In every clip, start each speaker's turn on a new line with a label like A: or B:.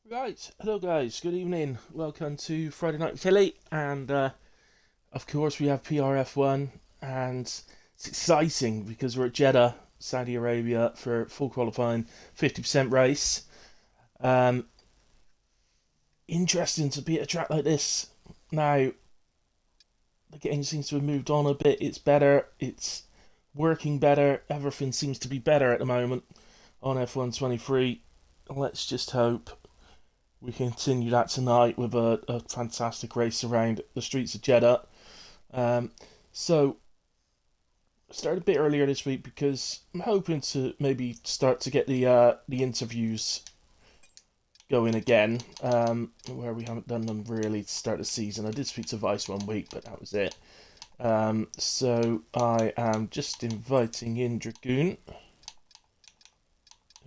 A: Right, hello guys, good evening. Welcome to Friday Night Philly, and of course we have PRF1, and it's exciting because we're at Jeddah, Saudi Arabia for full qualifying, 50% race. Um, Interesting to be at a track like this. Now the game seems to have moved on a bit. It's better. It's working better. Everything seems to be better at the moment on F123. Let's just hope we continue that tonight with a fantastic race around the streets of Jeddah. Um, so, I started a bit earlier this week because I'm hoping to maybe start to get the interviews going again, where we haven't done them really to start the season. I did speak to Vice one week, but that was it. So I am just inviting in Dragoon,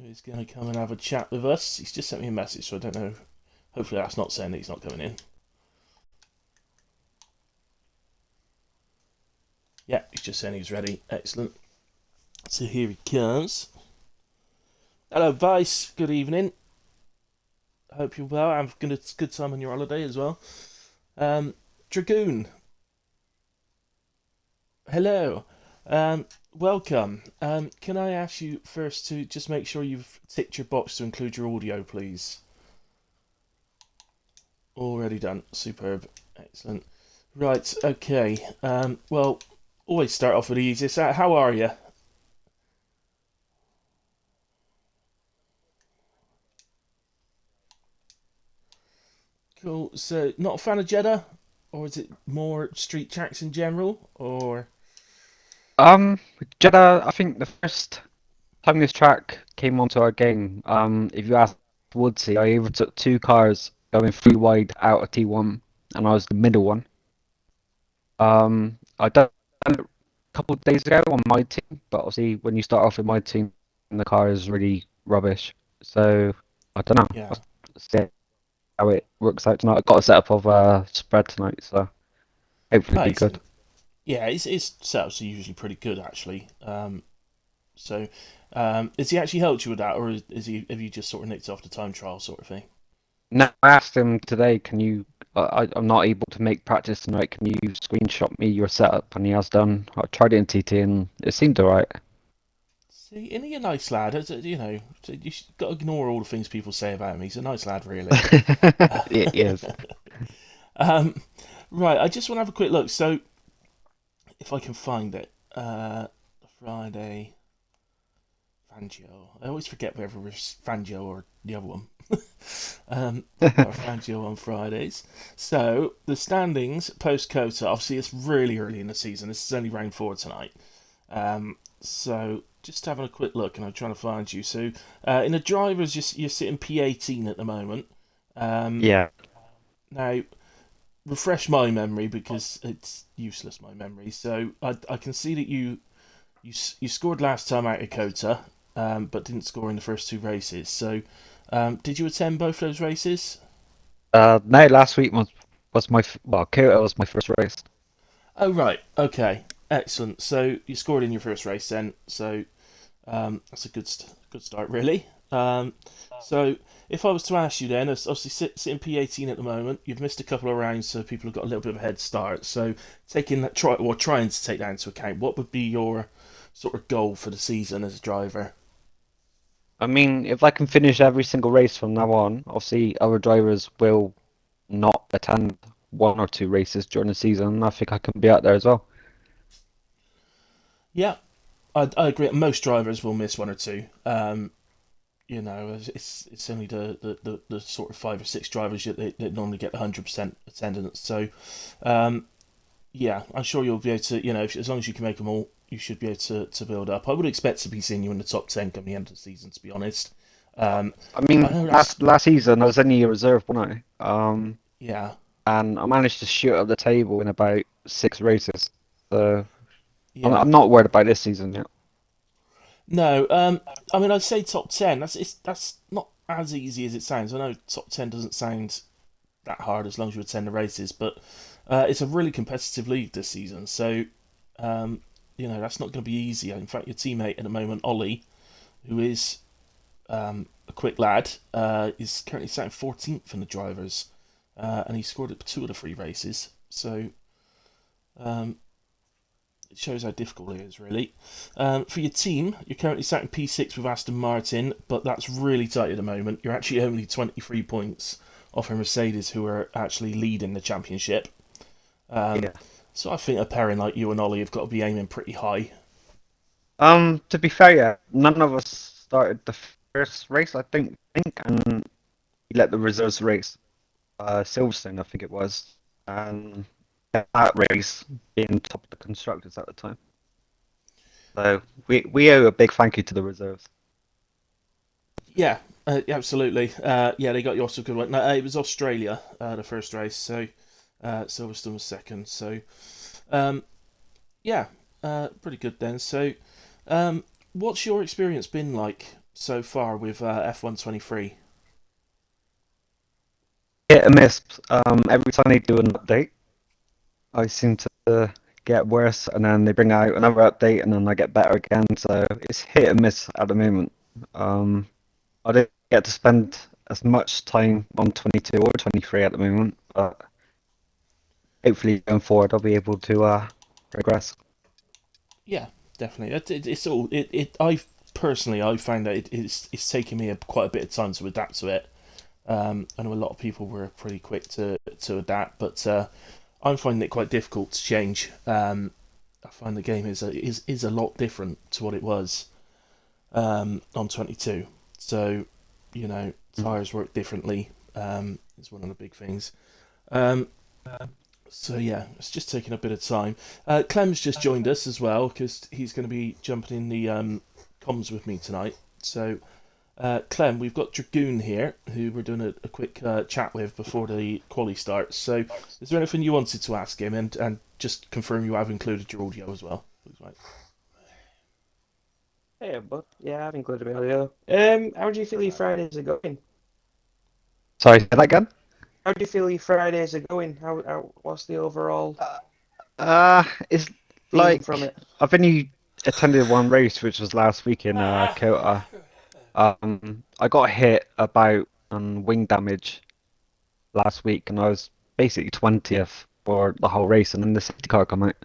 A: who's going to come and have a chat with us. He's just sent me a message, so I don't know. Hopefully, that's not saying that he's not coming in. Yeah, he's just saying he's ready. Excellent. So here he comes. Hello, Vice. Good evening. Hope you're well. Have a good time on your holiday as well. Dragoon. Hello. Welcome. Can I ask you first to just make sure you've ticked your box to include your audio, please? Already done. Superb. Excellent. Right. Okay. Well, always start off with the easiest. How are you? Cool. So, not a fan of Jeddah, or is it more street tracks in general, or?
B: Um, Jeddah, I think the first time this track came onto our game, if you ask Woodsy, I overtook two cars going three wide out of T1, and I was the middle one. I done it a couple of days ago on my team, but obviously when you start off with my team, the car is really rubbish. So I don't know.
A: Yeah.
B: I'll see how it works out tonight. I've got a setup of spread tonight, so hopefully be
A: Nice.
B: good.
A: Yeah, his setups are usually pretty good actually. So, has he actually helped you with that, or is he have you just sort of nicked off the time trial sort of thing?
B: No, I asked him today, can you, I'm not able to make practice tonight, can you screenshot me your setup? And he has done. I tried it in TT and it seemed alright.
A: See, isn't he a nice lad? You know, you got to ignore all the things people say about him. He's a nice lad, really.
B: It is.
A: um, right, I just want to have a quick look. So, if I can find it, Friday Fangio. I always forget whether it's Fangio or the other one. Got a Fangio on Fridays. So the standings post Cota. Obviously, it's really early in the season. This is only round four tonight. So just having a quick look, and I'm trying to find you. So in the drivers, you're sitting P18 at the moment. Um,
B: Yeah.
A: Now refresh my memory because it's useless my memory. So I can see that you scored last time out at Cota, but didn't score in the first two races. So did you attend both those races?
B: No, last week was well, Kyoto was my first race.
A: Oh right, okay, excellent. So you scored in your first race then. So that's a good start, really. So if I was to ask you then, obviously sitting P18 at the moment, you've missed a couple of rounds, so people have got a little bit of a head start. So taking that trying to take that into account, what would be your sort of goal for the season as a driver?
B: I mean, if I can finish every single race from now on, obviously other drivers will not attend one or two races during the season, and I think I can be out there as well.
A: Yeah, I agree. Most drivers will miss one or two. You know, it's only the sort of five or six drivers that normally get 100% attendance. So, um, yeah, I'm sure you'll be able to. You know, as long as you can make them all, you should be able to build up. I would expect to be seeing you in the top 10 come the end of the season. To be honest,
B: I
A: I
B: mean,
A: know that's
B: last season I was only a reserve, wasn't I?
A: yeah,
B: And I managed to shoot up the table in about six races. So
A: yeah.
B: I'm not worried about this season yet.
A: No, I mean I'd say top 10. That's not as easy as it sounds. I know top 10 doesn't sound that hard as long as you attend the races, but it's a really competitive league this season. So, um, you know, that's not going to be easy. In fact, your teammate at the moment, Ollie, who is a quick lad. He's currently sat in 14th in the drivers, and he scored at 2 of the 3 races. So um, it shows how difficult it is, really. For your team, you're currently sat in P6 with Aston Martin, but that's really tight at the moment. You're actually only 23 points off a Mercedes, who are actually leading the championship. Um,
B: Yeah.
A: so I think a pairing like you and Ollie have got to be aiming pretty high.
B: To be fair, yeah, none of us started the first race, I think, and we let the reserves race. Silverstone, I think it was, and that race being top of the constructors at the time. So we owe a big thank you to the reserves.
A: Yeah, absolutely. Yeah, they got you off to a good one. No, it was Australia, the first race, so Silverstone was second. So um, yeah, pretty good then. So what's your experience been like so far with F1 23?
B: Hit and miss. Every time they do an update, I seem to get worse, and then they bring out another update, and then I get better again. So it's hit and miss at the moment. Um, I don't get to spend as much time on 22 or 23 at the moment, but hopefully going forward I'll be able to progress.
A: Yeah, definitely. It's all it. I personally I find that it's taken me quite a bit of time to adapt to it. I know a lot of people were pretty quick to adapt, but I'm finding it quite difficult to change. I find the game is a lot different to what it was on 22. So, tires work differently. Is one of the big things. Um, so yeah, it's just taking a bit of time. Clem's just joined us as well because he's going to be jumping in the comms with me tonight. So Clem, we've got Dragoon here, who we're doing a quick chat with before the quali starts. So, is there anything you wanted to ask him, and just confirm you have included your audio as well? Looks like.
C: Yeah, but yeah, I've included my audio. How do you feel your Fridays are going?
B: Sorry, say that again?
C: How do you feel your Fridays are going? What's the overall
B: It's
C: theme from
B: like
C: it?
B: I've only attended one race, which was last week in Kyoto. I got hit about wing damage last week, and I was basically 20th for the whole race, and then the safety car come out.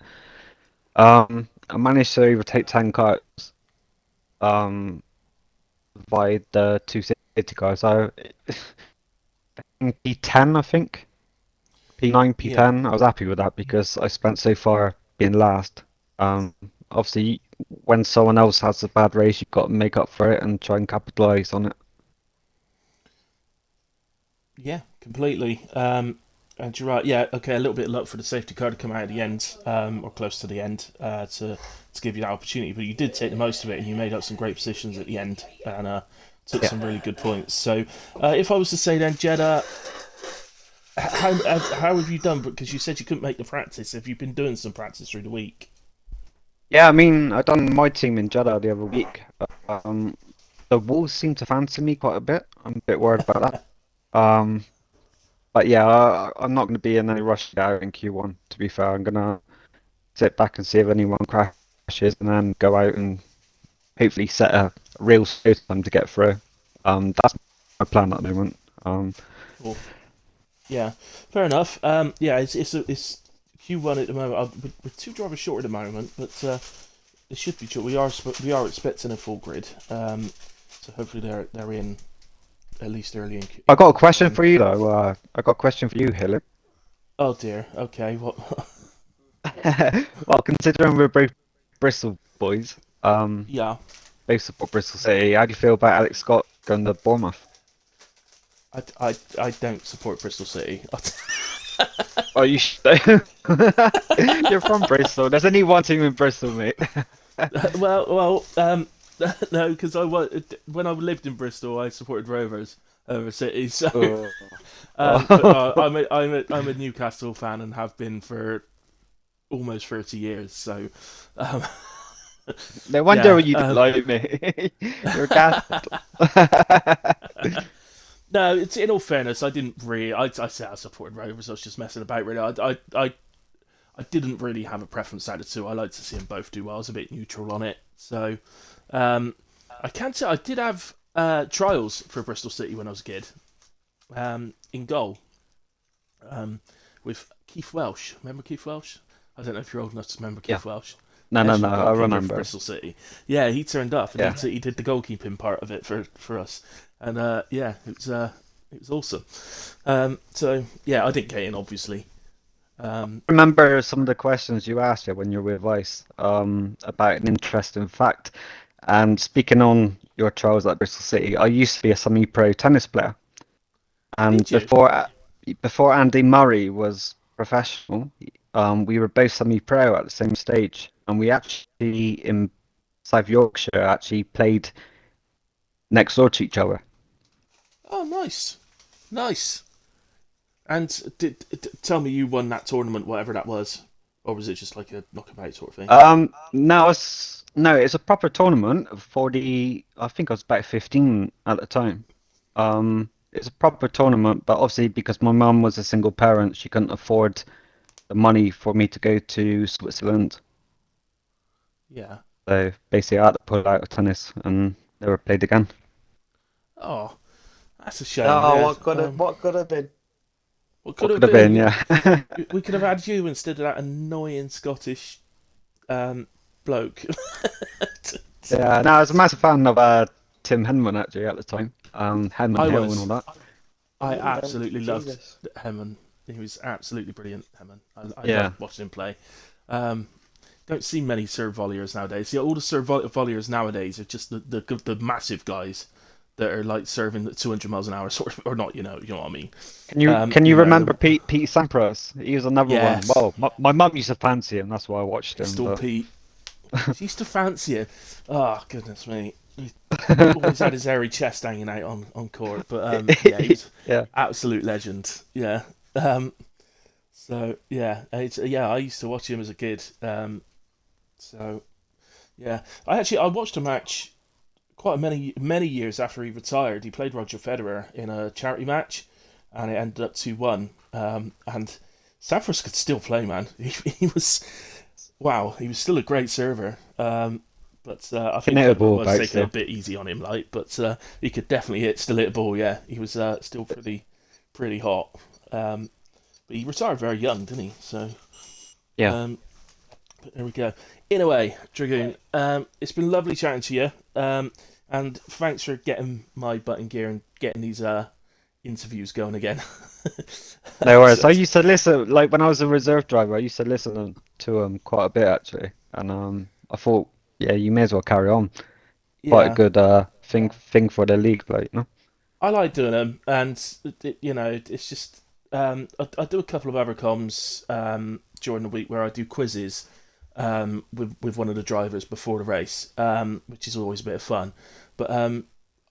B: I managed to overtake 10 cars um, by the two safety cars. So P10, I think. P9,
A: Yeah,
B: P10. I was happy with that because I spent so far being last. Um, Obviously, when someone else has a bad race, you've got to make up for it and try and capitalize on it.
A: yeah, completely. And you're right. Yeah, okay. A little bit of luck for the safety car to come out at the end, or close to the end, to give you that opportunity. But you did take the most of it, and you made up some great positions at the end, and took
B: Yeah.
A: some really good points. So, if I was to say then, Jeddah, how have you done? Because you said you couldn't make the practice. Have you been doing some practice through the week?
B: Yeah, I mean, I done my team in Jeddah the other week. Um, the Wolves seem to fancy me quite a bit. I'm a bit worried about that. But yeah, I'm not going to be in any rush to get out in Q1, to be fair. I'm going to sit back and see if anyone crashes and then go out and hopefully set a real slow time to get through. That's my plan at the moment.
A: Or yeah, fair enough. Yeah, it's Q1 at the moment. We're 2 drivers short at the moment, but it should be short. We are expecting a full grid. So hopefully they're in at least early
B: I
A: in
B: got a question
A: qualifying.
B: for you though. I got a question for you, Hilly.
A: Oh dear. Okay. What?
B: Well, considering we're both Bristol boys,
A: Yeah.
B: both support Bristol City, how do you feel about Alex Scott going to Bournemouth?
A: I don't support Bristol City.
B: Oh, you you're from Bristol. There's only one team in Bristol, mate.
A: well. No, because when I lived in Bristol, I supported Rovers over City. So,
B: Oh.
A: but no,
B: Oh.
A: I'm a Newcastle fan and have been for almost 30 years. So, um,
B: No wonder
A: yeah.
B: you don't like me. You're gassed.
A: No, it's in all fairness, I didn't really. I say I supported Rovers. I was just messing about. Really, I didn't really have a preference out of the two. I like to see them both do well. I was a bit neutral on it. So, um, I can say I did have Trials for Bristol City when I was a kid. In goal, um, with Keith Welsh. Remember Keith Welsh? I don't know if you're old enough to remember
B: Yeah.
A: Keith Welsh.
B: No.
A: Legendary
B: I
A: goalkeeper for
B: remember.
A: Bristol City. Yeah, he turned up and
B: Yeah.
A: he did the goalkeeping part of it for us. And yeah, it was awesome. So yeah, I didn't get in obviously.
B: Remember some of the questions you asked you when you were with Vice about an interesting fact. And speaking on your trials at Bristol City, I used to be a semi-pro tennis player, and
A: Did you?
B: before Andy Murray was professional, we were both semi-pro at the same stage, and we actually in South Yorkshire actually played next door to each other.
A: Oh, nice, nice. And tell me you won that tournament, whatever that was, or was it just like a knockabout sort of thing?
B: No, it's a proper tournament for the. I think I was about 15 at the time. It's a proper tournament, but obviously because my mum was a single parent, she couldn't afford the money for me to go to Switzerland.
A: Yeah.
B: So basically, I had to pull out of tennis and never played again.
A: Oh, that's a shame.
C: Oh,
A: Yeah.
C: what could have been?
A: What could
B: What
A: have
B: could have
A: been?
B: been, yeah.
A: We could have had you instead of that annoying Scottish bloke.
B: Yeah, no, I was a massive fan of Tim Henman actually at the time. Henman
A: I
B: Hill and all
A: was.
B: that.
A: I
C: Man,
A: absolutely loved
C: Jesus.
A: Hemon. He was absolutely brilliant, Hemon. I
B: Yeah.
A: loved watching him play. Um, don't see many serve volleyers nowadays. Yeah, all the serve volleyers nowadays are just the massive guys that are like serving at 200 miles an hour, sort of, or not. You know what I mean.
B: Can you remember Pete Sampras? He was another one.
A: Yes,
B: Well, my mum used to fancy him, that's why I watched him.
A: Pistol
B: But
A: Pete. She used to fancy him. Oh goodness me. He always had his hairy chest hanging out on court, but yeah, he was
B: yeah,
A: absolute legend. Yeah. Um, so yeah, I used to watch him as a kid. So yeah, I watched a match quite many years after he retired. He played Roger Federer in a charity match, and it ended up 2-1. And Sampras could still play, man. He was wow. He was still a great server. But I think
B: hit a
A: Federer
B: ball
A: was
B: about
A: taking a
B: still.
A: bit easy on him, like. But he could definitely still hit a ball. Yeah, he was still pretty hot. But he retired very young, didn't he? So
B: Yeah.
A: um, but there we go. In a way, Dragoon, it's been lovely chatting to you. And thanks for getting my butt in gear and getting these interviews going again.
B: No worries.
A: So,
B: I used to listen, like when I was a reserve driver, I used to listen to him quite a bit actually, and I thought, yeah, you may as well carry on. Quite a
A: yeah,
B: good thing for the league, like, you know.
A: I like doing them, and it's just I do a couple of other comms during the week where I do quizzes with one of the drivers before the race, which is always a bit of fun. But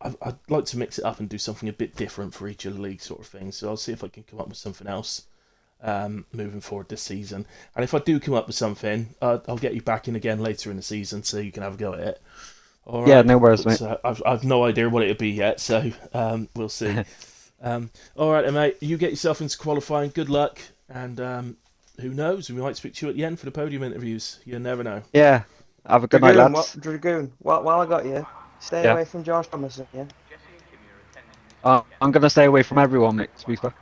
A: I'd like to mix it up and do something a bit different for each of the leagues, sort of thing. So I'll see if I can come up with something else moving forward this season. And if I do come up with something, I'll get you back in again later in the season so you can have a go at it. All
B: Yeah,
A: right,
B: no worries,
A: but
B: mate.
A: I've no idea what it'll be yet, so we'll see. All right, then, mate. You get yourself into qualifying. Good luck, and who knows? We might speak to you at the end for the podium interviews. You never know.
B: Yeah. Have a good night, lads.
C: Dragoon, while I got you, stay
B: Yeah.
C: away from George Thomason, yeah?
B: I'm gonna stay away from everyone, mate, to be fair.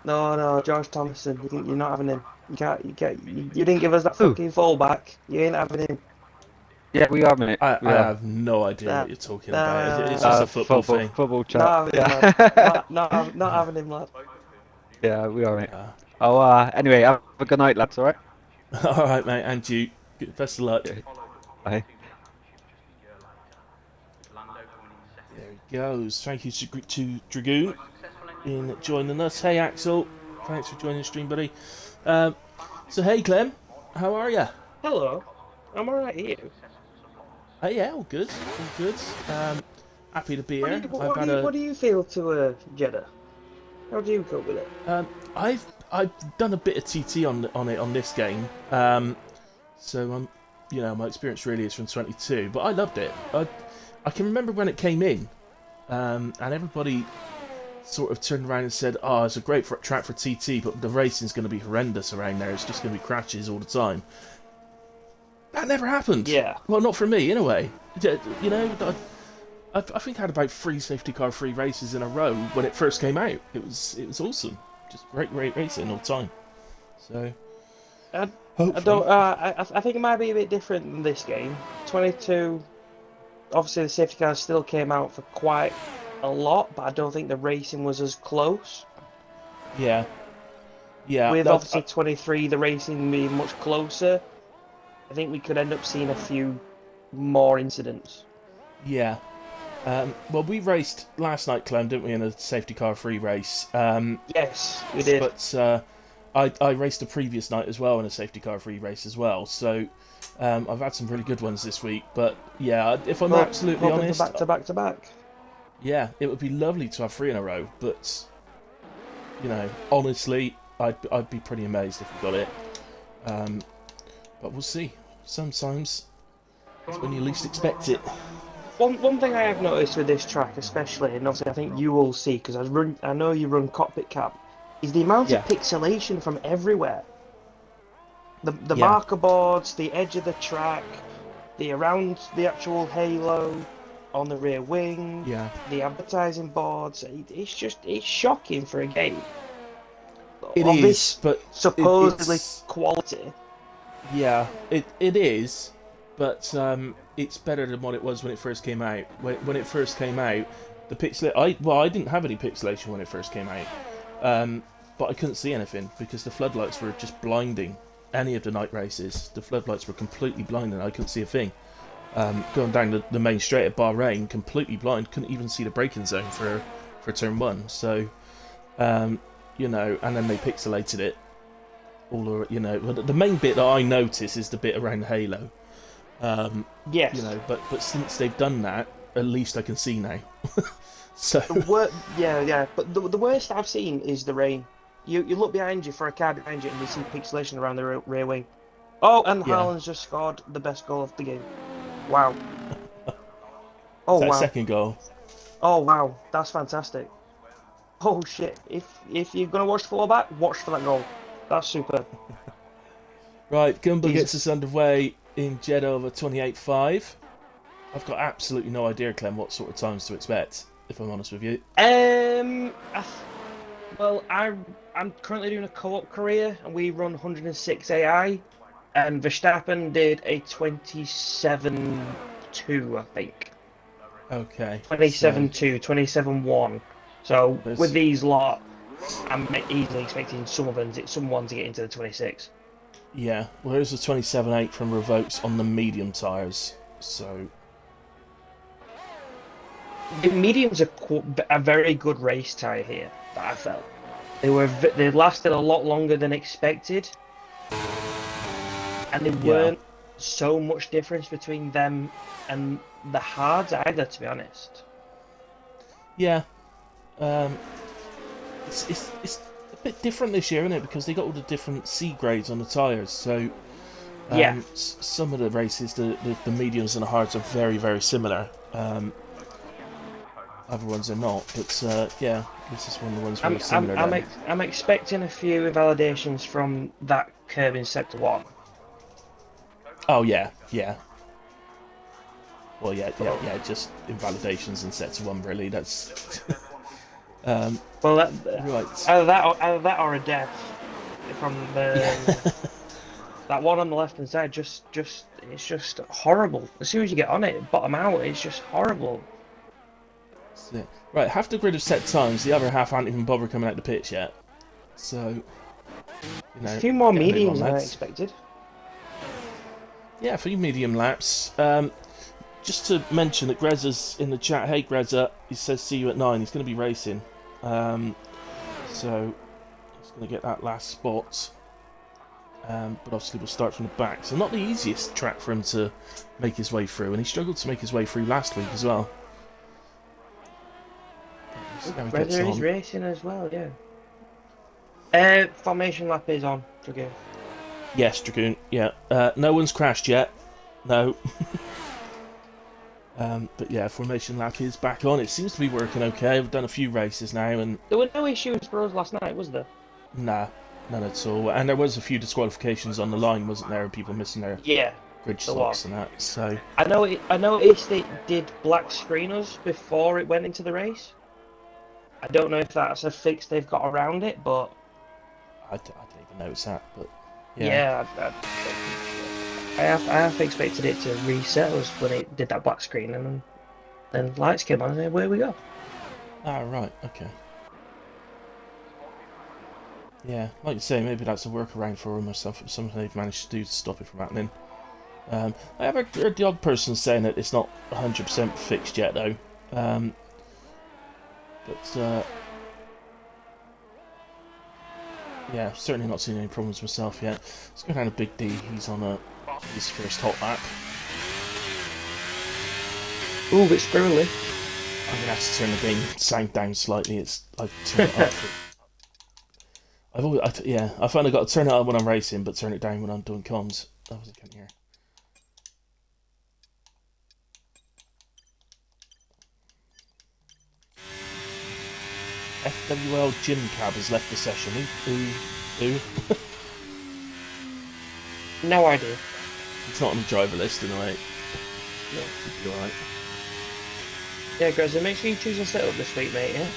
C: No, George Thomason, you're not having him. You didn't give us that
B: Oh,
C: fucking fallback. You ain't having him.
B: yeah, we are, mate.
A: I
B: We are.
A: have no idea
C: Nah,
A: what you're talking about. It's just
C: nah,
A: a football thing.
B: Football chat.
C: not having him, lad.
B: Yeah.
C: Not having him, lad.
B: Yeah, we are, mate.
A: Uh,
B: Oh, anyway, have a good night, lads, alright?
A: all right, mate, and you. Best of luck.
B: Yeah. Bye.
A: There he goes. Thank you to Dragoon in joining us. Hey, Axel. Thanks for joining the stream, buddy. Um, so, hey, Clem. How are you?
C: Hello, I'm alright here.
A: Hey, yeah, all good. All good. Happy to be
C: What do
A: here.
C: you,
A: I've
C: what do
A: had
C: you,
A: a
C: what do you feel to Jeddah? How do you cope with it?
A: I've done a bit of TT on this game. So my experience really is from 22, but I loved it. I can remember when it came in, and everybody sort of turned around and said, "Oh, it's a great track for TT, but the racing's going to be horrendous around there. It's just going to be crashes all the time." That never happened.
C: Yeah.
A: Well, not for me, in a way. You know, I think I had about 3 safety car free races in a row when it first came out. It was awesome, just great racing all the time. So
C: I, I
A: hopefully,
C: don't. I think it might be a bit different than this game. 22. Obviously, the safety cars still came out for quite a lot, but I don't think the racing was as close.
A: yeah, yeah,
C: With obviously 23, the racing being much closer, I think we could end up seeing a few more incidents.
A: yeah. Well, we raced last night, Clem, didn't we, in a safety car free race?
C: Yes, we did.
A: But I raced the previous night as well in a safety car free race as well. So I've had some really good ones this week. But yeah, if I'm absolutely
C: Hoping for
A: honest,
C: back to back to back.
A: yeah, it would be lovely to have 3 in a row. But honestly, I'd be pretty amazed if we got it. But we'll see. Sometimes it's when you least expect it.
C: One thing I have noticed with this track, especially, and obviously I think you will see because I know you run Cockpit Cap, is the amount
A: Yeah.
C: of pixelation from everywhere. The
A: Yeah.
C: marker boards, the edge of the track, the around the actual halo, on the rear wing,
A: Yeah.
C: the advertising boards. It's shocking for a game
A: It
C: of
A: is,
C: this
A: but
C: supposedly
A: it's
C: quality.
A: yeah, it is, but it's better than what it was when it first came out. When it first came out, the pixel I didn't have any pixelation when it first came out, but I couldn't see anything because the floodlights were just blinding. Any of the night races, the floodlights were completely blinding. I couldn't see a thing. Going down the main straight at Bahrain, completely blind. Couldn't even see the braking zone for turn 1. So, and then they pixelated it. The main bit that I notice is the bit around Halo.
C: Yes.
A: But since they've done that, at least I can see now. So
C: Yeah. But the worst I've seen is the rain. You look behind you for a car behind you and you see pixelation around the rear wing. Oh, and
A: yeah,
C: Haaland's just scored the best goal of the game. Wow.
A: is
C: Oh
A: that a
C: wow.
A: second goal?
C: Oh wow. That's fantastic. Oh shit. If you're gonna watch the fullback, watch for that goal. That's super.
A: Right, Gumball gets
C: Jesus.
A: us underway in Jeddah over 28.5. I've got absolutely no idea, Clem, what sort of times to expect, if I'm honest with you.
C: Well, I'm currently doing a co-op career, and we run 106 AI, and Verstappen did a 27.2, I think.
A: Okay.
C: 27.2, 27.1. So
A: There's-
C: with these lot, I'm easily expecting someone to get into the 26.
A: Yeah, well, there's a 27.8 from Revokes on the medium tyres, so
C: The mediums are a very good race tyre here, that I felt. They lasted a lot longer than expected, and there weren't so much difference between them and the hards either, to be honest.
A: yeah. It's a bit different this year, isn't it? Because they got all the different C grades on the tyres, so
C: Yeah.
A: some of the races, the mediums and the hards are very similar. Other ones are not, but yeah, this is one of the ones very similar.
C: I'm expecting a few invalidations from that curb in sector 1.
A: Oh yeah. Well, yeah. Just invalidations in sector 1, really. That's
C: Well,
A: right.
C: either that or a death from that one on the left hand side. It's just horrible. As soon as you get on it, bottom out, it's just horrible.
A: So, right, half the grid have set times. The other half aren't even bothered coming out the pitch yet. So,
C: A few more
A: get a move
C: mediums
A: on,
C: than I
A: lads.
C: expected.
A: Yeah, a few medium laps. Just to mention that Greza's in the chat. Hey Greza, he says see you at 9. He's going to be racing. So he's going to get that last spot. But obviously we'll start from the back. So not the easiest track for him to make his way through, and he struggled to make his way through last week as well. See how he gets
C: Weather is
A: on.
C: racing as well, yeah. Formation lap is on. Okay.
A: Yes, Dragoon. Yeah. No one's crashed yet. No. But yeah, formation lap is back on. It seems to be working okay. I've done a few races now, and
C: There were no issues for us last night, was there?
A: nah, none at all. And there was a few disqualifications on the line, wasn't there? People missing their
C: Yeah.
A: bridge
C: There
A: slots
C: was.
A: and that. So
C: I noticed it did black screeners before it went into the race. I don't know if that's a fix they've got around it, but
A: I didn't even notice that. But
C: yeah, I half expected it to reset us when it did that black screen, and then lights came on, and where we go.
A: Ah, right, okay. Yeah, like you say, maybe that's a workaround for them or something they've managed to do to stop it from happening. I have heard the odd person saying that it's not 100% fixed yet, though. But yeah, certainly not seen any problems myself yet. Let's go down to Big D. He's on his first hot lap.
C: Ooh, a bit squirrely.
A: I'm gonna have to turn the game sound down slightly. I've turned it up. I find I've got to turn it up when I'm racing, but turn it down when I'm doing comms. That was I can't hear. FWL Gym Cab has left the session. Who?
C: No idea.
A: It's not on the driver list anyway.
C: No.
A: Should be alright.
C: Yeah, Grezza, make sure you choose a setup this week, mate, yeah?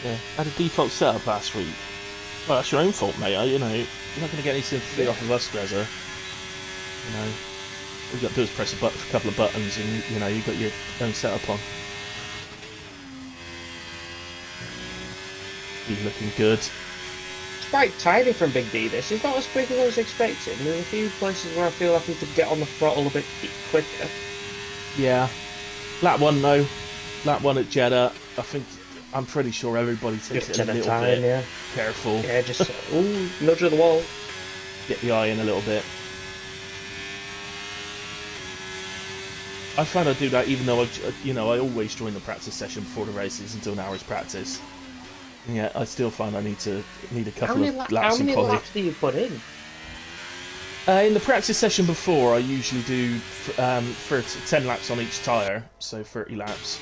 A: Yeah, I had a default setup last week. Well, that's your own fault, mate. You're not going to get any sympathy off of us, Grezza. You know, all you got to do is press a couple of buttons and, you've got your own setup on. He's looking good.
C: It's quite tiny from Big D, this. It's not as quick as I was expecting. There's a few places where I feel like he could get on the throttle a bit quicker.
A: Yeah. Lap 1, though. Lap 1 at Jeddah. I'm pretty sure everybody takes
C: Just
A: it a
C: at a
A: little
C: time,
A: bit
C: yeah.
A: careful.
C: Yeah, just, ooh, nudge of the wall.
A: Get the eye in a little bit. I find I do that even though I always join the practice session before the races and do an hour's practice. And yeah, I still find I need a couple of laps
C: How
A: in
C: many
A: quali.
C: laps do you put in?
A: In the practice session before, I usually do 10 laps on each tyre, so 30 laps.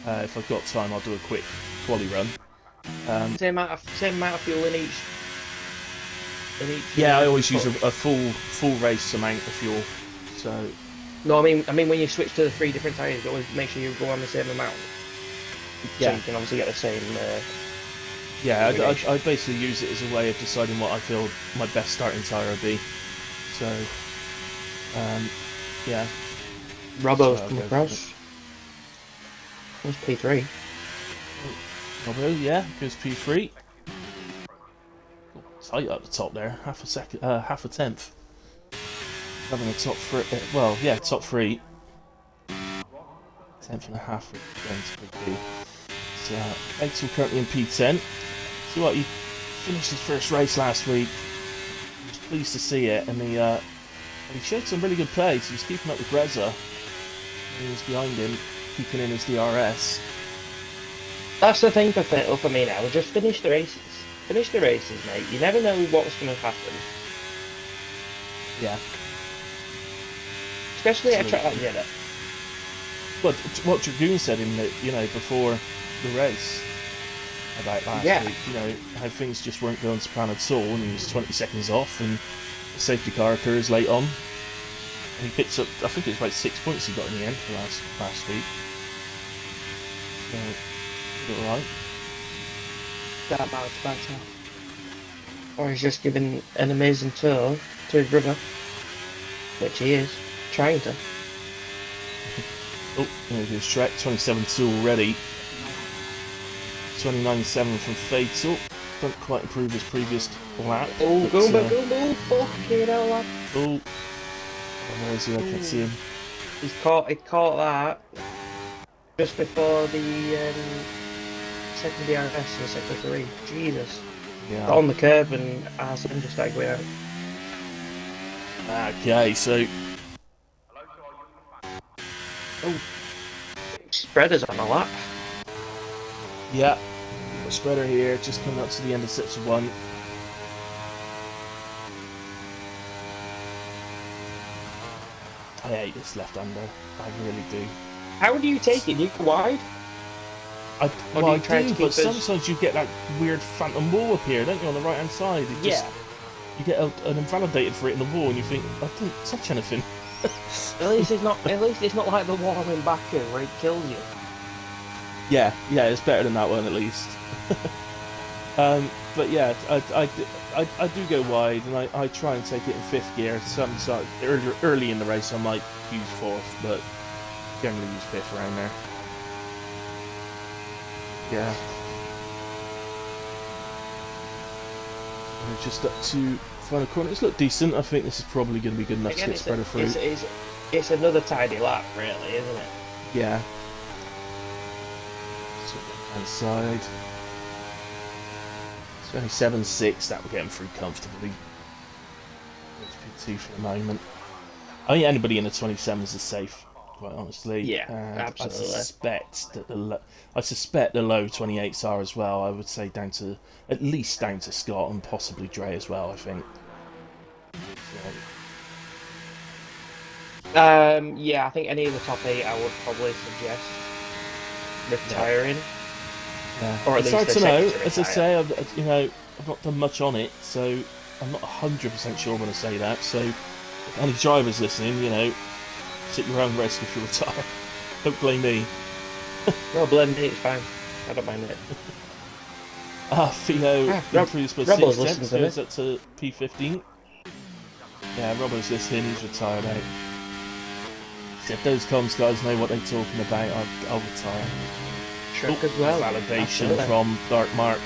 A: If I've got time, I'll do a quick quali run.
C: Same amount of fuel in each.
A: Yeah, I always use a full race amount of fuel. So
C: No, I mean when you switch to the 3 different tyres, you always make sure you go on the same amount.
A: yeah,
C: So you can obviously get the same.
A: yeah, I basically use it as a way of deciding what I feel my best starting tyre would be. So, yeah.
C: Robbo's
A: So
C: come across. There's P3.
A: Robbo, yeah, goes P3. Tight up the top there, half a tenth. Having a top 3, top 3. Tenth and a half going to Big D. So, Axel currently in P10. See what, he finished his first race last week. I was pleased to see it, and he showed some really good pace. He was keeping up with Grezza. He was behind him, keeping in his DRS.
C: That's the thing for me now. Just finish the races. Finish the races, mate. You never know what's going to happen.
A: Yeah.
C: Especially at a track like Jeddah.
A: But what Dragoon said before the race about last week, how things just weren't going to plan at all, and he was 20 seconds off, and the safety car occurs late on. And he picks up, I think it's about 6 points he got in the end for last week. So, alright.
C: That much better. Or he's just giving an amazing tour to his brother. Which he is. Trying to.
A: Oh, there goes Shrek, 27-2 already. 29-7 from Fatal. Don't quite improve his previous lap.
C: Oh, Goomba, fucking hell, lad.
A: Oh, where is he? I can't see him.
C: He caught that just before the second DRS in the sector 3. Jesus.
A: Yeah.
C: Got on the curb and RSM just started going out.
A: Okay, so.
C: Oh. Spreader's on a lap.
A: Yeah. Got Spreader here, just coming up to the end of section 1. I hate this left-hander. I really do.
C: How do you take it? You go wide?
A: I
C: try to
A: do,
C: keep
A: but
C: us-
A: sometimes you get that weird phantom wall up here, don't you, on the right-hand side?
C: Yeah.
A: you get an invalidated for it in the wall, and you think, I didn't touch anything.
C: At least it's not. At least it's not like the wall in Baku where it kills you.
A: Yeah, it's better than that one at least. But yeah, I do go wide, and I try and take it in fifth gear. Sometimes early in the race, I might use fourth, but generally use fifth around there. Yeah. We're just up to final corner. It's looked decent. I think this is probably going to be good enough to get spread of fruit.
C: It's another tidy lap, really, isn't it?
A: Yeah. So hand side. It's only 7.6. That will get him through comfortably. P2 for the moment. I think anybody in the 27s is safe, quite honestly.
C: Yeah,
A: and
C: absolutely.
A: I suspect the low 28s are as well. I would say at least down to Scott and possibly Dre as well, I think.
C: Yeah, I think any of the top 8 I would probably suggest retiring.
A: Yeah.
C: Or at
A: it's
C: least
A: hard
C: the
A: to know.
C: second to
A: As I
C: retire.
A: say, I've not done much on it, so I'm not 100% sure when I say that. So, if any drivers listening, it's at your own risk if you retire. Don't blame me.
C: No, blame me, it's fine. I don't mind it.
A: Theo improves by
C: Robbo's
A: 6
C: listening
A: tenths,
C: to
A: goes
C: me.
A: up to P15. Yeah, Robbo's listening, he's retired out. If those comms guys know what they're talking about, I'll retire.
C: Shrek as well.
A: Validation
C: Absolutely.
A: from Dark Mark.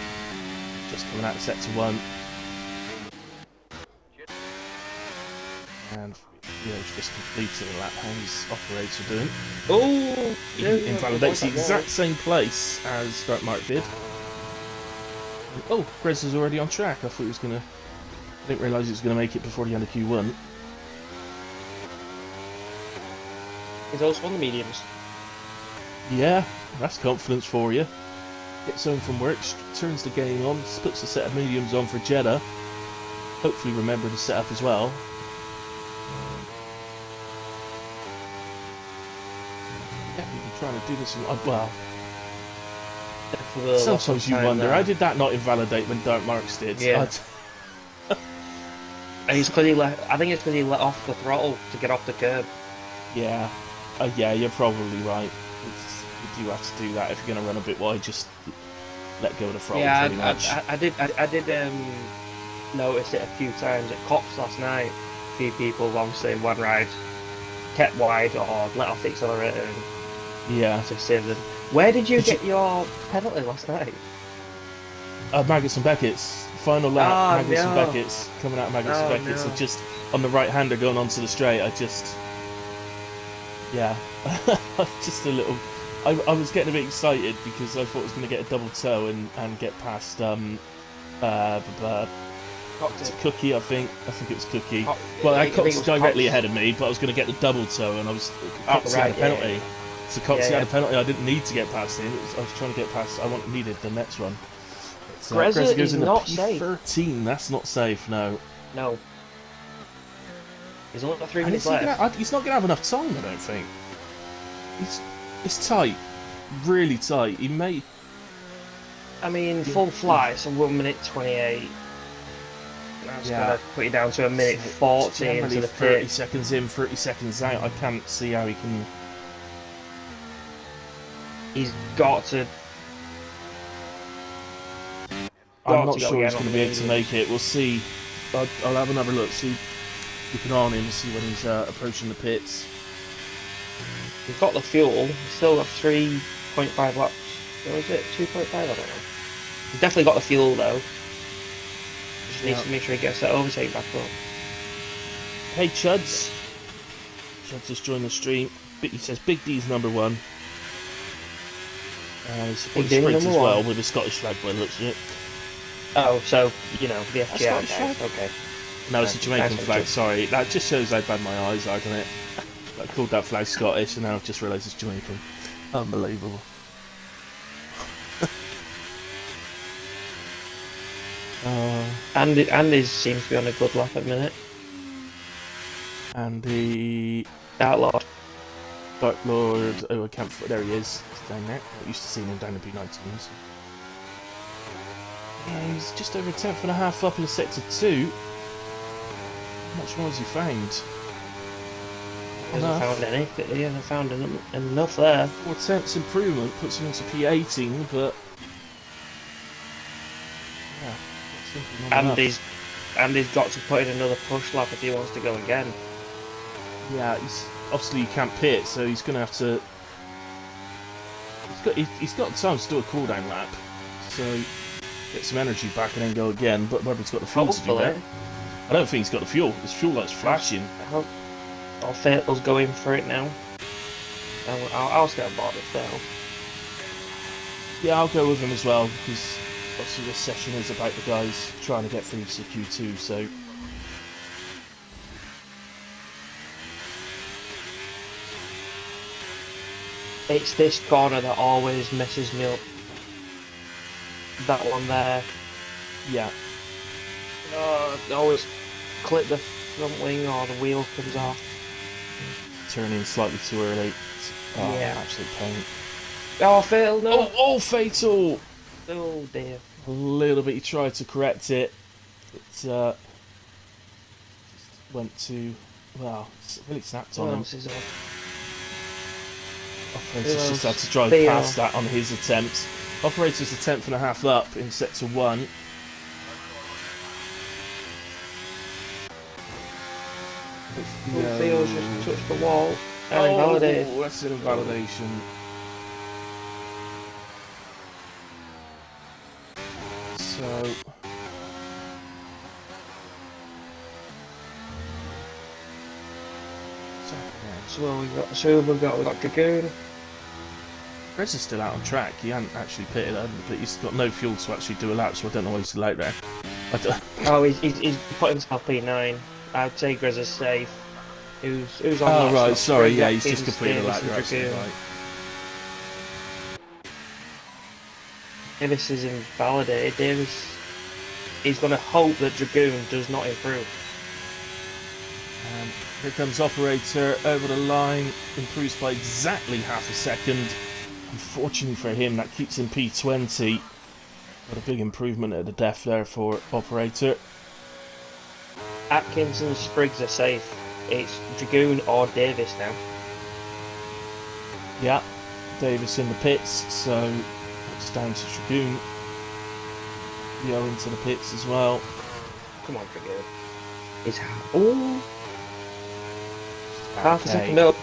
A: Just coming out of sector 1. And Theo's just completing a lap. How's operator doing?
C: Oh!
A: He invalidates the exact same place as Dark Mark did. Oh, Grez is already on track. I thought he was going to... I didn't realise he was going to make it before the end of Q1.
C: He's also on the mediums.
A: Yeah, that's confidence for you. Gets home from work, turns the game on, puts a set of mediums on for Jeddah. Hopefully remember the setup as well. Yeah, we've been trying to do this. Well, sometimes you wonder. How did that not invalidate when Dark Marks did?
C: Yeah. And it's because I think it's because he let off the throttle to get off the curb.
A: Yeah. Yeah, you're probably right. You do have to do that if you're going to run a bit wide. Just let go of the throttle.
C: Yeah,
A: pretty much.
C: I did notice it a few times at Cops last night. A few people, obviously, in one ride, kept wide or let off the accelerator.
A: Yeah.
C: To save them. Where did you get your penalty last night?
A: Maggots and Beckett's. Final lap, Maggots and
C: no.
A: Beckett's. Coming out of Maggots and Beckett's.
C: No.
A: And just on the right-hander going onto the straight, yeah. Just a little... I was getting a bit excited because I thought I was going to get a double toe and get past Cookie, I think it was Cookie. Cox was directly ahead of me, but I was going to get the double toe, and Cox had a penalty. Yeah. So Cox had a penalty. I didn't need to get past him. I was trying to get past. Needed the next one.
C: Greza is not safe.
A: 13. That's not safe. No.
C: No. He's only got 3 minutes left.
A: He's not going to have enough time. I don't think. It's tight, really tight. He may.
C: I mean, full flight, so 1 minute 28. That's gonna put you down to a minute 40 into the
A: 30 seconds in, 30 seconds out. I can't see how he can.
C: He's got to.
A: I'm not sure he's going to be able to make it. We'll see. I'll have another look. See, looking on him, see when he's approaching the pits.
C: He's got the fuel. He's still got 3.5 laps. Or is it 2.5? I don't know. He's definitely got the fuel though. Just needs to make sure he gets that overtake back up.
A: Hey Chuds. Chuds just joined the stream. He says Big D's #1. Big D as well with a Scottish flag by the looks of it.
C: Oh, so the FGR guys. Okay.
A: No, it's a Jamaican flag. Sorry, that just shows how bad my eyes are, doesn't it? I called that flag Scottish, and now I've just realised it's Jamaican. Unbelievable.
C: Andy seems to be on a good lap at the minute.
A: Andy...
C: Dark Lord.
A: Dark Lord... Oh, I can't... There he is. He's down there. I used to see him down the B19s. Yeah, he's just over a tenth and a half up in Sector 2. How much more has he found?
C: He hasn't found any. He hasn't found enough there.
A: 4/10 improvement puts him into P18, but yeah, that's simply not
C: And
A: enough.
C: he's got to put in another push lap if he wants to go again.
A: Yeah, obviously he can't pit, so he's going to have to. He's got time to do a cooldown lap, so get some energy back and then go again. But whether he's got the fuel to do that,
C: Hopefully.
A: I don't think he's got the fuel. His fuel light's flashing.
C: Our Fatal's going for it now. I'll get on board with Fatal.
A: Yeah, I'll go with him as well because obviously this session is about the guys trying to get through to Q2. So
C: It's this corner that always messes me up. That one there.
A: yeah,
C: I always clip the front wing or the wheel comes off.
A: turning slightly too early. Oh,
C: Yeah.
A: absolute pain.
C: Oh, Fatal, no!
A: Oh, fatal!
C: Oh dear.
A: A little bit. He tried to correct it, but just went to really snapped on
C: What
A: him.
C: else is on?
A: Operator's just had to drive
C: Theo.
A: past that on his attempt. Operator's a 10th and a half up in sector 1.
C: Theo's just touched the wall. And invalidated.
A: Oh, that's an invalidation. So
C: We've got Dragoon.
A: Chris is still out on track. He hadn't actually pitted, but he's got no fuel to actually do a lap, so I don't know why he's still out there.
C: Oh, he's put himself P9. I'd say Grizz is safe. Who's on
A: Oh
C: that
A: right,
C: slot?
A: sorry,
C: Greg
A: yeah, he's just
C: Watkins,
A: completed a
C: Davis
A: lap.
C: and
A: You're absolutely
C: Dragoon.
A: right.
C: Davis is invalidated. Davis, he's going to hope that Dragoon does not improve.
A: Here comes Operator over the line, improves by exactly half a second. Unfortunately for him, that keeps him P20. Got a big improvement at the def there for Operator.
C: Atkins and Spriggs are safe. It's Dragoon or Davis now.
A: Yeah, Davis in the pits, so it's down to Dragoon. Leo into the pits as well.
C: Come on, Dragoon. Oh, half a second up.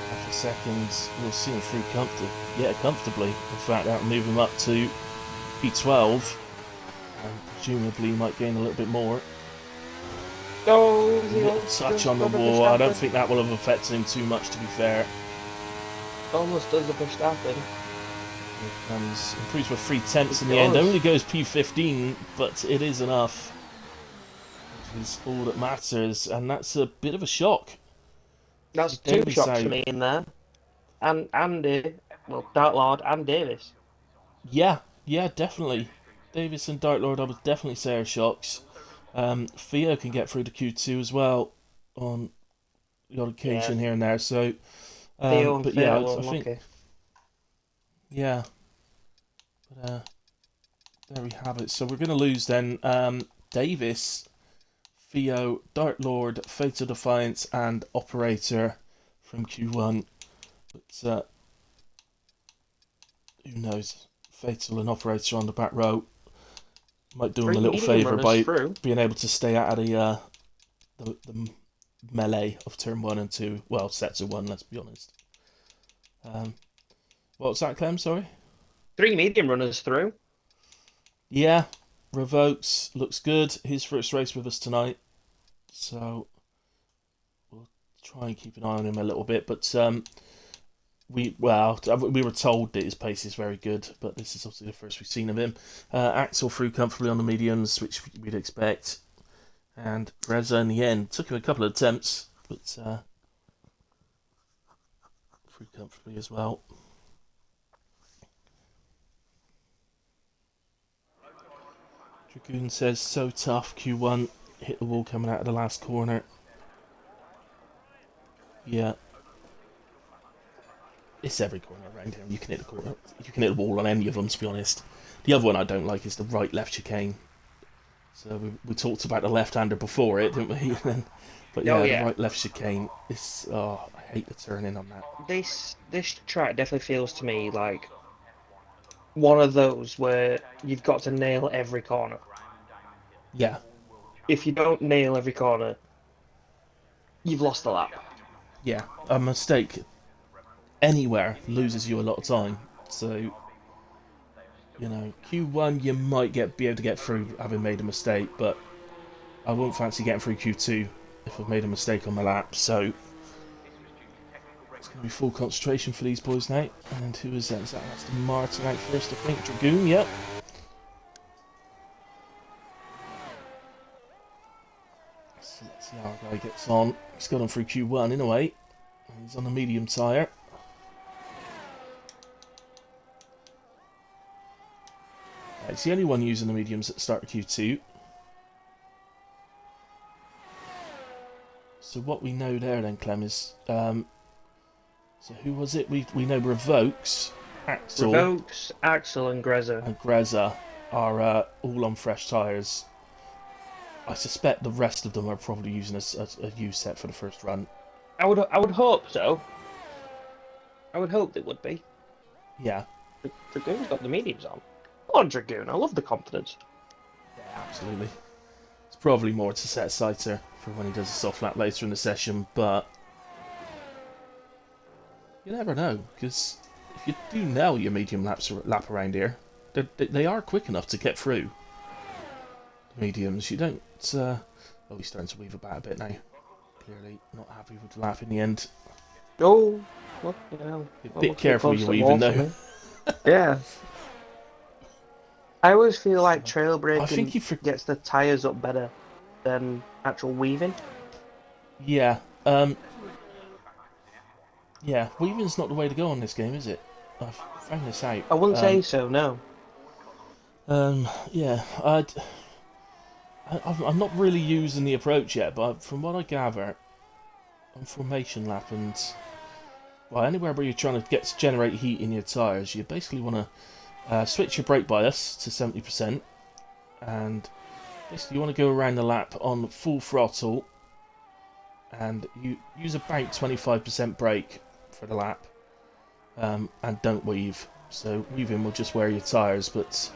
A: Half a second, we'll see him through comfortably. In fact, that'll move him up to P12, and presumably he might gain a little bit more.
C: Oh,
A: Little touch on the wall. I don't think that will have affected him too much, to be fair.
C: Almost does the Verstappen.
A: Here comes, improves by 3/10 in the
C: It
A: end.
C: does.
A: Only goes P15, but it is enough. Which is all that matters, and that's a bit of a shock.
C: That's two
A: Davis
C: shots
A: out.
C: for me in there. And Dark Lord and Davis.
A: Yeah, definitely. Davis and Dark Lord, I would definitely say are shocks. Theo can get through to Q2 as well on the odd occasion here and there. So,
C: Theo and
A: but yeah,
C: Fatal
A: I think
C: unlucky.
A: yeah. But there we have it. So we're going to lose then. Davis, Theo, Dark Lord, Fatal Defiance, and Operator from Q1. But who knows? Fatal and Operator on the back row might do him a
C: Three
A: little
C: medium
A: favour
C: runners
A: by
C: through.
A: being able to stay out of the melee of turn 1 and 2. Well, sector 1, let's be honest. What was that, Clem? Sorry?
C: 3 medium runners through.
A: Yeah, Revokes looks good. His first race with us tonight. So we'll try and keep an eye on him a little bit. But we were told that his pace is very good, but this is obviously the first we've seen of him. Axel through comfortably on the mediums, which we'd expect. And Reza in the end took him a couple of attempts, but through comfortably as well. Dragoon says, so tough, Q1, hit the wall coming out of the last corner. Yeah. It's every corner around here. You can hit the corner. You can hit the wall on any of them, to be honest. The other one I don't like is the right-left chicane. So we talked about the left-hander before it, didn't we? But
C: Oh
A: yeah, the
C: yeah,
A: right-left chicane. I hate the turning on that.
C: this track definitely feels to me like one of those where you've got to nail every corner.
A: Yeah,
C: If you don't nail every corner, you've lost the lap.
A: yeah. A mistake anywhere loses you a lot of time. So Q1 you might be able to get through having made a mistake, but I won't fancy getting through Q2 if I've made a mistake on my lap. So it's going to be full concentration for these boys now. And who is that? Is that Aston Martin out first, I think? Dragoon, yep. So let's see how our guy gets on. He's got on through Q1 in a way. He's on a medium tyre. It's the only one using the mediums at the start of Q2. So what we know there then, Clem, is so who was it? We know Revokes,
C: Axel, and Greza.
A: and Greza are all on fresh tyres. I suspect the rest of them are probably using a U set for the first run.
C: I would hope so. I would hope they would be.
A: Yeah,
C: Dragoon's got the mediums on. Come on, Dragoon, I love the confidence.
A: absolutely. It's probably more to set sighter for when he does a soft lap later in the session, but you never know, because if you do nail your medium lap around here, they are quick enough to get through. Mediums, you don't. Oh, he's starting to weave about a bit now. Clearly not happy with the lap in the end.
C: Oh, well, you know.
A: Be a bit careful when you're weaving though.
C: Yeah. I always feel like trail
A: I think
C: braking gets the tyres up better than actual weaving.
A: Yeah. Yeah, weaving's not the way to go on this game, is it? I've found this out.
C: I wouldn't say so, no.
A: Yeah, I'm not really using the approach yet, but from what I gather, on formation lap and anywhere where you're trying to generate heat in your tyres, you basically want to switch your brake bias to 70%, and basically you want to go around the lap on full throttle, and you use about 25% brake for the lap, and don't weave. So weaving will just wear your tyres, but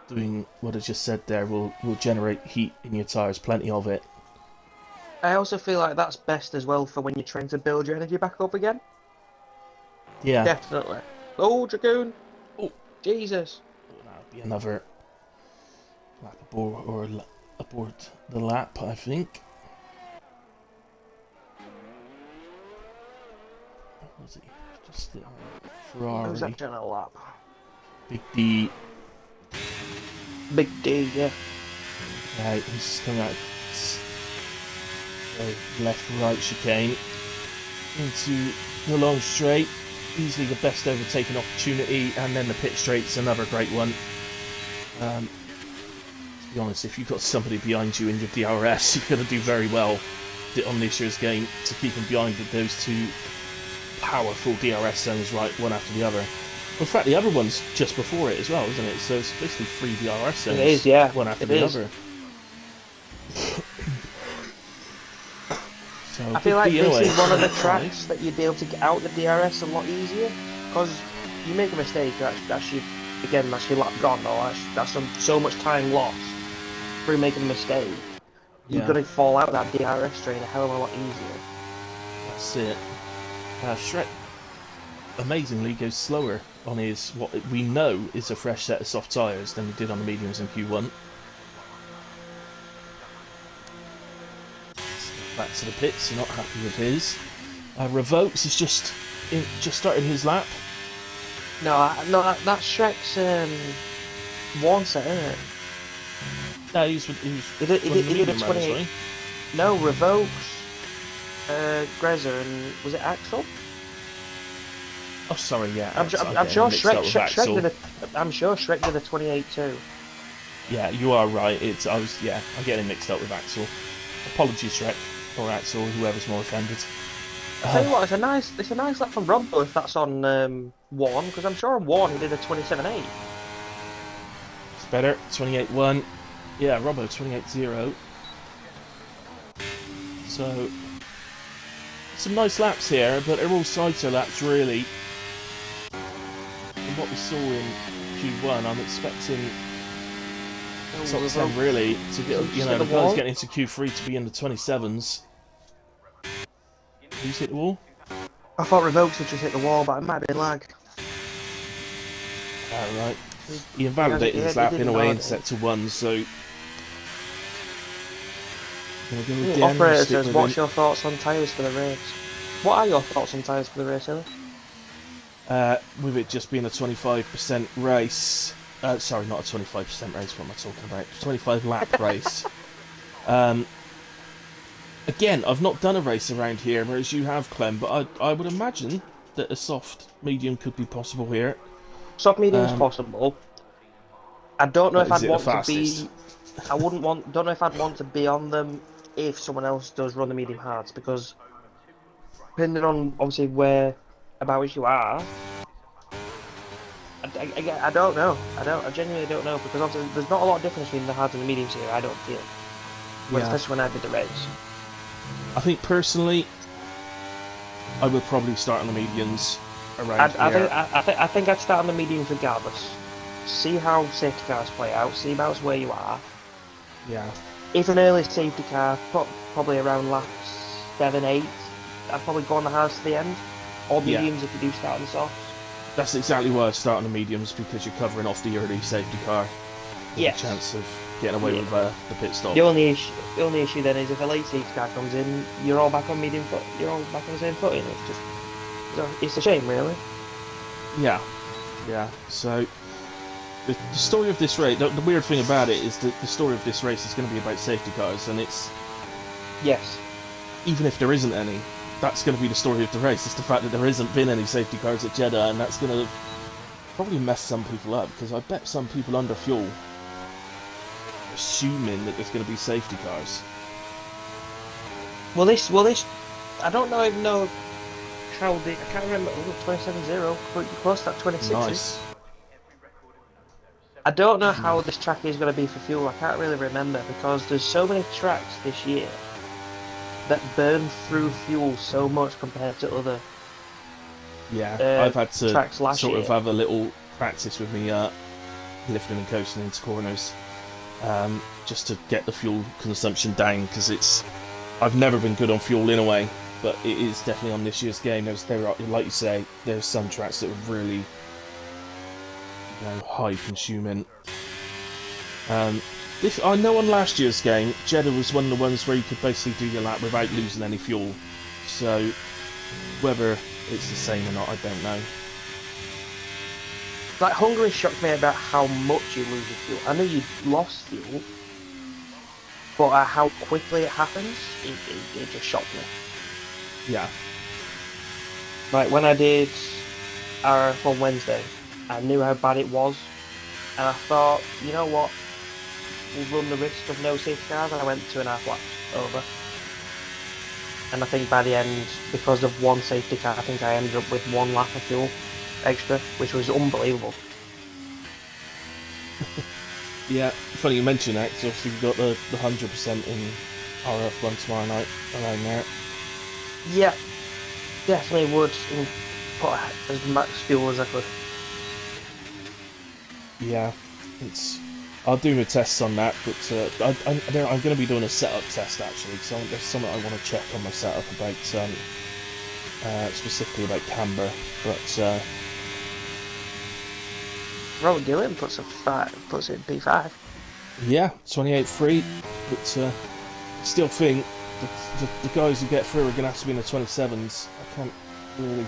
A: doing what I just said there will generate heat in your tyres, plenty of it.
C: I also feel like that's best as well for when you're trying to build your energy back up again.
A: Yeah.
C: Definitely. Oh, Dragoon!
A: Oh.
C: Jesus!
A: That'll be another lap aboard the lap, I think. What was it? Just the Ferrari.
C: Who's that doing a lap?
A: Big D.
C: Big D, yeah.
A: Right, he's coming out. Left right chicane into the long straight. Easily the best overtaking opportunity, and then the pit straight's another great one. To be honest, if you've got somebody behind you in your DRS, you've got to do very well on this year's game to keep them behind with those two powerful DRS zones right one after the other. In fact, the other one's just before it as well, isn't it? So it's basically 3 DRS zones.
C: It is, yeah.
A: One after the other. So
C: I feel like this is one of the tracks that you'd be able to get out the DRS a lot easier, because you make a mistake, that's your lap gone, or that's so much time lost through making a mistake.
A: Yeah.
C: You're going to fall out that DRS train a hell of a lot easier.
A: That's it. Shrek, amazingly, goes slower on his, what we know is a fresh set of soft tyres than he did on the mediums in Q1. Back to the pits, not happy with his. Revokes is just started his lap.
C: No, that's Shrek's one set, isn't it?
A: No, he
C: did a 28. No, Revokes, Greza, and was it Axel?
A: Oh, sorry, yeah.
C: I'm sure Shrek did a 28 too.
A: Yeah, you are right. I'm getting mixed up with Axel. Apologies, Shrek. Or Axel, whoever's more offended.
C: I'll tell you what, it's a nice lap from Robbo if that's on 1, because I'm sure on 1 he did a 27.8.
A: It's better, 28.1. Yeah, Robbo 28.0. So, some nice laps here, but they're all Saito laps really. From what we saw in Q1, I'm expecting top 10 really to get, the guys getting into Q3 to be in the 27s. Who's hit the wall?
C: I thought Revokes had just hit the wall, but it might be lag.
A: Right. He invalidated his lap in a way and set to 1, so... Gonna go again.
C: Operator says, what's your thoughts on tyres for the race? What are your thoughts on tyres for the race, Hilly?
A: With it just being a 25% race... sorry, not a 25% race, what am I talking about? 25 lap race. Again, I've not done a race around here, whereas you have, Clem, but I would imagine that a soft medium could be possible here.
C: Soft medium's possible. I don't know if I'd want to be... don't know if I'd want to be on them if someone else does run the medium hards, because depending on, obviously, whereabouts you are, I don't know. I genuinely don't know, because obviously there's not a lot of difference between the hards and the mediums here, I don't feel. Well,
A: Yeah.
C: especially when I did the race.
A: I think personally, I would probably start on the mediums around here.
C: I think I'd start on the mediums regardless. See how safety cars play out, see about where you are.
A: Yeah.
C: If an early safety car, probably around laps 7, 8, I'd probably go on the hards to the end. Or mediums if you do start on the softs.
A: That's exactly why I'd start on the mediums, because you're covering off the early safety car.
C: Yes.
A: A chance of getting away with the pit stop.
C: The only issue then is if a late safety car comes in, you're all back on medium foot. You're all back on the same footing. It's just, it's a shame, really.
A: Yeah. Yeah. So the story of this race, the weird thing about it is that the story of this race is going to be about safety cars, and it's
C: yes.
A: Even if there isn't any, that's going to be the story of the race. It's the fact that there hasn't been any safety cars at Jeddah, and that's going to probably mess some people up, because I bet some people under fuel, assuming that there's going to be safety cars.
C: Well, this, I don't even know how I can't remember. 27.0, pretty close to that 26.
A: Nice.
C: I don't know how this track is going to be for fuel. I can't really remember, because there's so many tracks this year that burn through fuel so much compared to other.
A: Yeah, I've had to
C: tracks last
A: sort
C: year.
A: of have a little practice with me lifting and coasting into corners, just to get the fuel consumption down, because I've never been good on fuel in a way, but it is definitely on this year's game. There are, like you say, there's some tracks that are really, high consuming. I know on last year's game, Jeddah was one of the ones where you could basically do your lap without losing any fuel. So whether it's the same or not, I don't know.
C: Like, Hungary shocked me about how much you lose your fuel. I know you lost fuel, but how quickly it happens, it just shocked me.
A: Yeah.
C: Like, when I did RF on Wednesday, I knew how bad it was, and I thought, you know what, we'll run the risk of no safety cars, and I went 2.5 laps over. And I think by the end, because of one safety car, I think I ended up with 1 lap of fuel extra, which was unbelievable.
A: Yeah, funny you mention that, because obviously we've got the 100% in RF1 tomorrow night around there.
C: Yeah, definitely would put as much fuel as I could.
A: Yeah, I'll do my tests on that, but I'm going to be doing a setup test actually, because there's something I want to check on my setup about, specifically about camber, but
C: Robert Gillen puts it in P5.
A: yeah, 28.3, but I still think the guys who get through are going to have to be in the 27s. I can't really...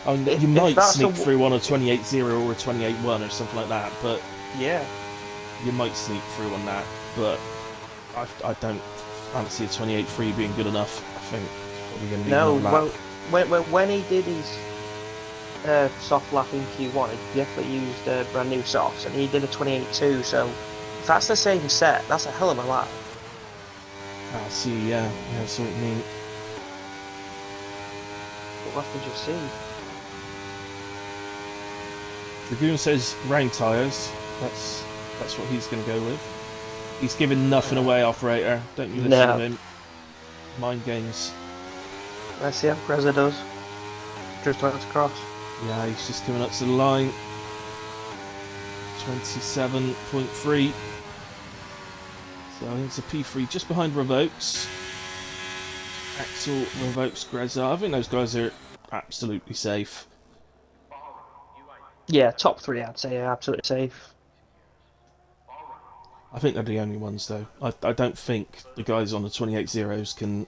A: I mean, you might sneak through on a 28.0 or a 28.1 or something like that, but...
C: Yeah.
A: You might sneak through on that, but I don't fancy a 28.3 being good enough. I think probably going to need another lap.
C: Well, when he did his soft lap in Q1, he definitely used brand new softs, and he did a 28.2, so if that's the same set, that's a hell of a lap.
A: I see, yeah, that's what I mean.
C: We'll have to just see.
A: Dragoon says round tyres, that's what he's going to go with. He's giving nothing away, operator. Don't you listen
C: No.
A: to him. Mind games.
C: Let's see how Grezza does. Just went across.
A: Yeah, he's just coming up to the line. 27.3. So into P3 just behind Revokes. Axel, Revokes, Grezza. I think those guys are absolutely safe.
C: Yeah, top 3 I'd say are absolutely safe.
A: I think they're the only ones though. I don't think the guys on the 28 zeros can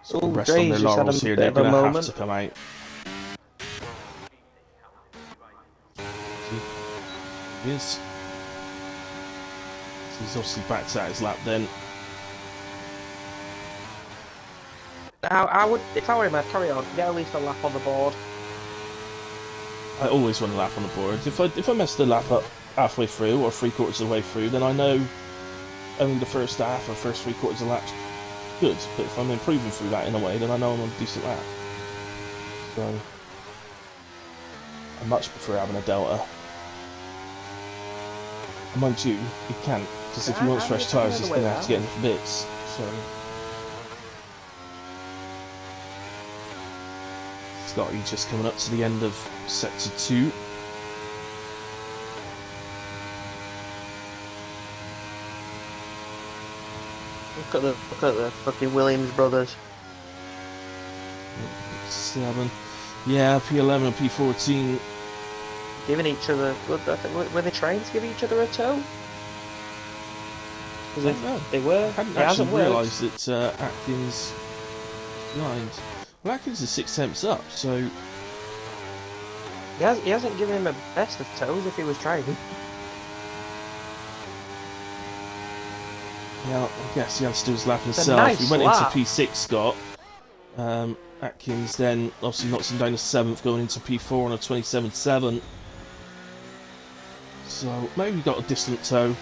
A: sort of
C: Oh,
A: rest on their
C: Dre's just had a
A: laurels here.
C: bit
A: They're
C: of a
A: going to have
C: moment.
A: to come out. He is. So he's obviously backed out his lap then.
C: I would, if I were him, I'd carry on. Get at least a lap on the board.
A: I always want a lap on the board. If I mess the lap up halfway through or 3/4 of the way through, then I know only the first half or first 3/4 of the lap's good. But if I'm improving through that in a way, then I know I'm on a decent lap. So I much prefer having a delta. And mind you, he can't, because if he wants fresh tyres, he's going to have to get into bits. So Scotty just coming up to the end of sector 2.
C: Look at the fucking Williams brothers.
A: 7. Yeah, P11 and P14.
C: Giving each other, were they trying to give each other a toe?
A: I don't know.
C: They were.
A: I hadn't
C: It hasn't
A: actually
C: worked.
A: realised that Atkins behind. Well, Atkins is 6 tenths up, so
C: He hasn't given him a best of toes if he was trying.
A: yeah, I guess he has to do his lap
C: a
A: himself.
C: nice
A: He went
C: lap.
A: into P6, Scott. Atkins then obviously knocks him down to 7th, going into P4 on a 27.7. So maybe got a distant toe.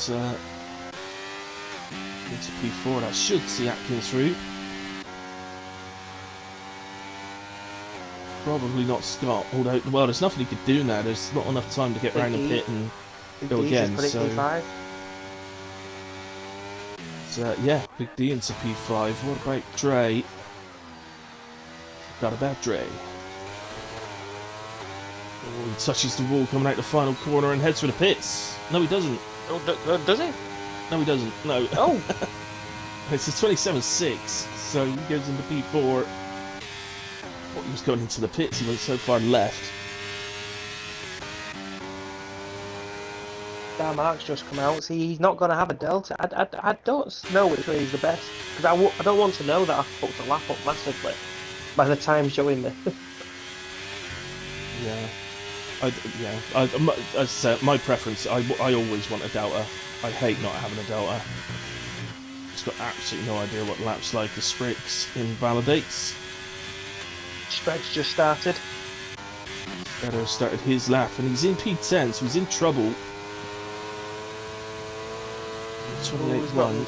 A: But, into P4, that should see Atkins through. Probably not Scott, although, well, there's nothing he could do now. There's not enough time to get round the pit and go again.
C: Just put it P5.
A: So, yeah, Big D into P5. What about Dre? Forgot about Dre. Oh, he touches the wall coming out the final corner and heads for the pits. No, he doesn't.
C: Oh, does he?
A: No, he doesn't. No.
C: Oh!
A: It's a 27.6, so he goes into P4. Thought he was going into the pits, he went so far left.
C: That mark's just come out. See, he's not going to have a delta. I don't know which way he's the best. Because I don't want to know that I fucked a lap up massively by the time showing me.
A: Yeah. As I said, my preference, I always want a delta. I hate not having a delta. Just got absolutely no idea what lap's like. The Sprix invalidates.
C: Stretch just started.
A: Better started his lap, and he's in P10, so he's in trouble. 28.1.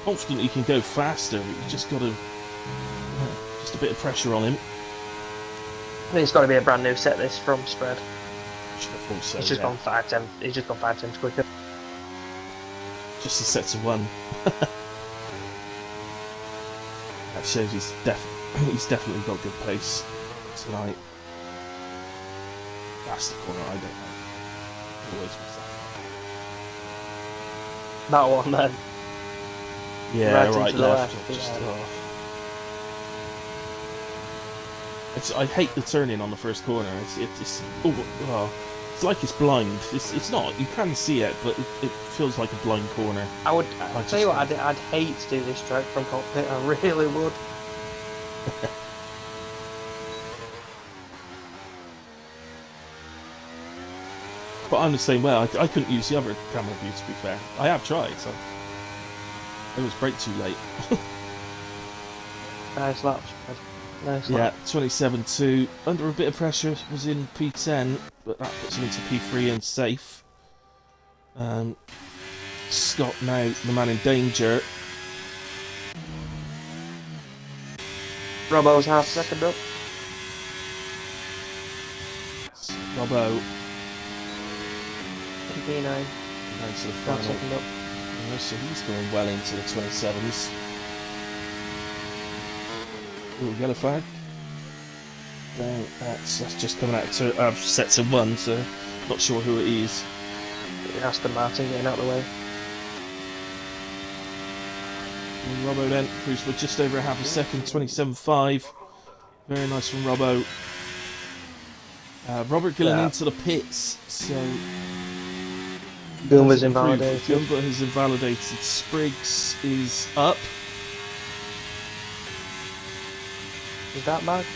A: Confident he can go faster, but you just got to just a bit of pressure on him.
C: I think it's got to be a brand new set this from spread.
A: Should have thought so.
C: He's just
A: Yeah.
C: gone 5 10. He's just gone 5 10 quicker.
A: Just a set of 1. That shows he's definitely got good pace tonight. That's the corner. I don't know. Always was
C: That one then.
A: that. Yeah,
C: Right
A: right,
C: into the
A: left.
C: left,
A: Just,
C: yeah.
A: oh. I hate the turning on the first corner. It's like it's blind. It's not. You can see it, but it feels like a blind corner.
C: I'll
A: just
C: tell you what, I'd hate to do this track from cockpit. I really would.
A: But I'm the same way. I couldn't use the other camera view, to be fair. I have tried, so it was brake too late.
C: Nice lap, spread. Nice
A: Yeah,
C: lap.
A: 27.2. Under a bit of pressure, was in P10, but that puts him into P3 and safe. Scott now the man in danger.
C: Robbo's half second up.
A: Robbo,
C: P9.
A: Down to the
C: Now
A: final.
C: second up.
A: So he's going well into the 27s. Ooh, yellow flag. No, that's just coming out to sets of 1, so not sure who it is.
C: Aston Martin getting out of the way.
A: And Robbo then cruised for just over a half a second, 27.5. Very nice from Robbo. Robert Gillen into the pits, so
C: Boom was
A: hasn't improved.
C: invalidated.
A: Gilbert has invalidated. Spriggs is up.
C: Is that mad?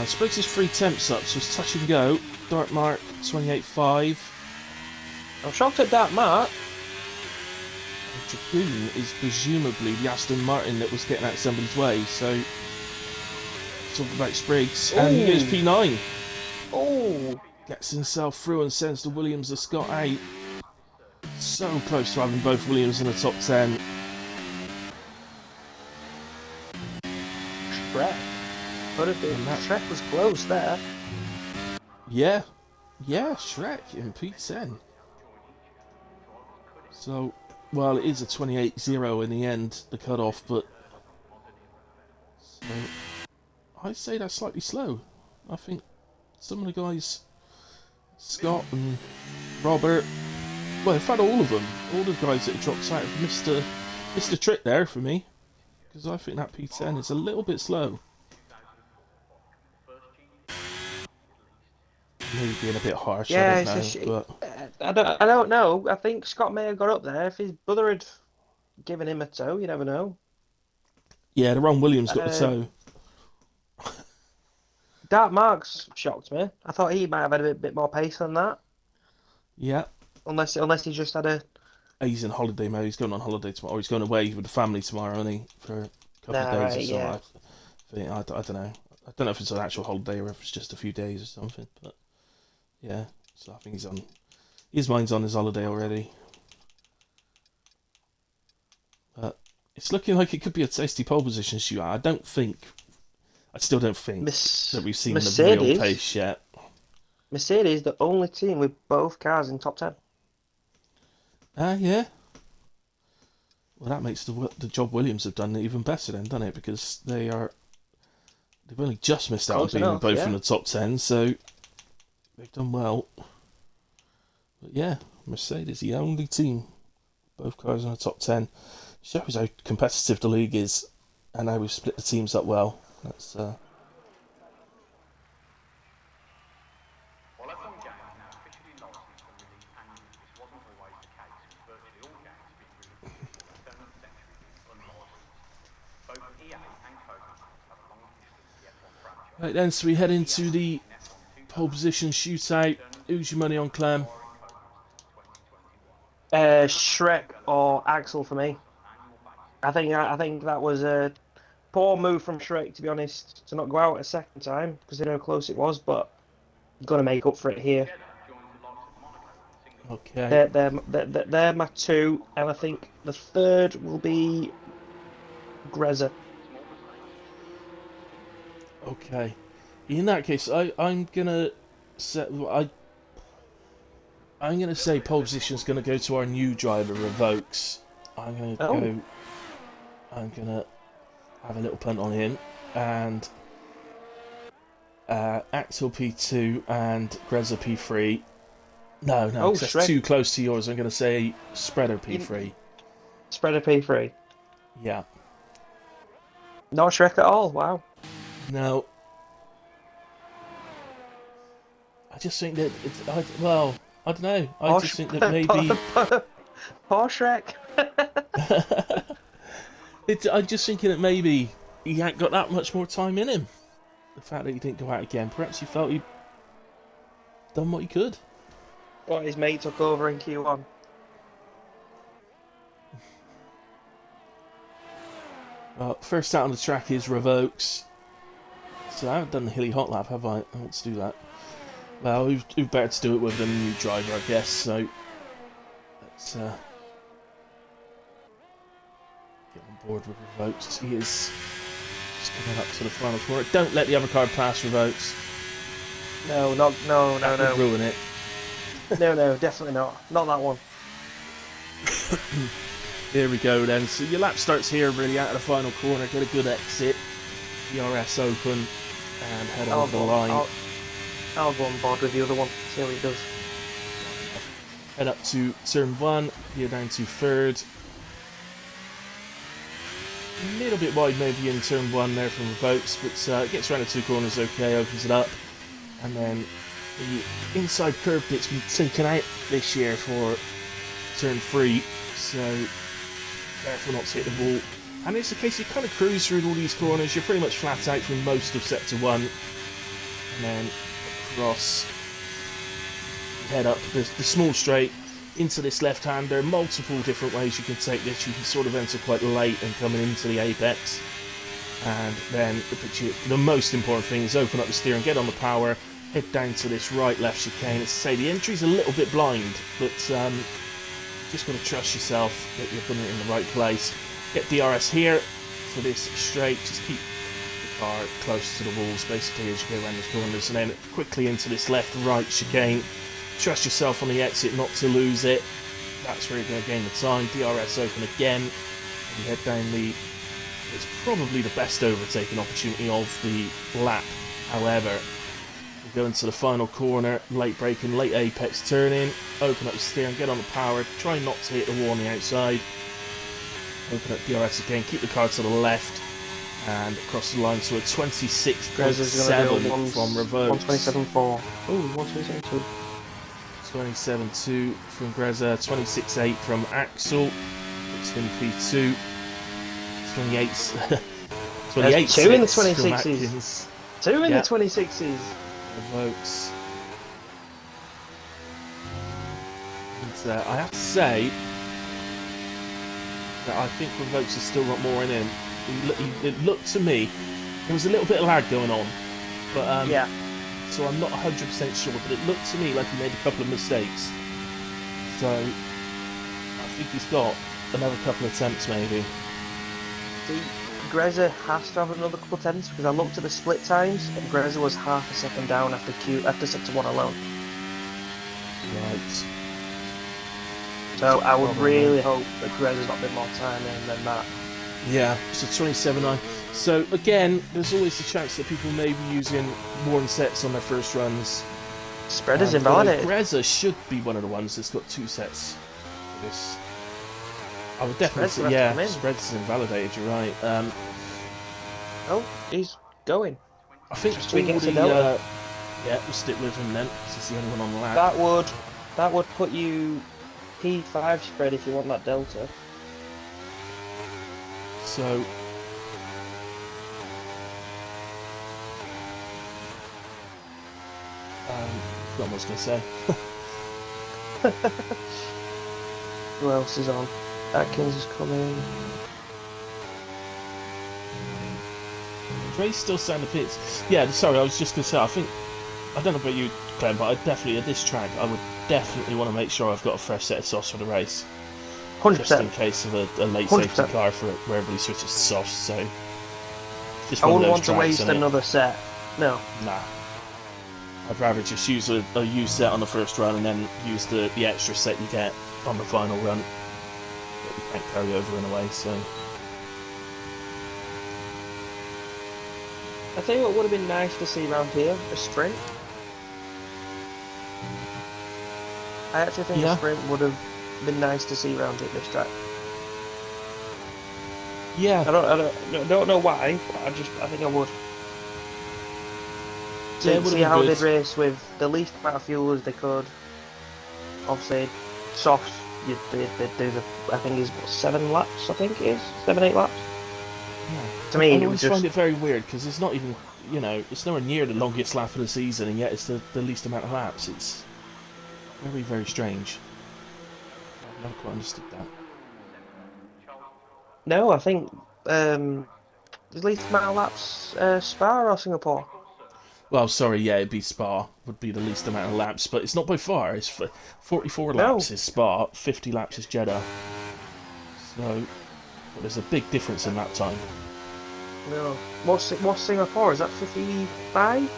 A: Spriggs is 3 temps up, so it's touch and go. Dark Mark 28.5.
C: I'm shocked at that, Mark.
A: Dragoon is presumably the Aston Martin that was getting out somebody's way, so talk about Spriggs. And he goes P9.
C: Oh!
A: Gets himself through and sends the Williams the Scott out. So close to having both Williams in the top 10.
C: Shrek. Could have been. Shrek was close there.
A: Yeah. Yeah, Shrek in P10. So, well, it is a 28-0 in the end, the cut-off, but so I'd say that's slightly slow. I think some of the guys, Scott and Robert, well, in fact, all of them, all the guys that dropped out have missed a trick there for me, because I think that P10 is a little bit slow. Maybe being a bit harsh,
C: Yeah,
A: I don't know, but
C: I don't know. I think Scott may have got up there. If his brother had given him a toe, you never know.
A: yeah, the Ron Williams got the toe.
C: Dark Marks shocked me. I thought he might have had a bit more pace than that.
A: Yeah.
C: Unless he just had a...
A: He's in holiday mode. He's going on holiday tomorrow. Or he's going away with the family tomorrow, isn't he? For a couple of days or something. I don't know. I don't know if it's an actual holiday or if it's just a few days or something. But yeah, so I think he's on. His mind's on his holiday already. But it's looking like it could be a tasty pole position shoot. I still don't think that we've seen the real pace yet.
C: Mercedes, the only team with both cars in top 10.
A: Yeah. Well, that makes the job Williams have done even better then, doesn't it? Because they've only just missed out on being both in the top 10, so they've done well. But yeah, Mercedes, the only team, both cars in the top 10. Shows how competitive the league is and how we've split the teams up well. That's Right then, so we head into the pole position shootout. Who's your money on, Clem?
C: Shrek or Axel for me. I think that was a poor move from Shrek, to be honest, to not go out a second time because they know how close it was. But you've got to make up for it here.
A: Okay.
C: They're my two, and I think the third will be Greza.
A: Okay. In that case, I'm gonna say pole position's gonna go to our new driver, Revokes. I'm gonna have a little punt on him, and Axel P2 and Greza P3. No, that's too close to yours. I'm gonna say Spreader P3.
C: Spreader P3.
A: Yeah.
C: No Shrek at all. Wow.
A: No. I just think that I don't know. I just think that maybe
C: poor Shrek.
A: I'm just thinking that maybe he hadn't got that much more time in him. The fact that he didn't go out again, perhaps he felt he'd done what he could.
C: What, his mate took over in Q1.
A: Well, first out on the track is Revokes. So I haven't done the Hilly Hot Lap, have I? Let's do that. Well, who better to do it with than a new driver, I guess, so let's get on board with Revokes. He is just coming up to the final corner. Don't let the other car pass, Revokes.
C: No.
A: That would ruin it.
C: No, definitely not. Not that one.
A: Here we go then. So your lap starts here, really out of the final corner. Get a good exit. PRS open and head over the line.
C: I'll go on board with the other one. See how he does.
A: Head up to turn 1. You're down to third. A little bit wide maybe in turn 1 there from Revokes, but it gets around the 2 corners okay, opens it up. And then the inside curb bit's been taken out this year for turn 3, so careful not to hit the wall. And it's a case you kind of cruise through all these corners, you're pretty much flat out from most of sector 1. And then across, head up the small straight into this left hand. There are multiple different ways you can take this. You can sort of enter quite late and coming into the apex. And then the most important thing is open up the steer and get on the power. Head down to this right-left chicane. As I say, the entry's a little bit blind, but just got to trust yourself that you're putting it in the right place. Get DRS here for this straight. Just keep the car close to the walls, basically, as you go around these corners. And then quickly into this left-right chicane. Trust yourself on the exit not to lose it. That's where you're going to gain the time. DRS open again. And head down the... It's probably the best overtaking opportunity of the lap. However, we go into the final corner. Late braking, late apex turning. Open up the steering, get on the power. Try not to hit the wall on the outside. Open up DRS again. Keep the car to the left. And across the line to a 26.7 from Revoke.
C: 127.4. Oh, 127.2.
A: 27.2 from Greza, 26.8 from Axel, it's going to be 2, 28, 28
C: 2 in the
A: from
C: 26s.
A: Atkins.
C: 2 in the 26s.
A: Votes. And I have to say that I think Revokes has still got more in him. It looked to me, there was a little bit of lag going on, but
C: yeah.
A: So I'm not 100% sure, but it looked to me like he made a couple of mistakes. So I think he's got another couple of attempts maybe.
C: See, Greza has to have another couple of attempts because I looked at the split times and Greza was half a second down after sector 1 alone.
A: Right.
C: So I would really hope that Greza's got a bit more time in than that.
A: Yeah, so 27.9. So again, there's always the chance that people may be using worn sets on their first runs.
C: Spread is invalidated.
A: Greza should be one of the ones that's got 2 sets for this. I would definitely say, yeah, spreads is invalidated, you're right.
C: Oh, he's going.
A: I think
C: just
A: all
C: gets
A: the,
C: a delta.
A: yeah, we'll stick with him then, because he's the only one on the lap.
C: That would put you P5 spread if you want that delta.
A: So forgot what I was going to say.
C: Who else is on? Atkins is coming.
A: Dre's still standing the pits. Yeah, sorry, I was just going to say, I don't know about you, Clem, but I definitely, at this track, I would definitely want to make sure I've got a fresh set of softs for the race.
C: 100%.
A: Just in case of a late
C: 100%.
A: safety car for where everybody switches to softs, so... Just
C: I
A: one of
C: wouldn't
A: those
C: want to
A: tracks,
C: waste
A: innit?
C: another set. No.
A: Nah. I'd rather just use a used set on the first run and then use the extra set you get on the final run. That you can't carry over in a way, so...
C: I tell you what would have been nice to see around here, a sprint. I actually think a sprint would have been nice to see around here this track.
A: Yeah.
C: I don't know why, but I think I would. See how they'd race with the least amount of fuel as they could. Obviously, softs, they'd do the, I think it's 7 laps, I think it is? 7, 8 laps?
A: Yeah.
C: To me,
A: I
C: it was
A: always
C: just...
A: find it very weird, because it's not even, you know, it's nowhere near the longest lap of the season, and yet it's the least amount of laps. It's very, very strange. I've never quite understood that.
C: No, I think the least amount of laps, Spa or Singapore?
A: Well, sorry, yeah, it'd be Spa, would be the least amount of laps, but it's not by far. It's 44 laps is Spa, 50 laps is Jeddah. So, well, there's a big difference in that time.
C: No. What's Singapore? Is that 55?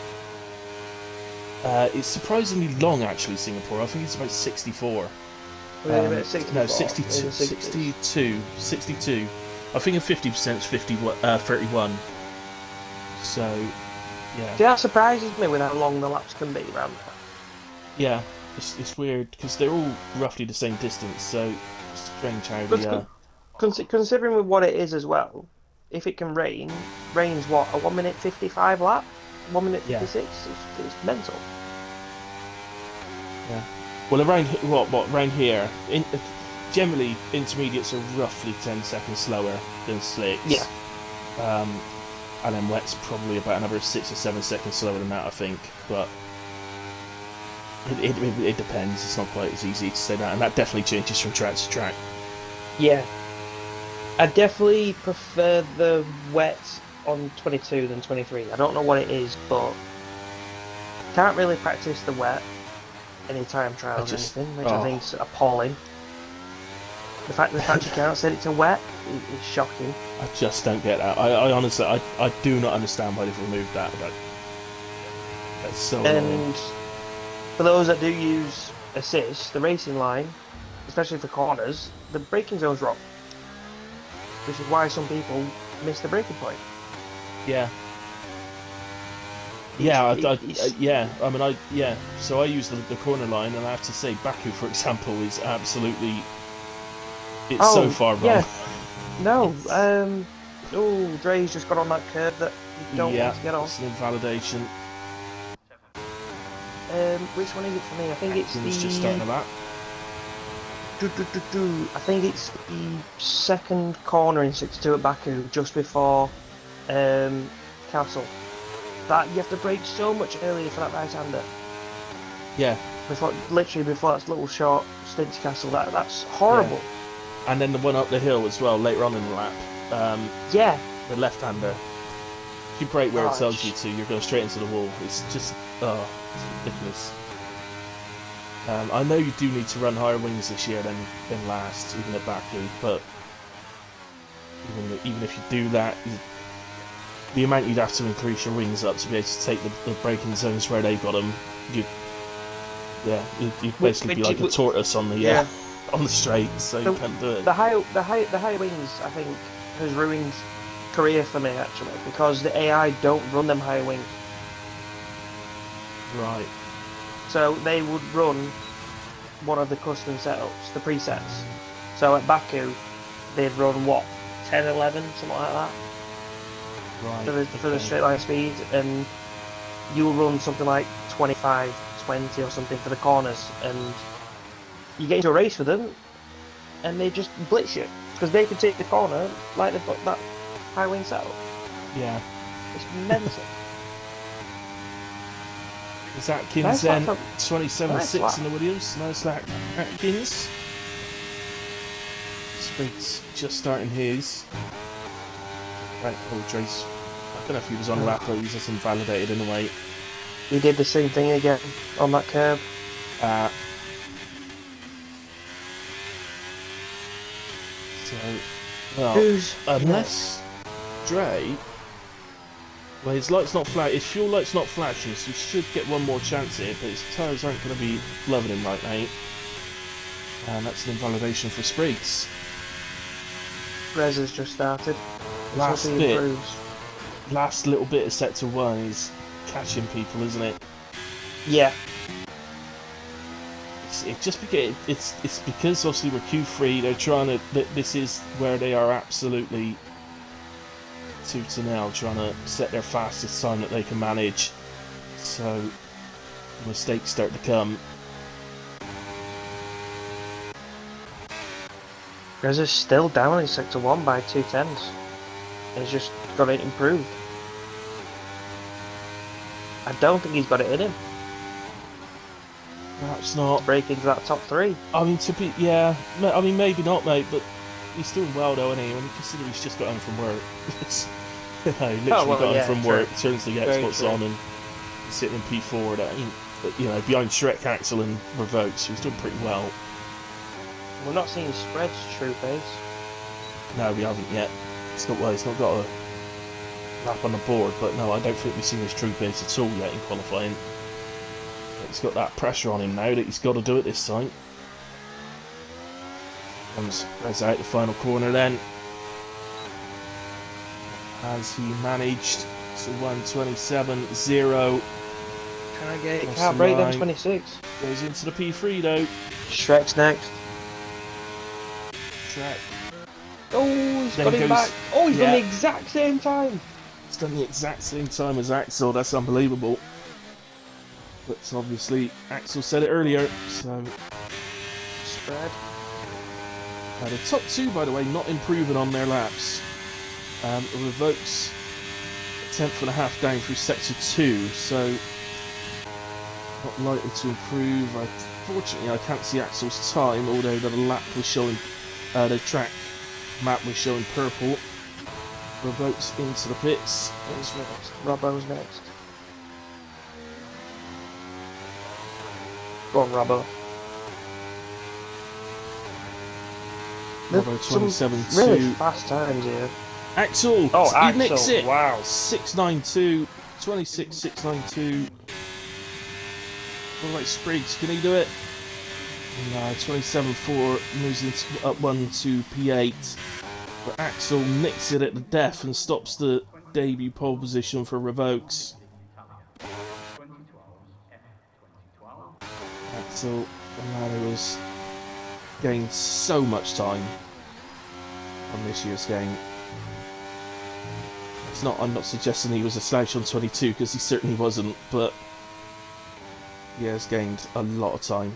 A: It's surprisingly long, actually, Singapore. I think it's about 64.
C: We're about 64.
A: No,
C: in
A: 62,
C: the 60s.
A: 62. I think a 50% is 31. So, yeah.
C: See, that surprises me with how long the laps can be around there.
A: Yeah, it's weird, because they're all roughly the same distance, so it's strange how
C: But
A: the...
C: considering with what it is as well, if it can rain's what, a 1 minute 55 lap? 1 minute
A: Yeah.
C: 56? It's mental.
A: Yeah. Well, around here, generally, intermediates are roughly 10 seconds slower than slicks.
C: Yeah.
A: And then wet's probably about another 6 or 7 seconds slower than that, I think. But it depends. It's not quite as easy to say that, and that definitely changes from track to track.
C: Yeah. I definitely prefer the wet on 22 than 23. I don't know what it is, but can't really practice the wet any time trials or anything, which I think's appalling. The fact you can't set it to wet is shocking.
A: I just don't get that. I honestly, I do not understand why they've removed that. That's so annoying.
C: And for those that do use assist, the racing line, especially for corners, the braking zone's wrong. Which is why some people miss the braking point.
A: Yeah. Yeah, yeah. So I use the corner line, and I have to say, Baku, for example, is absolutely. It's so far wrong.
C: Yeah. No. Dre's just got on that curve that you don't want to get on.
A: It's an invalidation.
C: Which one is it for me? I think it's the.
A: Just starting a lap.
C: I think it's the second corner in 62 at Baku, just before Castle. That you have to brake so much earlier for that right-hander.
A: Yeah.
C: Literally before that little short stint to Castle. That's horrible.
A: Yeah. And then the one up the hill as well, later on in the lap.
C: Yeah.
A: The left-hander. If you brake where it tells you to, you're going straight into the wall. It's just, it's ridiculous. I know you do need to run higher wings this year than last, even at Baku, but even if you do that, the amount you'd have to increase your wings up to be able to take the braking zones where they've got them, you'd basically be like a tortoise on the on the straight, so you can't do it.
C: The high wings, I think, has ruined career for me actually, because the AI don't run them high wings.
A: Right.
C: So they would run one of the custom setups, the presets. So at Baku, they'd run what, 10, 11, something like that.
A: Right.
C: For the straight line speed, and you'll run something like 25, 20 or something for the corners, and you get into a race with them, and they just blitz you because they can take the corner like they've got that high wing setup.
A: Yeah.
C: It's mental.
A: Is Atkins
C: Nice
A: then
C: lap.
A: 27.6 in the Williams? Nice lap, Atkins. Speed's just starting his. Right, Dre's. I don't know if he was on a lap, but he was just invalidated in a way.
C: He did the same thing again on that curb.
A: So, well, unless
C: next?
A: Dre. Well, his light's not flash. His fuel light's not flashing, so he should get one more chance here. But his tyres aren't going to be loving him right now. And that's an invalidation for Spriggs.
C: Rez has just started.
A: Last little bit of sector 1 is catching people, isn't it?
C: Yeah.
A: It's because obviously we're Q3. They're trying to. This is where they are absolutely tooth to nail, trying to set their fastest time that they can manage. So mistakes start to come.
C: Rez is still down in sector 1 by 2 tenths. He's just got it improved. I don't think he's got it in him.
A: Perhaps not.
C: Break into that top 3.
A: I mean, maybe not, mate, but he's doing well, though, isn't he? When you consider he's just got home from work. Literally got home from work, turns the Xbox on, and he's sitting in P4, behind Shrek, Axel, and Revoked, so he's doing pretty well.
C: We're not seeing Spread's true pace.
A: No, we haven't yet. He's not got a lap on the board, but no, I don't think we've seen his true pace at all yet in qualifying. He's got that pressure on him now that he's got to do it this time. Comes out the final corner then. As he managed to 1:27.0.
C: Can't break them 26.
A: Goes into the P3 though.
C: Shrek's next.
A: Shrek.
C: Oh, he's
A: Then
C: got him
A: goes-
C: back. Oh, he's done
A: yeah.
C: the exact same time.
A: He's done the exact same time as Axel. That's unbelievable. But obviously, Axel said it earlier, so...
C: Spread.
A: The top two, by the way, not improving on their laps. Revokes a tenth and a half down through sector 2, so not likely to improve. Fortunately, I can't see Axel's time, although the lap was showing, the track map was showing purple. Revokes into the pits.
C: Who's next? Robbo's next. Go on, Robbo.
A: Robbo
C: Some
A: 27.2.
C: really fast times here.
A: Axel!
C: Oh,
A: he
C: Axel!
A: nicks it!
C: Wow.
A: 6.92, 26.692. What about Spriggs? Can he do it? No, 27.4 moves into up 1 to P8. But Axel nicks it at the death and stops the debut pole position for Revokes. Axel, the man who has gained so much time on this year's game. I'm not suggesting he was a slouch on 22 because he certainly wasn't, but he has gained a lot of time.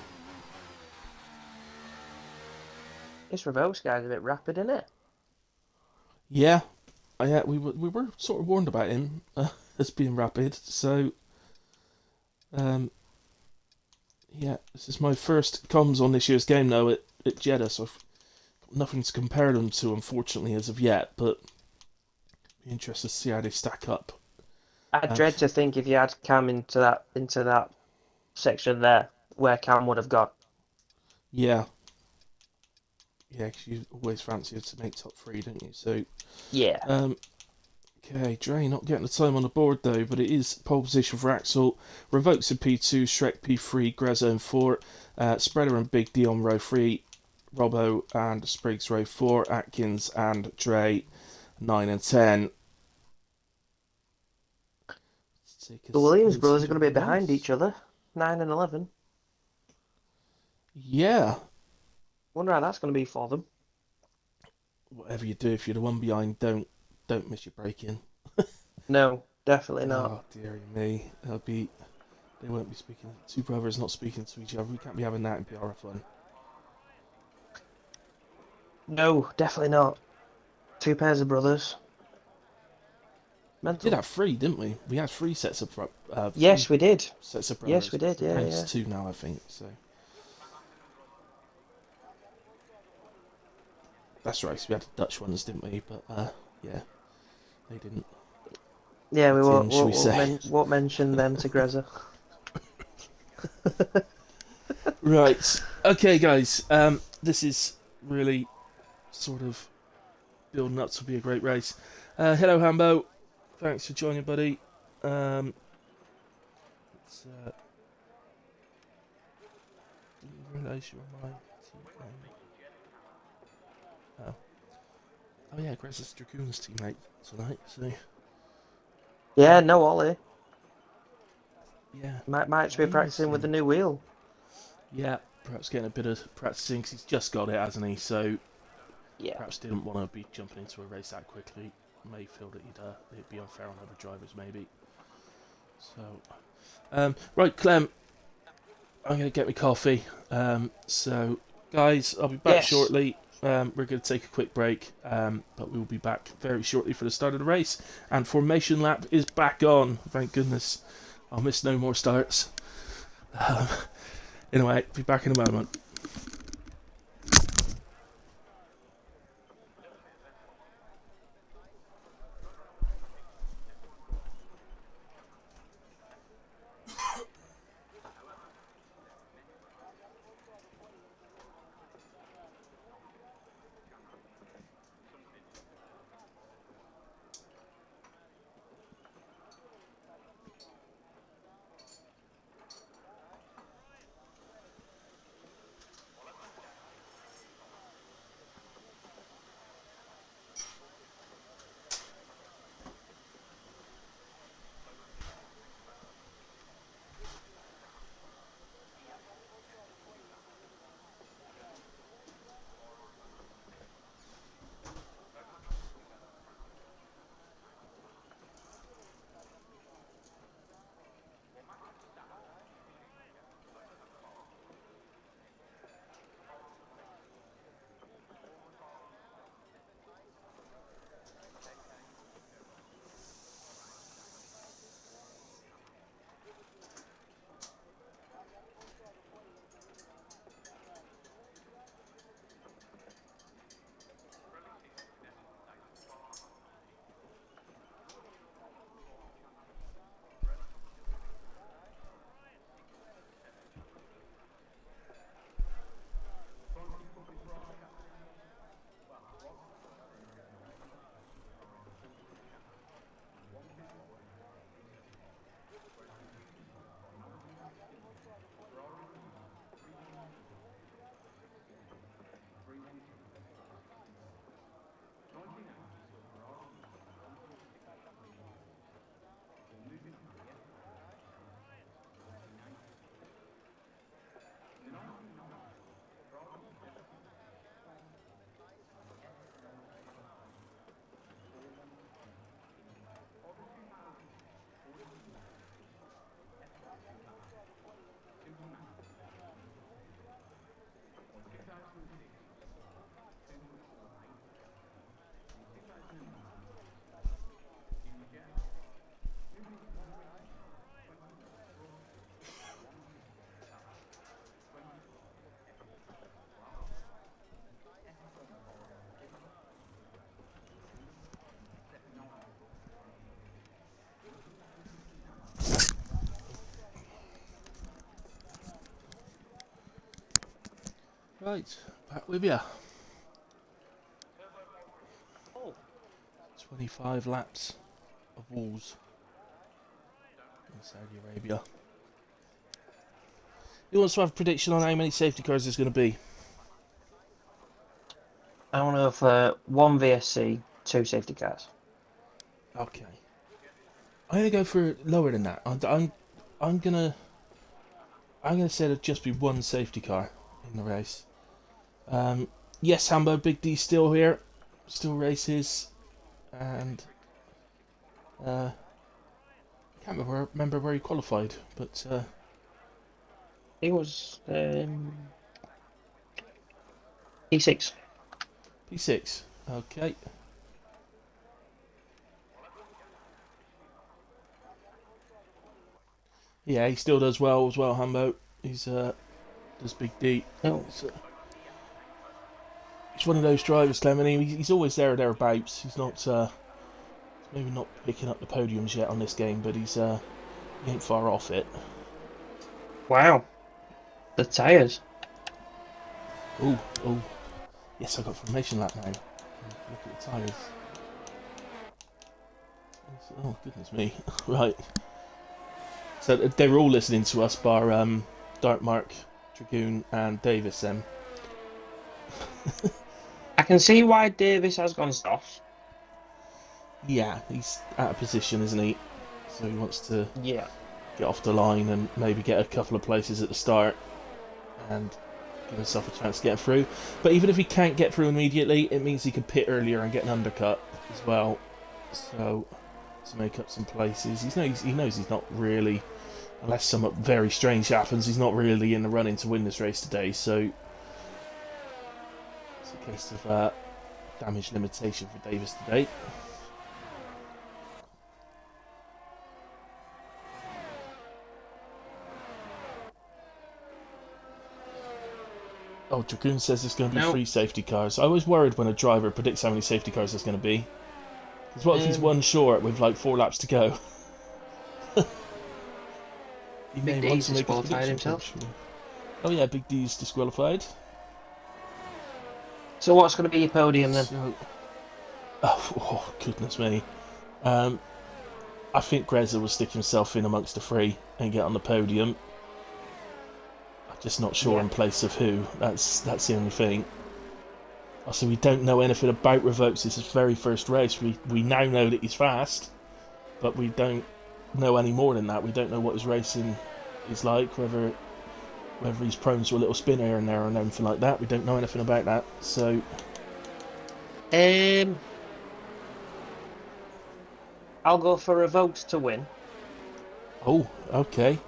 C: This Revokes guy's a bit rapid, isn't it?
A: Yeah, we were sort of warned about him as being rapid, so yeah, this is my first comms on this year's game though at Jeddah, so I've got nothing to compare them to, unfortunately, as of yet, but be interested to see how they stack up.
C: I dread to think if you had Cam into that section there, where Cam would have gone.
A: Yeah. Yeah, because you always fancy to make top 3, don't you? So,
C: Yeah.
A: okay, Dre not getting the time on the board though, but it is pole position for Axel. Revokes in P2, Shrek P3, Grezza in 4, Spreader and Big D on row 3, Robbo and Spriggs row 4, Atkins and Dre 9 and 10.
C: The Williams brothers are going to be behind each other, 9 and 11.
A: Yeah.
C: Wonder how that's going to be for them.
A: Whatever you do, if you're the one behind, don't miss your break in.
C: No, definitely not.
A: Oh dearie me, they won't be speaking. Two brothers not speaking to each other. We can't be having that in PRF1.
C: No, definitely not. Two pairs of brothers. Mental.
A: We did have 3, didn't we? We had 3 sets of
C: Yes, we did.
A: sets of brothers.
C: Yes, we did. Yeah,
A: Hence
C: yeah.
A: 2 now, I think. So that's right. So we had the Dutch ones, didn't we? But yeah, they didn't.
C: Yeah, we
A: Won't
C: mention them to Grezza.
A: Right. Okay, guys. This is really sort of building up to be a great race. Hello, Hambo. Thanks for joining, buddy. Didn't realise you were my teammate. Oh yeah, Grez's Dragoon's teammate tonight. So
C: Yeah, no Ollie.
A: yeah,
C: Might actually be practicing with the new wheel.
A: yeah, perhaps getting a bit of practicing because he's just got it, hasn't he? So
C: Yeah.
A: perhaps didn't want to be jumping into a race that quickly. May feel that it'd be unfair on other drivers, maybe. So, right, Clem, I'm going to get me coffee. So, guys, I'll be back shortly. We're going to take a quick break, but we'll be back very shortly for the start of the race. And Formation Lap is back on. Thank goodness. I'll miss no more starts. Anyway, be back in a moment. Right, back with you.
C: Oh.
A: 25 laps of walls in Saudi Arabia. Who wants to have a prediction on how many safety cars there's going to be?
C: I want to have 1 VSC, 2 safety cars.
A: Okay. I'm gonna go for lower than that. I'm gonna say there'll just be one safety car in the race. Yes, Hambo, Big D still here, still races, and can't remember where he qualified, but
C: He was P6.
A: P6. Okay. Yeah, he still does well as well, Hambo. He's does Big D.
C: Oh.
A: He's one of those drivers, Clement. He's always there or thereabouts. He's not maybe not picking up the podiums yet on this game, but he ain't far off it.
C: Wow. The tyres.
A: Oh. Yes, I got formation lap now. Look at the tyres. Oh, goodness me. Right. So they're all listening to us, bar Dartmark, Dragoon, and Davis.
C: I can see why Davis has gone soft.
A: Yeah, he's out of position, isn't he? So he wants to
C: Yeah.
A: get off the line and maybe get a couple of places at the start and give himself a chance to get through. But even if he can't get through immediately, it means he can pit earlier and get an undercut as well. So to make up some places, he knows he's not really, unless something very strange happens, he's not really in the running to win this race today. So it's a case of damage limitation for Davis today. Oh, Dragoon says there's going to be 3 safety cars. I was worried when a driver predicts how many safety cars there's going to be. Because what if he's one short with like 4 laps to go? He
C: Big
A: may want
C: D's
A: to make a
C: disqualified
A: prediction,
C: himself.
A: actually. Oh yeah, Big D's disqualified.
C: So what's going to be your podium then?
A: So, oh goodness me. I think Greza will stick himself in amongst the 3 and get on the podium. I'm just not sure in place of who. That's the only thing. Also, we don't know anything about Revokes. It's his very first race. We now know that he's fast, but we don't know any more than that. We don't know what his racing is like, whether he's prone to a little spin here and there and anything like that. We don't know anything about that. So,
C: I'll go for Revokes to win.
A: oh, okay.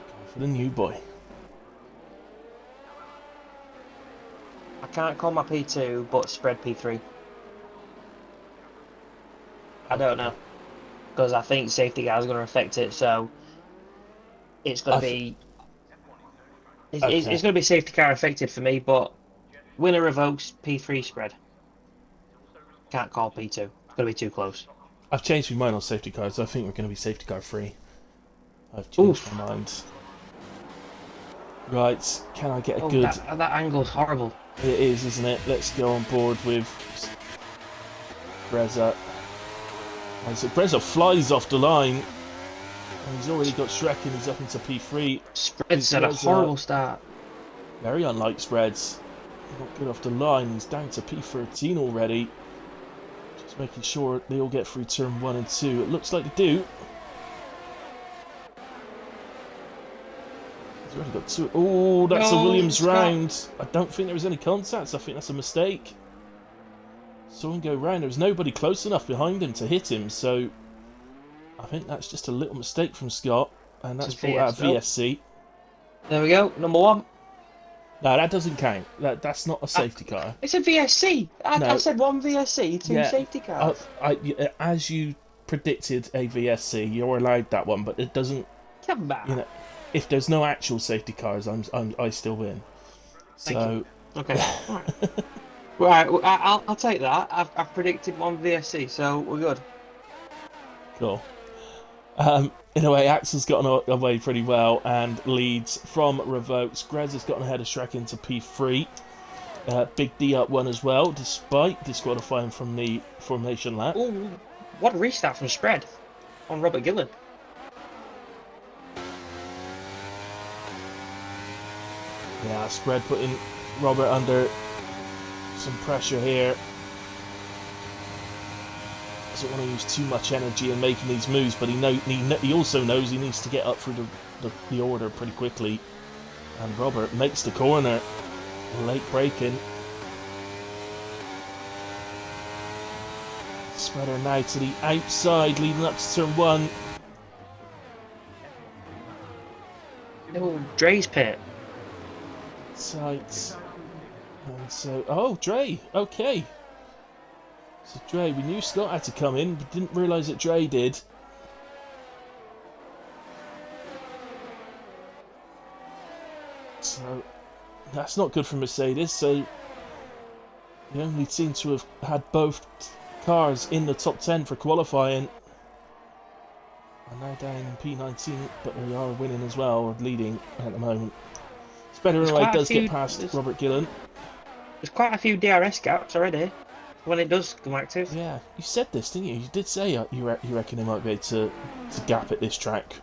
A: Go for the new boy.
C: I can't call my P2, but spread P3. I don't know. Because I think safety cars are going to affect it, so it's going to be... It's going to be safety car affected for me, but winner Revokes, P3 spread. Can't call P2. It's going to be too close.
A: I've changed my mind on safety cars. I think we're going to be safety car free. I've changed my mind. Right, can I get a good...
C: That angle's horrible.
A: It is, isn't it? Let's go on board with Breza. And so Breza flies off the line. And he's already got Shrek and he's up into P3.
C: Spreads at a horrible start.
A: Very unlike Spreads. Not good off the line. He's down to P13 already. Just making sure they all get through turn 1 and 2. It looks like they do. He's already got 2. Oh, that's a Williams round. I don't think there was any contacts. I think that's a mistake. Saw him go round. There was nobody close enough behind him to hit him, so I think that's just a little mistake from Scott, and that's brought out VSC.
C: There we go, number 1.
A: No, that doesn't count. That's not a safety car.
C: It's a VSC. I said 1 VSC, 2 safety cars.
A: As you predicted a VSC, you're allowed that one, but it doesn't.
C: Come back.
A: You know, if there's no actual safety cars, I still win. So.
C: Okay. Right, I'll take that. I've predicted 1 VSC, so we're good.
A: Cool. In a way, Axel's gotten away pretty well and leads from Revokes. Grez has gotten ahead of Shrek into P3. Big D up one as well, despite disqualifying from the formation lap.
C: Oh, what a restart from Spread on Robert Gillen.
A: Yeah, Spread putting Robert under some pressure here. Doesn't want to use too much energy in making these moves, but he also knows he needs to get up through the order pretty quickly. And Robert makes the corner. Late braking. Spreader now to the outside, leading up to turn 1.
C: Oh, Dre's pit.
A: Tight. And so, oh, Dre, okay. So Dre, we knew Scott had to come in, but didn't realise that Dre did. So, that's not good for Mercedes, so they only seem to have had both cars in the top 10 for qualifying. And now down in P19, but they are winning as well, or leading at the moment. Spreader in a way does get past Robert Gillen.
C: There's quite a few DRS gaps already when it does come active.
A: Yeah, you said this, didn't you? You did say you reckon he might be able to gap at this track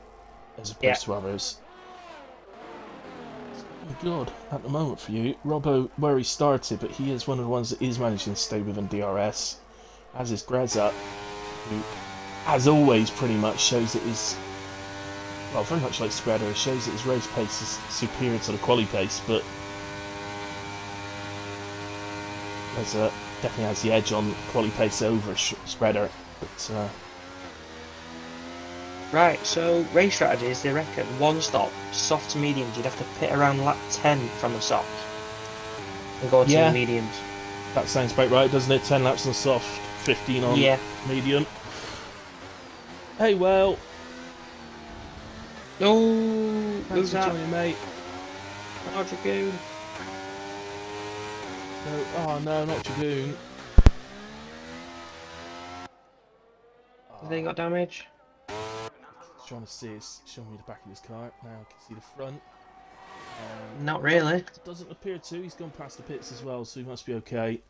A: as opposed to others. Good at the moment for you. Robbo, where he started, but he is one of the ones that is managing to stay within DRS, as is Greza, who, as always, pretty much shows that his, well, very much like Spreader, shows that his race pace is superior to the quali pace, but Greza definitely has the edge on quali pace over Spreader. But
C: right, so race strategies, they reckon one stop, soft to mediums, you'd have to pit around lap 10 from the soft and go to the mediums.
A: That sounds about right, doesn't it? 10 laps on soft, 15 on medium. Hey, well.
C: No,
A: Thanks for joining, mate.
C: Oh, Dragoon.
A: No, oh no, not Dragoon.
C: Has he got damage?
A: Trying to see, it's showing me the back of his car. Now I can see the front.
C: Not really.
A: It doesn't appear to. He's gone past the pits as well, so he must be okay.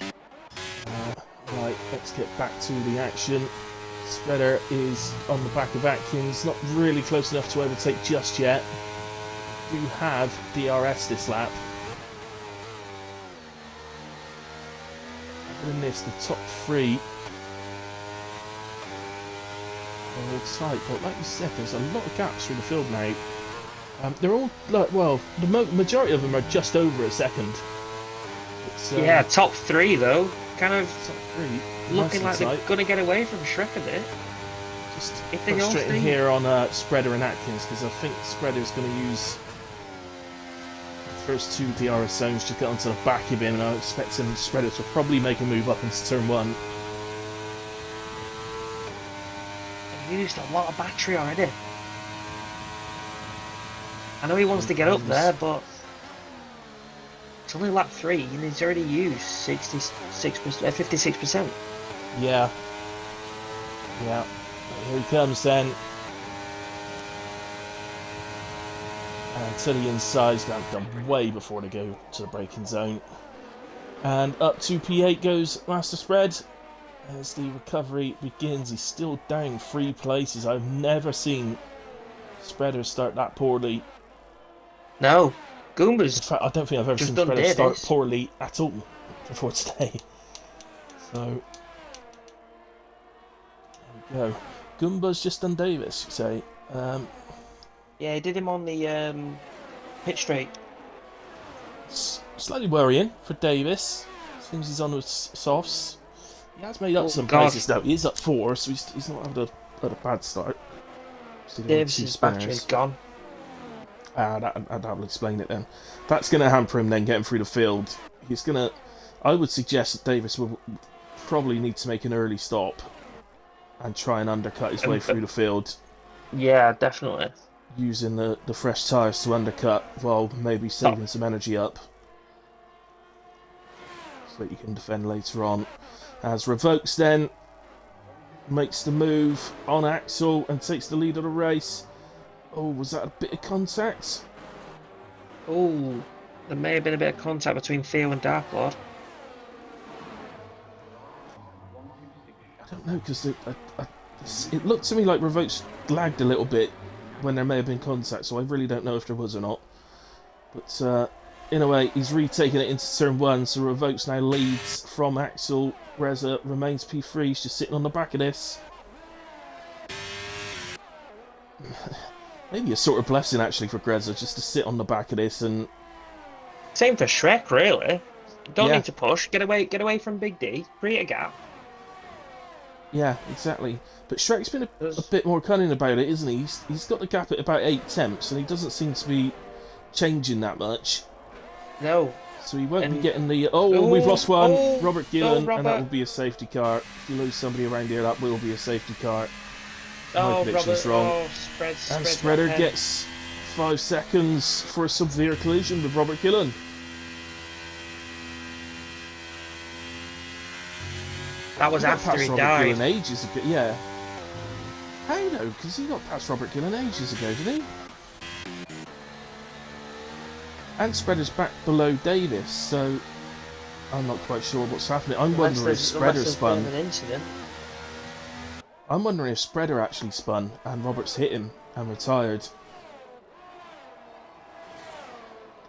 A: Right, let's get back to the action. Spreader is on the back of Atkins, not really close enough to overtake just yet. Do have DRS this lap. I'm going to miss the top 3. All tight, but like you said, there's a lot of gaps through the field now. They're all, well, the majority of them are just over a second.
C: Yeah, top 3 though, kind of
A: top 3
C: looking like they're going to get away from Shrek a bit.
A: Just
C: if they
A: frustrating here on Spreader and Atkins, because I think Spreader's going to use the first 2 DRS zones to get onto the back of him, and I'm expecting Spreader to probably make a move up into turn 1.
C: Used a lot of battery already. I know he wants to get up there, but it's only lap 3 and he's already used 56%.
A: Yeah. Yeah. Here he comes then. And to the inside, he's going to come way before they go to the braking zone. And up to P8 goes Master Spread. As the recovery begins, he's still down 3 places. I've never seen Spreader start that poorly.
C: No, Goomba's.
A: In fact, I don't think I've ever seen Spreader start poorly at all before today. So, there we go. Goomba's just done Davis, you say.
C: Yeah, he did him on the pit straight.
A: Slightly worrying for Davis. Seems he's on with softs. He has made up some places now. He is up 4, so he's not had a bad start.
C: Davis's battery's gone.
A: That will explain it then. That's going to hamper him then getting through the field. He's going to... I would suggest that Davis will probably need to make an early stop and try and undercut his way through the field.
C: Yeah, definitely.
A: Using the fresh tyres to undercut while maybe saving some energy up. So that you can defend later on. As Revokes then makes the move on Axel and takes the lead of the race. Oh, was that a bit of contact?
C: Oh, there may have been a bit of contact between Theo and Dark Lord.
A: I don't know, because it looked to me like Revokes lagged a little bit when there may have been contact, so I really don't know if there was or not. But in a way, he's retaken it into turn 1, so Revokes now leads from Axel. Reza remains P3, he's just sitting on the back of this. Maybe a sort of blessing actually for Greza, just to sit on the back of this and...
C: Same for Shrek, really. Don't
A: Yeah.
C: need to push. Get away from Big D. Create a gap.
A: Yeah, exactly. But Shrek's been a bit more cunning about it, isn't he? He's got the gap at about 8 tenths, and he doesn't seem to be changing that much.
C: No.
A: So he won't be getting the... Oh, we've lost one. Robert Gillen,
C: Robert.
A: and that will be a safety car. If you lose somebody around here, that will be a safety car.
C: Oh,
A: My prediction's
C: Robert.
A: wrong.
C: Oh,
A: And Spreader gets 5 seconds for a severe collision with Robert Gillen.
C: That was
A: He got
C: after
A: past
C: he
A: Robert
C: died.
A: Gillen ages ago. Yeah. How though? Because he got past Robert Gillen ages ago, did he? And Spreader's back below Davis, so I'm not quite sure what's happening. I'm wondering if Spreader spun.
C: An incident.
A: I'm wondering if Spreader actually spun and Roberts hit him and retired.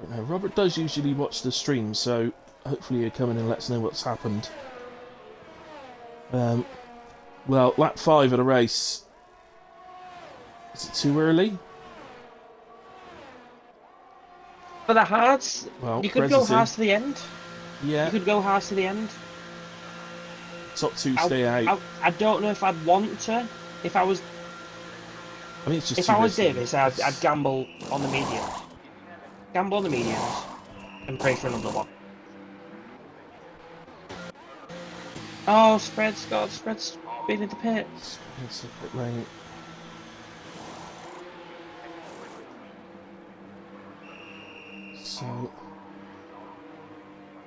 A: Don't know. Robert does usually watch the stream, so hopefully he'll come in and let us know what's happened. Well, lap 5 of the race. Is it too early?
C: For the hards,
A: Well,
C: you could
A: Grez
C: go
A: is in.
C: hards to the end.
A: Yeah.
C: You could go hards to the end.
A: Top 2 stay out.
C: I don't know if I'd want to. If I was
A: I mean, it's just
C: If
A: too
C: I was
A: risky.
C: Davis, I'd gamble on the medium. Gamble on the mediums and pray for another one. Oh, Spread's been in the pit.
A: It's a bit late.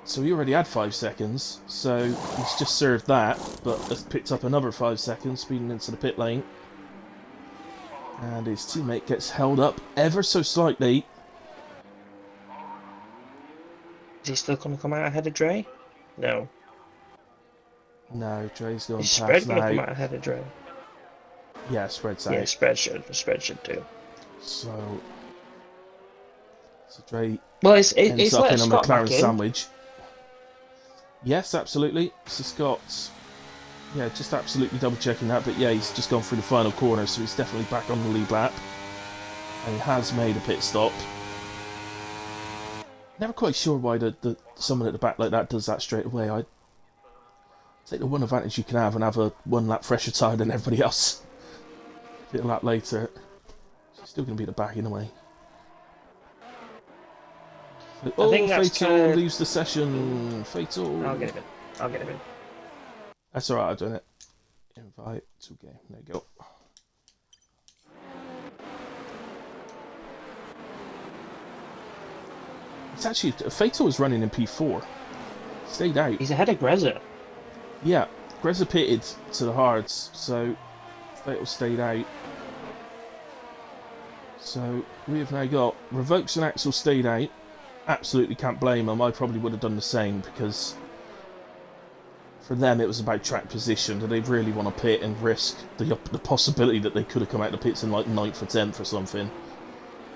A: So he already had 5 seconds, so he's just served that, but has picked up another 5 seconds, speeding into the pit lane. And his teammate gets held up ever so slightly.
C: Is he still going to come out ahead of Dre? No.
A: No, Dre's gone
C: Is
A: past
C: Spread going to come
A: now.
C: out ahead of Dre?
A: Yeah, Spread's out.
C: Yeah, Spread should too.
A: So Dre
C: Well,
A: ends
C: it's
A: up
C: let
A: in a
C: Scott back
A: McLaren
C: in.
A: sandwich. Yes, absolutely. So Scott's, yeah, just absolutely double checking that, but yeah, he's just gone through the final corner, so he's definitely back on the lead lap. And he has made a pit stop. Never quite sure why the someone at the back like that does that straight away. I take the one advantage you can have and have a 1 lap fresher tyre than everybody else. Get a lap later. She's still going to be at the back in a way. Oh,
C: think that's
A: Fatal
C: kinda-
A: leaves the session. Fatal.
C: I'll get him in.
A: That's alright, I've done it. Invite to game. There you go. It's actually... Fatal is running in P4. Stayed out.
C: He's ahead of Greza.
A: Yeah, Greza pitted to the hards, so Fatal stayed out. So we have now got Revokes and Axel stayed out. Absolutely can't blame them. I probably would have done the same because for them it was about track position. Do they really want to pit and risk the possibility that they could have come out the pits in like 9th or 10th or something?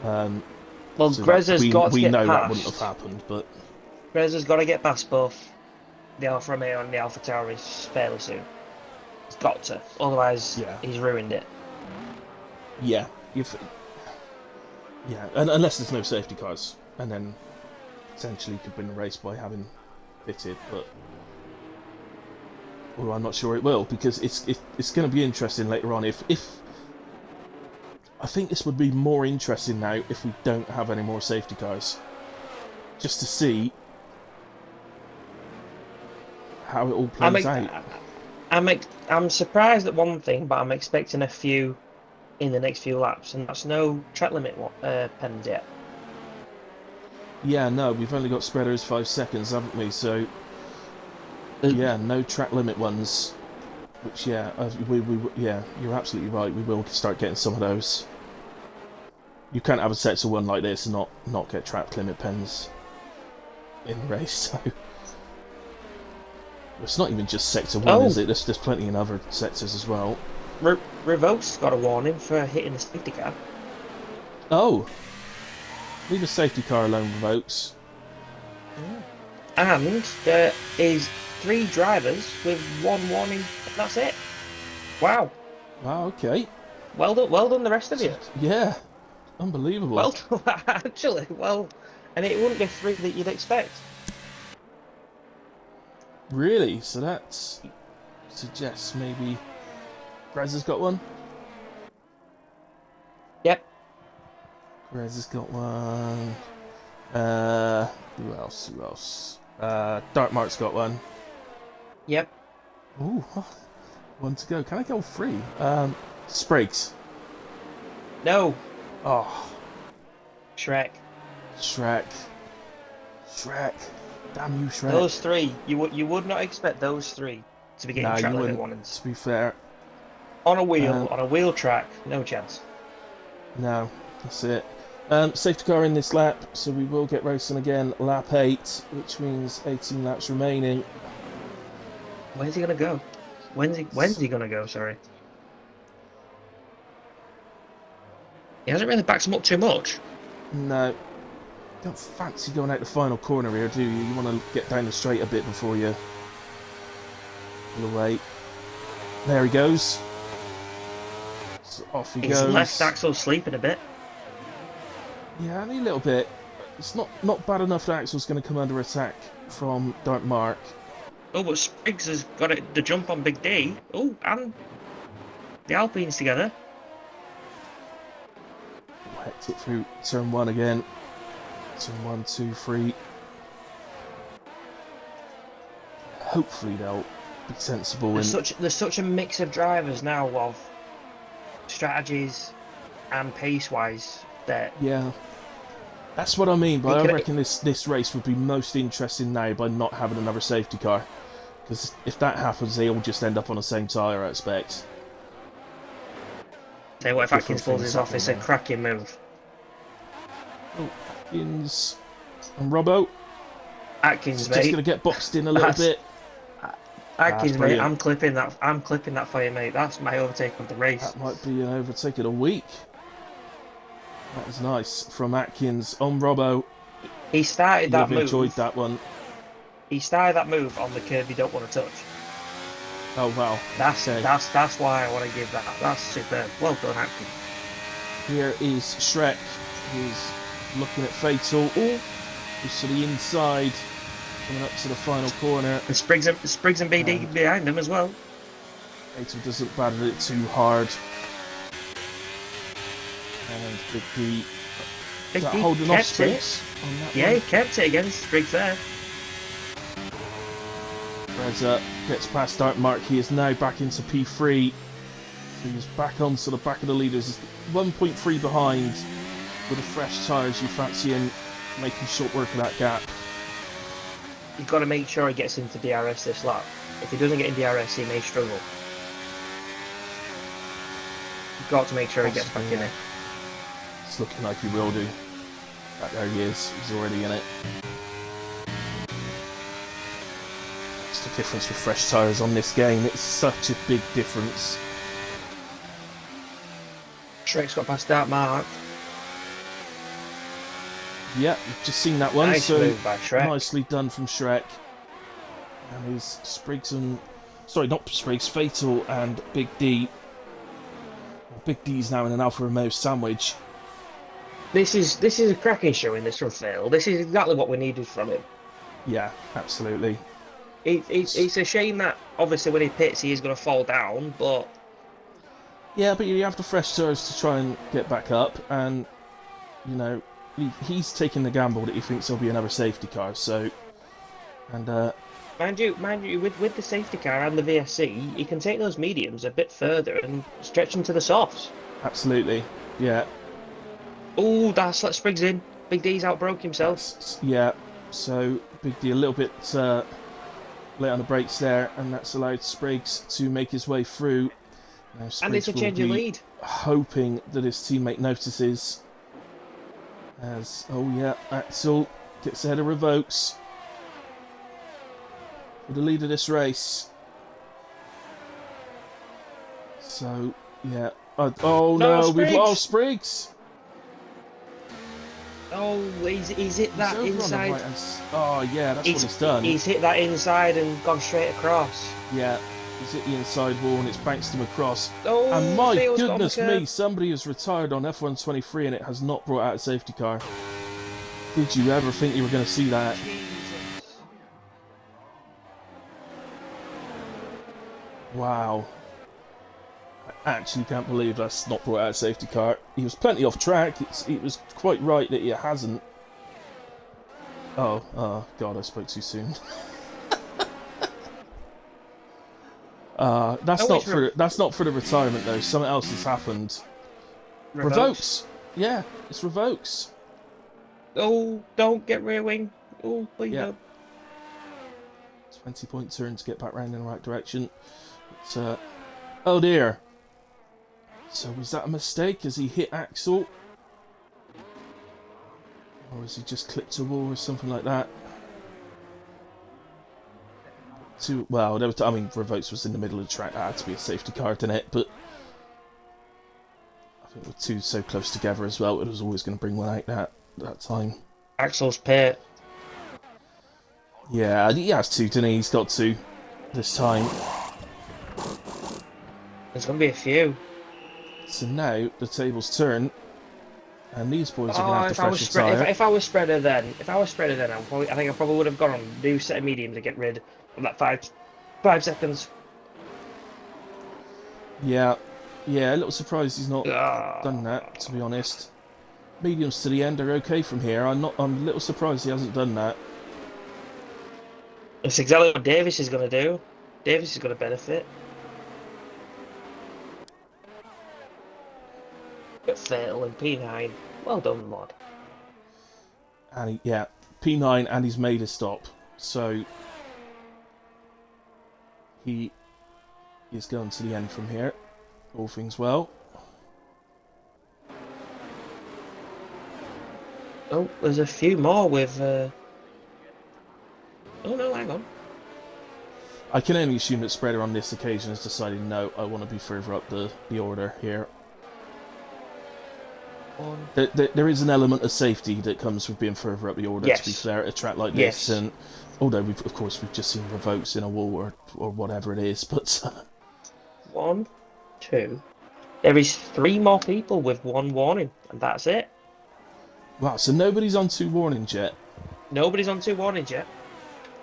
C: Well,
A: So
C: Greza's got to
A: we
C: get
A: know
C: past.
A: that wouldn't have happened, but
C: Greza's got to get past both the Alfa Romeo and the Alfa Tauri fairly soon. He's got to, otherwise
A: Yeah.
C: he's ruined it.
A: yeah, and unless there's no safety cars, and then potentially could win the race by having pitted, but well, I'm not sure it will because it's going to be interesting later on. If I think this would be more interesting now if we don't have any more safety cars, just to see how it all plays out.
C: I'm surprised at one thing, but I'm expecting a few in the next few laps, and that's no track limit pens yet.
A: Yeah, no, we've only got spreaders 5 seconds, haven't we? So yeah, no track limit ones. Which, yeah, yeah, you're absolutely right. We will start getting some of those. You can't have a sector one like this and not get trapped limit pens in the race. So it's not even just sector one, is it? There's plenty in other sectors as well.
C: Revoke's got a warning for hitting the safety car.
A: Oh, leave a safety car alone, Revokes.
C: And there is 3 drivers with 1 warning, and that's it. Wow.
A: Wow, okay.
C: Well done the rest of you.
A: Yeah, unbelievable.
C: Well done, actually. Well, and it wouldn't be 3 that you'd expect.
A: Really? So that suggests maybe Grez has got one?
C: Yep.
A: Grez has got one. Who else? Who else? Darkmark's got one.
C: Yep.
A: Ooh, one to go. Can I go 3? Sprigs.
C: No.
A: Oh,
C: Shrek.
A: Shrek. Damn you, Shrek.
C: Those 3, you would not expect those 3 to be getting track limit warnings.
A: To be fair.
C: On a wheel track, no chance.
A: No, that's it. Safety car in this lap, so we will get racing again. Lap 8, which means 18 laps remaining.
C: Where's he gonna go? When's he gonna go? Sorry. He hasn't really backed him up too much.
A: No. Don't fancy going out the final corner here, do you? You want to get down the straight a bit before you pull away. There he goes. So off he goes.
C: His left axle's sleeping a bit.
A: Yeah, only a little bit. It's not bad enough that Axel's going to come under attack from Dark Mark.
C: Oh, but Spriggs has got the jump on Big D. Oh, and the Alpines together.
A: Hecked it through turn 1 again. Turn 1, 2, 3. Hopefully they'll be sensible.
C: There's such a mix of drivers now of strategies and pace-wise that...
A: Yeah. That's what I mean, but I reckon this race would be most interesting now by not having another safety car. Because if that happens, they all just end up on the same tyre, I expect.
C: Say what if Atkins pulls his off, it's a cracking move.
A: Oh, Atkins and Robbo.
C: Atkins,
A: just
C: mate.
A: Just going to get boxed in a little bit.
C: Atkins, mate, I'm clipping that for you, mate. That's my overtake of the race.
A: That might be an overtake of the week. That was nice from Atkins on Robbo.
C: He started that move.
A: Enjoyed that one.
C: He started that move on the curve you don't want to touch.
A: Oh wow.
C: That's why I want to give that. That's superb. Well done, Atkins.
A: Here is Shrek. He's looking at Fatal. Oh, he's to the inside, coming up to the final corner.
C: And Spriggs and BD behind him as well.
A: Fatal doesn't battle it too hard. And Big D holding off Spriggs on that one.
C: He kept it against Spriggs there.
A: Reza gets past Dark Mark. He is now back into P3. So he's back onto the back of the leaders. He's 1.3 behind. With the fresh tyres, you fancy him making short work of that gap.
C: You've got to make sure he gets into DRS this lap. If he doesn't get in DRS, he may struggle. You've got to make sure he gets back in it.
A: It's looking like he will do. There he is. He's already in it. That's the difference with fresh tyres on this game. It's such a big difference.
C: Shrek's got past that mark.
A: Yeah, we've just seen that one.
C: Nice move by Shrek.
A: Nicely done from Shrek. And his Spriggs and... Sorry, not Spriggs, Fatal and Big D. Big D's now in an Alfa Romeo sandwich.
C: This is a cracking showing this from Phil. This is exactly what we needed from him.
A: Yeah, absolutely.
C: It's a shame that obviously when he pits he is going to fall down, but...
A: Yeah, but you have the fresh tyres to try and get back up, and, you know, he's taking the gamble that he thinks there'll be another safety car, so... And,
C: Mind you, with the safety car and the VSC, he can take those mediums a bit further and stretch them to the softs.
A: Absolutely, yeah.
C: Oh, that's let Spriggs in. Big D's outbroke himself.
A: Yeah, so Big D a little bit late on the brakes there, and that's allowed Spriggs to make his way through. Now
C: And
A: Spriggs
C: it's a
A: will
C: change of
A: be
C: lead.
A: hoping that his teammate notices. As, oh yeah, Axel gets ahead of Revokes for the lead of this race. So, yeah. Oh no, we've
C: Spriggs!
A: lost Spriggs!
C: Oh, he's hit that
A: He's over
C: inside.
A: on the right oh yeah, that's what it's done.
C: He's hit that inside and gone straight across.
A: Yeah, he's hit the inside wall and it's bounced him across.
C: Oh,
A: And my
C: Theo's got on the
A: goodness me,
C: curb.
A: somebody has retired on F1-23 and it has not brought out a safety car. Did you ever think you were going to see that?
C: Jesus.
A: Wow. I actually can't believe that's not brought out a safety car. He was plenty off track. It was quite right that he hasn't. Oh God, I spoke too soon. That's not for the retirement though. Something else has happened. Revokes. Yeah, it's Revokes.
C: Oh, don't get rear wing. Oh, please
A: Yeah.
C: don't.
A: 20-point turn to get back round in the right direction. But, oh dear. So was that a mistake? Has he hit Axel? Or has he just clipped a wall or something like that? Well, I mean, Revokes was in the middle of the track. That had to be a safety car, didn't it? But I think with two so close together as well, it was always going to bring one out that time.
C: Axel's pit.
A: Yeah, he has to, didn't he? He's got to this time.
C: There's going to be a few.
A: So now the tables turn, and these boys are going to have to fresh a tyre.
C: If I was spreader then, I think I probably would have gone on a new set of medium to get rid of that 5 seconds.
A: Yeah, a little surprised he's not done that, to be honest. Mediums to the end are okay from here. I'm a little surprised he hasn't done that.
C: It's exactly what Davis is going to do. Davis is going to benefit. But fatal in P9. Well done, mod.
A: And yeah, P9, and he's made a stop. So he is going to the end from here. All things well.
C: Oh, there's a few more with... Oh no, hang on.
A: I can only assume that Spreader on this occasion has decided, no, I want to be further up the order here. There is an element of safety that comes with being further up the order, to be fair, at a track like this. And although, we've just seen Revokes in a wall or whatever it is, but...
C: 1, 2... There is 3 more people with 1 warning, and that's it.
A: Wow, so nobody's on 2 warnings yet?
C: Nobody's on 2 warnings yet.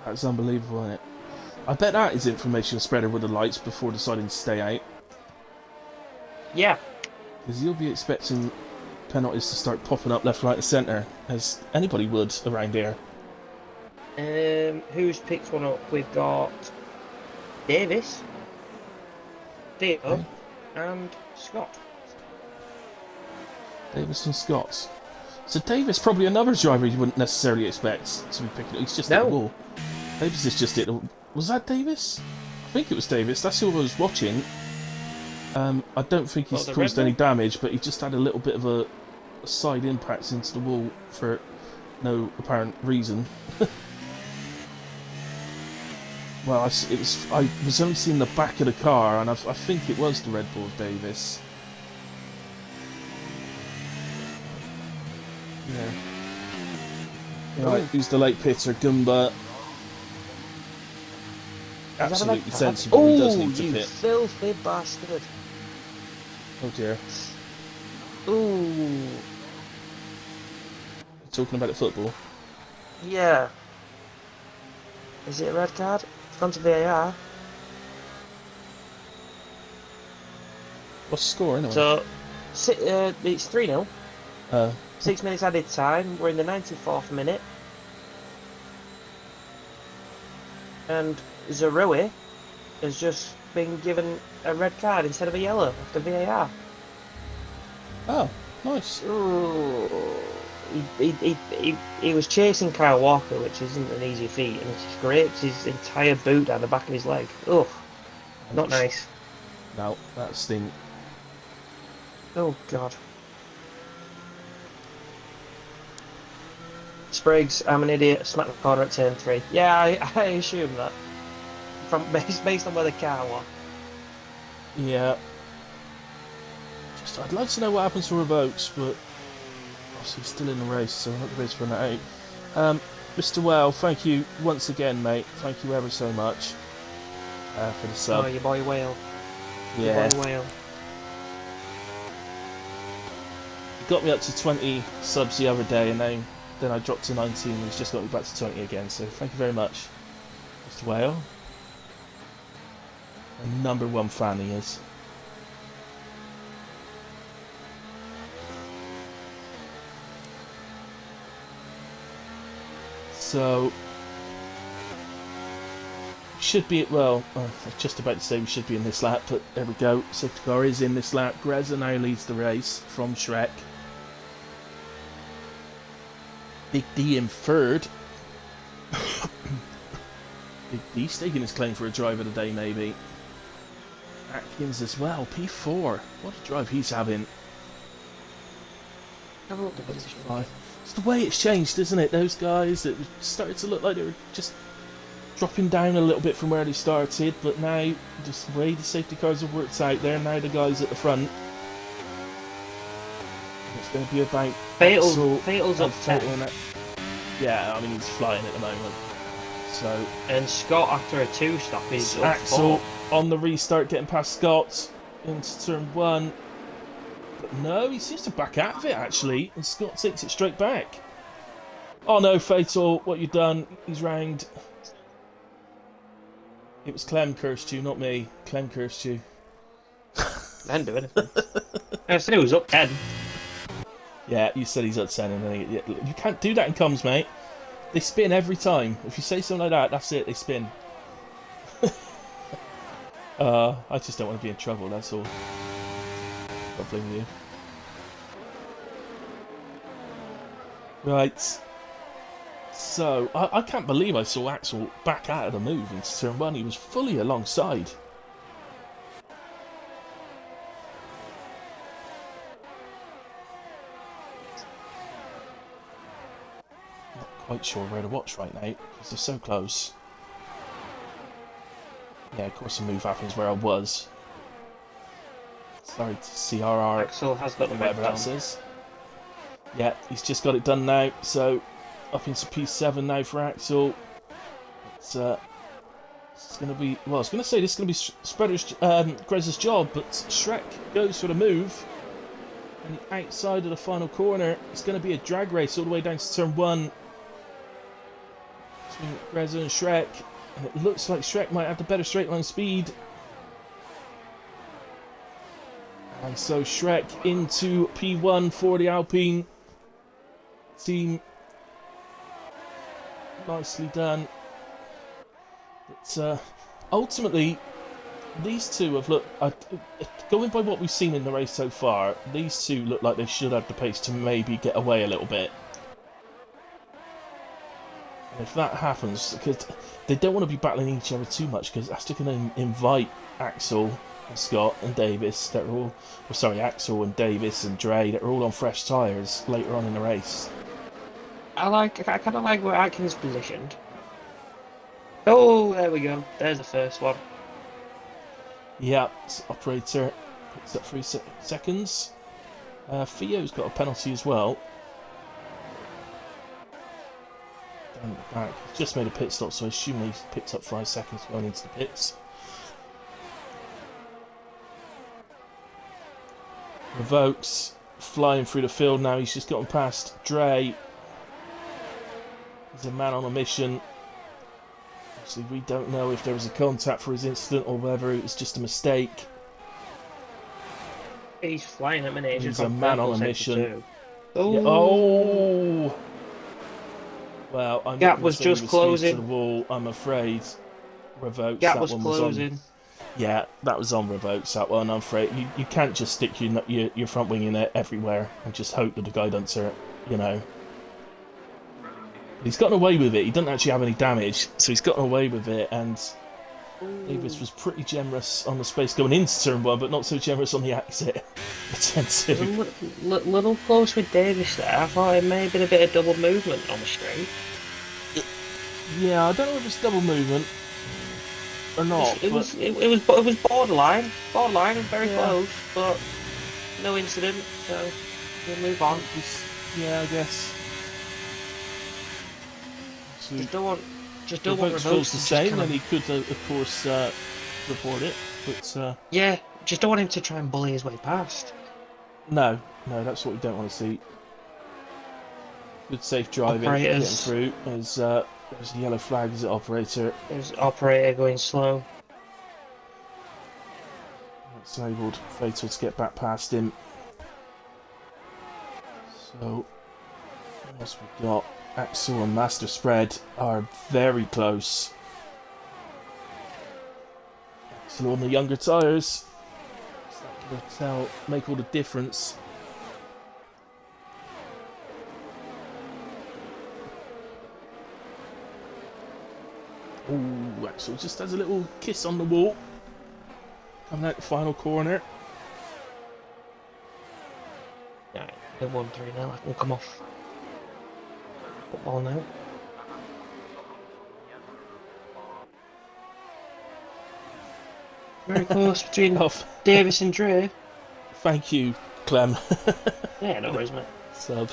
A: That's unbelievable, isn't it? I bet that is information Spreader would have liked before deciding to stay out.
C: Yeah.
A: Because you'll be expecting penalties to start popping up left, right and centre, as anybody would around here.
C: Who's picked one up? We've got Davis, Theo, and Scott.
A: Davis and Scott. So Davis, probably another driver you wouldn't necessarily expect to be picking up. He's just hit the wall. Davis is just hit the... Was that Davis? I think it was Davis. That's who I was watching. I don't think he's caused any damage, but he just had a little bit of a side impact into the wall for no apparent reason. Well, I was only seeing the back of the car, and I think it was the Red Bull of Davis. Yeah. Right, who's the late pitter? Gumba. Absolutely sensible. He does need to
C: you
A: pit.
C: filthy bastard.
A: Oh dear.
C: Ooh.
A: Talking about the football.
C: Yeah. Is it a red card? It's gone to VAR.
A: What's the score anyway?
C: So, it's 3-0. 6 minutes added time. We're in the 94th minute. And Zarui has just been given a red card instead of a yellow after VAR.
A: Oh, nice.
C: Ooh. he was chasing Kyle Walker, which isn't an easy feat, and he scraped his entire boot down the back of his leg. Ugh, not nice.
A: No, that stink.
C: Oh God. Spriggs, I'm an idiot. Smack the corner at turn 3. Yeah, I assume that. Based on where the car was.
A: Yeah. I'd like to know what happens to Revokes, but obviously he's still in the race, so I'm not the race for that out. Mr. Well, thank you once again, mate. Thank you ever so much for the sub.
C: Oh, your boy Whale.
A: Yeah.
C: Your boy Whale.
A: He got me up to 20 subs the other day, and then I dropped to 19, and he's just got me back to 20 again, so thank you very much, Mr. Whale. A #1 fan he is. So, should be, well, I was just about to say we should be in this lap, but there we go. Safety car is in this lap. Greza now leads the race from Shrek. Big D in third. Big D staking his claim for a drive of the day, maybe. Atkins as well, P4. What a drive he's having.
C: Have a look at the position.
A: It's the way it's changed, isn't it? Those guys, it started to look like they were just dropping down a little bit from where they started, but now, just the way the safety cars have worked out, they're now the guys at the front. It's going to be about
C: Fatal's up 10.
A: Yeah, I mean, he's flying at the moment. So,
C: And Scott, after a 2-stop, is up
A: Axel
C: 4.
A: on the restart, getting past Scott into turn 1. But no, he seems to back out of it, actually, and Scott takes it straight back. Oh no, Fatal, what you done? He's round. It was Clem cursed you, not me. Clem cursed you.
C: I didn't do anything. I said he was up 10.
A: Yeah, you said he's up 10, and then you can't do that in comms, mate. They spin every time. If you say something like that, that's it, they spin. I just don't want to be in trouble, that's all. Not blaming you. Right. So, I can't believe I saw Axel back out of the move into turn 1. He was fully alongside. Not quite sure where to watch right now, because they're so close. Yeah, of course the move happens where I was. Sorry to CRR.
C: Axel has got the
A: Whatever that says. Yeah, he's just got it done now, so up into P7 now for Axel. It's going to be, well, I was going to say this is going to be Greza's job, but Shrek goes for the move. And the outside of the final corner, it's going to be a drag race all the way down to turn 1 between Greza and Shrek. And it looks like Shrek might have the better straight line speed. And so Shrek into P1 for the Alpine team. Nicely done. But ultimately, these two have looked, going by what we've seen in the race so far, these two look like they should have the pace to maybe get away a little bit. And if that happens, because they don't want to be battling each other too much, because that's just going to invite Axel and Scott and Davis, that are all, well, sorry, Axel and Davis and Dre, that are all on fresh tyres later on in the race.
C: I kind of like where Atkins positioned. Oh, there we go. There's the first one.
A: Yeah, operator picks up 3 seconds. Theo's got a penalty as well. Down the back. He's just made a pit stop, so I assume he's picked up 5 seconds going into the pits. Revokes flying through the field now. He's just gotten past Dre. He's a man on a mission. Obviously, we don't know if there was a contact for his incident or whether it was just a mistake.
C: He's flying at minute.
A: He's a man on a mission.
C: Oh.
A: Yeah. Oh! Well, I'm
C: Gap
A: not
C: was
A: gonna say
C: just
A: he was
C: closing.
A: to the wall, I'm afraid. Revokes.
C: Gap
A: that
C: was
A: one
C: closing.
A: Was on. Yeah, that was on Revokes, that one. I'm afraid you can't just stick your front wing in it everywhere and just hope that the guy doesn't hurt, you know. He's gotten away with it. He doesn't actually have any damage, so he's gotten away with it. And Davis was pretty generous on the space going into turn 1, but not so generous on the exit.
C: It was a little close with Davis there. I thought it may have been a bit of double movement on the straight.
A: Yeah, I don't know if it's double movement or not.
C: It was borderline, and very close, but no incident. So we'll move on.
A: Yeah, I guess. So
C: Just don't want
A: votes
C: revokes
A: feels the
C: to just
A: same,
C: kind
A: then
C: of,
A: he could, of course, report it. But
C: yeah, just don't want him to try and bully his way past.
A: no, that's what we don't want to see. Good safe driving, getting through. There's a yellow flag as an operator.
C: There's operator going slow.
A: That's enabled Fatal to get back past him. So, what else we got? Axel and Master Spread are very close. Axel on the younger tyres. Is that going to make all the difference? Ooh, Axel just has a little kiss on the wall. Coming out the final corner.
C: Alright, hit 1-3 now. I can come off. Football now. Very close between Davis and Dre.
A: Thank you, Clem.
C: Yeah, no worries, mate.
A: Sub.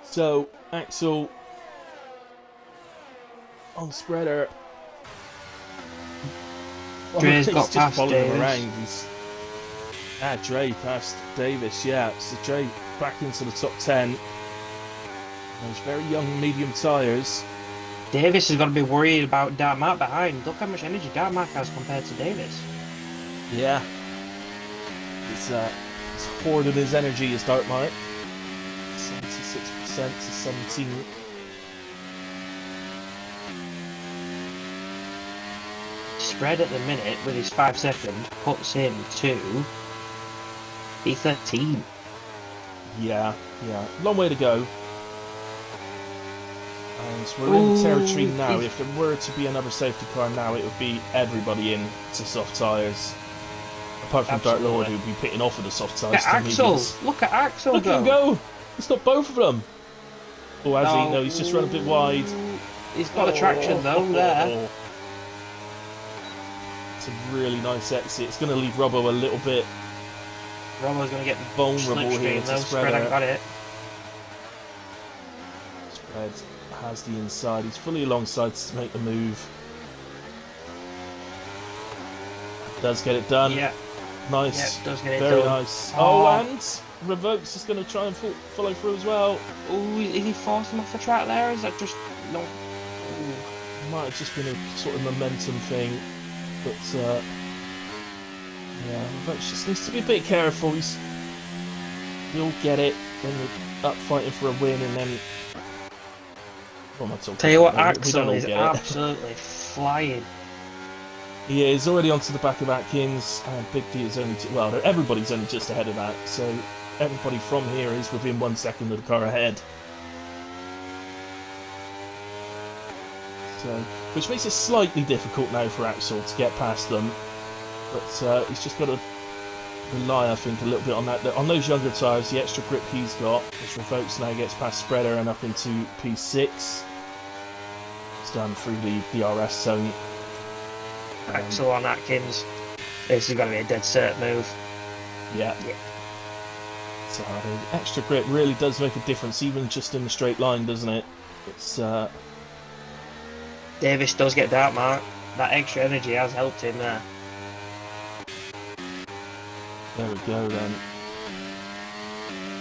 A: So, Axel on spreader.
C: Dre's
A: He's
C: got
A: just
C: past
A: following him
C: Davis.
A: around. Dre past Davis, yeah. So Dre back into the top 10. Those very young medium tyres.
C: Davis has got to be worried about Dartmark behind. Look how much energy Dartmark has compared to Davis.
A: Yeah. It's hoarding his energy as Dartmark. 76% to 17.
C: Spread at the minute with his 5 second puts him to P13.
A: Yeah. Long way to go. And we're in the territory now. If there were to be another safety car now, it would be everybody in to soft tyres. Apart from Dark Lord, who would be pitting off of the soft tyres.
C: Look at Axel! Look at Axel
A: Look at him go! He's got both of them! Oh, has he? No, he's just run a bit wide.
C: He's got a traction though, there.
A: It's a really nice exit. It's going to leave Robbo a little bit
C: Robbo's going to get
A: vulnerable here to
C: Spread hasn't got it.
A: Spread has the inside. He's fully alongside to make the move. Does get it done.
C: Yeah.
A: Nice.
C: Yeah, does get it
A: Very
C: done.
A: nice. Oh, and Revokes is going to try and follow through as well.
C: Oh, is he forcing him off the track there? Is that just no?
A: Might have just been a sort of momentum thing, but yeah, Revokes just needs to be a bit careful. He'll get it when we're up fighting for a win, and then. What am I talking
C: Tell you what,
A: about?
C: Axel is absolutely flying.
A: He is already onto the back of Atkins, and Big D is only everybody's only just ahead of that. So everybody from here is within 1 second of the car ahead. So, which makes it slightly difficult now for Axel to get past them, but he's just got to rely, I think, a little bit on that. On those younger tyres, the extra grip he's got, which Revokes now gets past Spreader and up into P6. It's done through the DRS zone.
C: Axel on Atkins. This is going to be a dead cert move.
A: Yeah. So the extra grip really does make a difference, even just in the straight line, doesn't it? It's
C: Davis does get Dartmark. That extra energy has helped him there.
A: There we go then.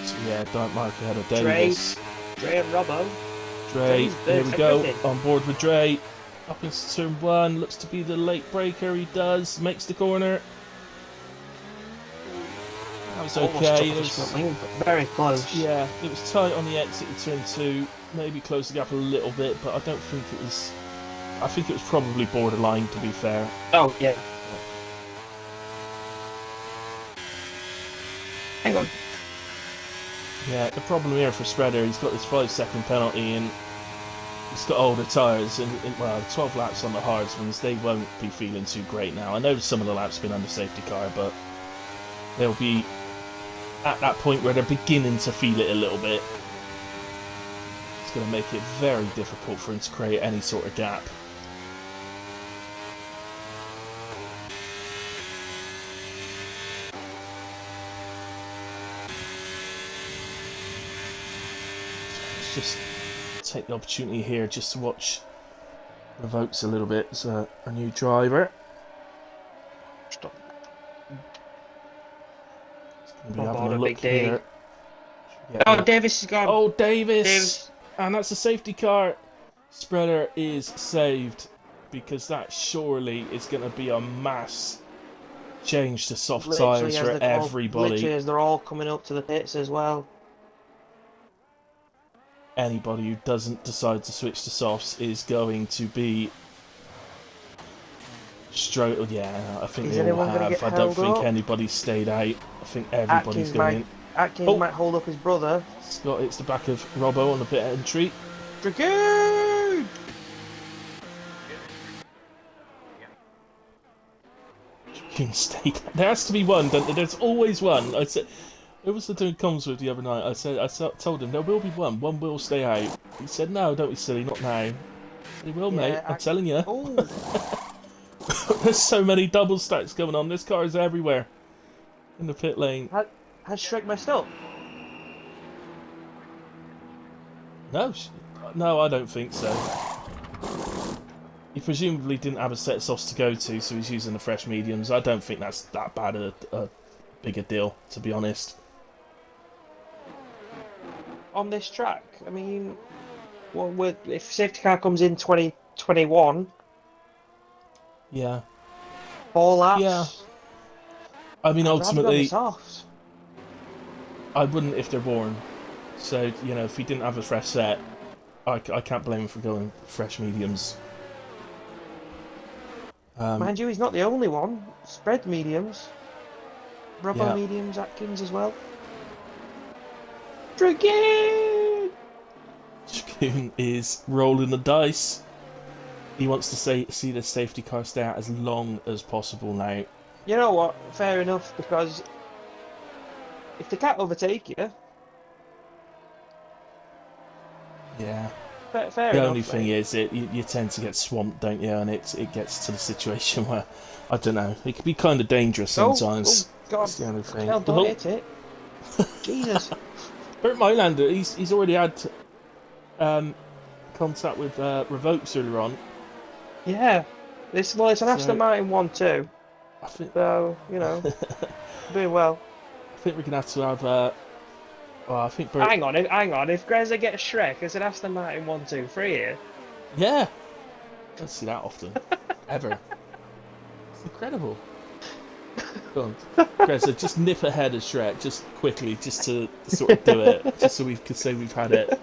A: So yeah, Dartmark ahead of Davis.
C: Dre and Robbo.
A: Dre, here we go. On board with Dre. Up into turn 1, looks to be the late breaker. He does, makes the corner. That was okay. It was
C: very close.
A: Yeah, it was tight on the exit of turn 2. Maybe closed the gap a little bit, but I don't think it was. I think it was probably borderline, to be fair.
C: Oh yeah. Hang on.
A: Yeah, the problem here for Spreader, he's got this 5-second penalty and he's got older tyres and well, 12 laps on the hards ones, they won't be feeling too great now. I know some of the laps have been under safety car, but they'll be at that point where they're beginning to feel it a little bit. It's going to make it very difficult for him to create any sort of gap. Let's just take the opportunity here just to watch Revokes a little bit as a new driver.
C: Stop.
A: He's going to be
C: Oh,
A: having
C: God,
A: a
C: a
A: look
C: big day.
A: here.
C: Oh, Davis is gone.
A: Oh, Davis!
C: Davis.
A: And that's a safety car. Spreader is saved because that surely is going to be a mass change to soft tyres for everybody.
C: Literally, as they're all coming up to the pits as well.
A: Anybody who doesn't decide to switch to softs is going to be straight. Yeah, I think
C: Is
A: they all
C: anyone gonna
A: have.
C: get
A: I don't
C: held
A: think
C: up?
A: anybody stayed out. I think everybody's going.
C: Atkins might hold up his brother.
A: Scott hits the back of Robbo on the pit entry.
C: Dragoon!
A: Can stay. There has to be one. There's always one. I said. It was doing comms with the other night. I told him there will be one. One will stay out. He said, "No, don't be silly. Not now." He will,
C: Yeah,
A: mate. I'm telling you.
C: Oh,
A: There's so many double stacks going on. This car is everywhere in the pit lane.
C: has Shrek messed up?
A: No, I don't think so. He presumably didn't have a set of softs to go to, so he's using the fresh mediums. I don't think that's that bad a bigger deal, to be honest.
C: On this track, I mean, well, if safety car comes in 2021,
A: Yeah.
C: 4 laps.
A: Yeah. I mean,
C: I'd rather go on the
A: ultimately,
C: softs.
A: I wouldn't if they're born. So, you know, if he didn't have a fresh set, I can't blame him for going fresh mediums.
C: Mind you, he's not the only one. Spread mediums. Rubber
A: Yeah.
C: mediums, Atkins as well. Dragoon!
A: Dragoon is rolling the dice. He wants to see the safety car stay out as long as possible now.
C: You know what? Fair enough, because if they can't overtake you,
A: Yeah.
C: fair
A: The
C: enough.
A: only thing
C: mate.
A: is, you tend to get swamped, don't you? And it gets to the situation where, I don't know, it can be kind of dangerous sometimes.
C: Oh, God.
A: That's the only thing.
C: Hell, don't
A: Oh,
C: hit it. Jesus.
A: Bert Mylander, he's already had contact with Revokes earlier on.
C: Yeah. It's an Aston Martin 1-2,
A: I think
C: so, you know, doing well.
A: I think we're gonna have to have. Well, I think Bert.
C: Hang on. If Greza gets Shrek, it's an Aston Martin 1-2 free here.
A: Yeah. Don't see that often, ever. It's incredible. Go on, Greta, just nip ahead of Shrek, just quickly, just to sort of do it, just so we could say we've had it.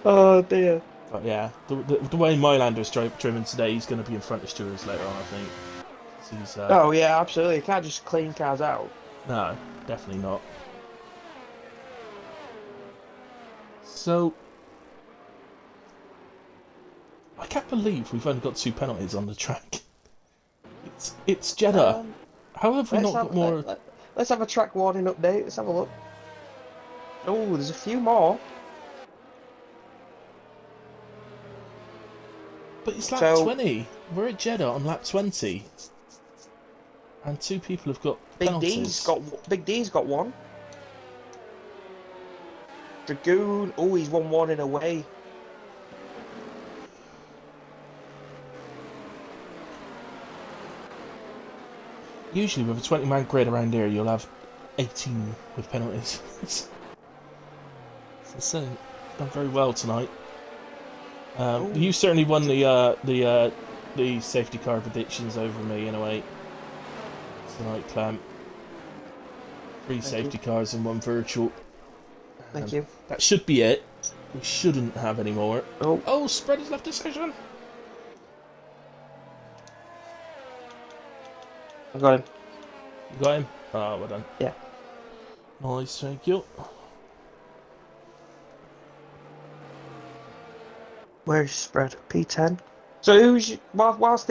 C: Oh dear.
A: But yeah, the way Mylander's trimming today, he's going to be in front of Stewart's later on, I think. So he's,
C: Oh yeah, absolutely. You can't just clean cars out.
A: No, definitely not. So, I can't believe we've only got 2 penalties on the track. It's Jeddah. How have we not got more?
C: Let's have a track warning update. Let's have a look. Oh, there's a few more.
A: But it's lap
C: So-
A: 20. We're at Jeddah on lap 20. And 2 people have got penalties.
C: Big D's got one. Dragoon. Oh, he's won warning away.
A: Usually with a 20-man grid around here, you'll have 18 with penalties. It's insane. Done very well tonight. You certainly won the safety car predictions over me in a way tonight, Clem. 3 safety cars and 1 virtual.
C: Thank you.
A: That should be it. We shouldn't have any more.
C: Oh,
A: Spreader's left decision.
C: I got him.
A: You got him? Oh, well done.
C: Yeah.
A: Nice, thank you.
C: Where's spread? P10. So who's whilst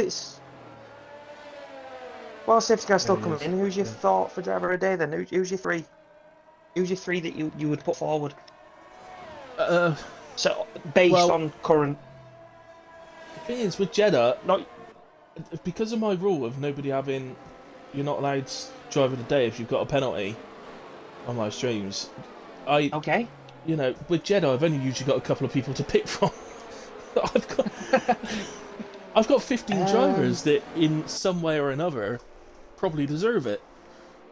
C: safety car's still
A: There he
C: coming
A: is.
C: in, who's your
A: Yeah.
C: thought for driver of the day then? Who's your three? Who's your three that you would put forward?
A: Uh,
C: So based
A: well,
C: on current,
A: the thing is with Jeddah,
C: not
A: because of my rule of nobody having, you're not allowed driver of the day if you've got a penalty on my streams.
C: okay.
A: You know, with Jeddah, I've only usually got a couple of people to pick from. I've got, I've got 15 drivers that, in some way or another, probably deserve it.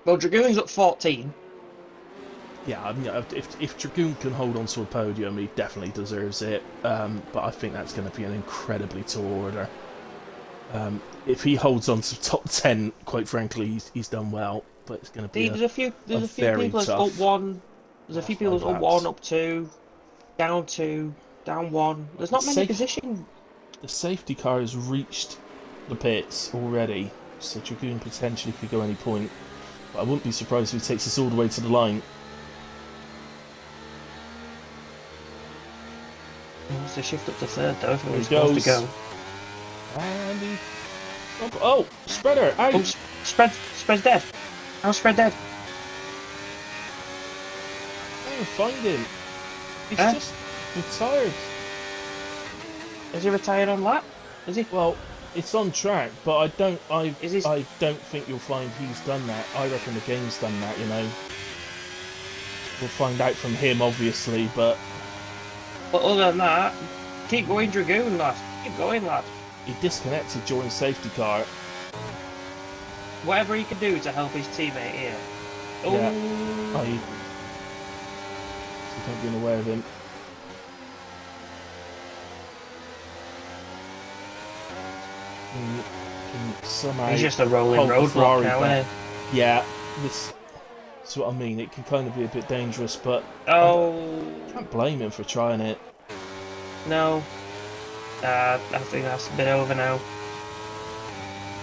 C: Well, Dragoon's up 14.
A: Yeah, I mean, if Dragoon can hold on to a podium, he definitely deserves it. But I think that's going to be an incredibly tall order. If he holds on to top 10, quite frankly, he's done well. But it's going to be
C: See, there's a few
A: very
C: people that's
A: tough
C: up one. There's a few people
A: five
C: that's up
A: laps.
C: one, up two, down one. There's not many positions.
A: The safety car has reached the pits already, so Dragoon potentially could go any point. But I wouldn't be surprised if he takes us all the way to the line.
C: Wants to shift up to third though if it
A: There
C: was
A: he
C: supposed to
A: goes.
C: go.
A: And he... Oh, spreader! Out!
C: Oh, spread's dead. How's spread dead?
A: I can't find him. He's
C: Huh?
A: just retired.
C: Is he retired on lap? Is he?
A: Well, it's on track, but I don't think you'll find he's done that. I reckon the game's done that, you know. We'll find out from him, obviously, but
C: But other than that, keep going, Dragoon, lad. Keep going, lad.
A: he disconnected during safety car.
C: Whatever he can do to help his teammate here. Oh,
A: Yeah. So don't be in the way of him. Can somehow
C: he's just a rolling
A: hold the
C: roadblock
A: Ferrari
C: now,
A: back.
C: isn't
A: Yeah, that's what I mean. It can kind of be a bit dangerous, but
C: he? Oh,
A: I can't blame him for trying it.
C: no. I think that's a bit over now.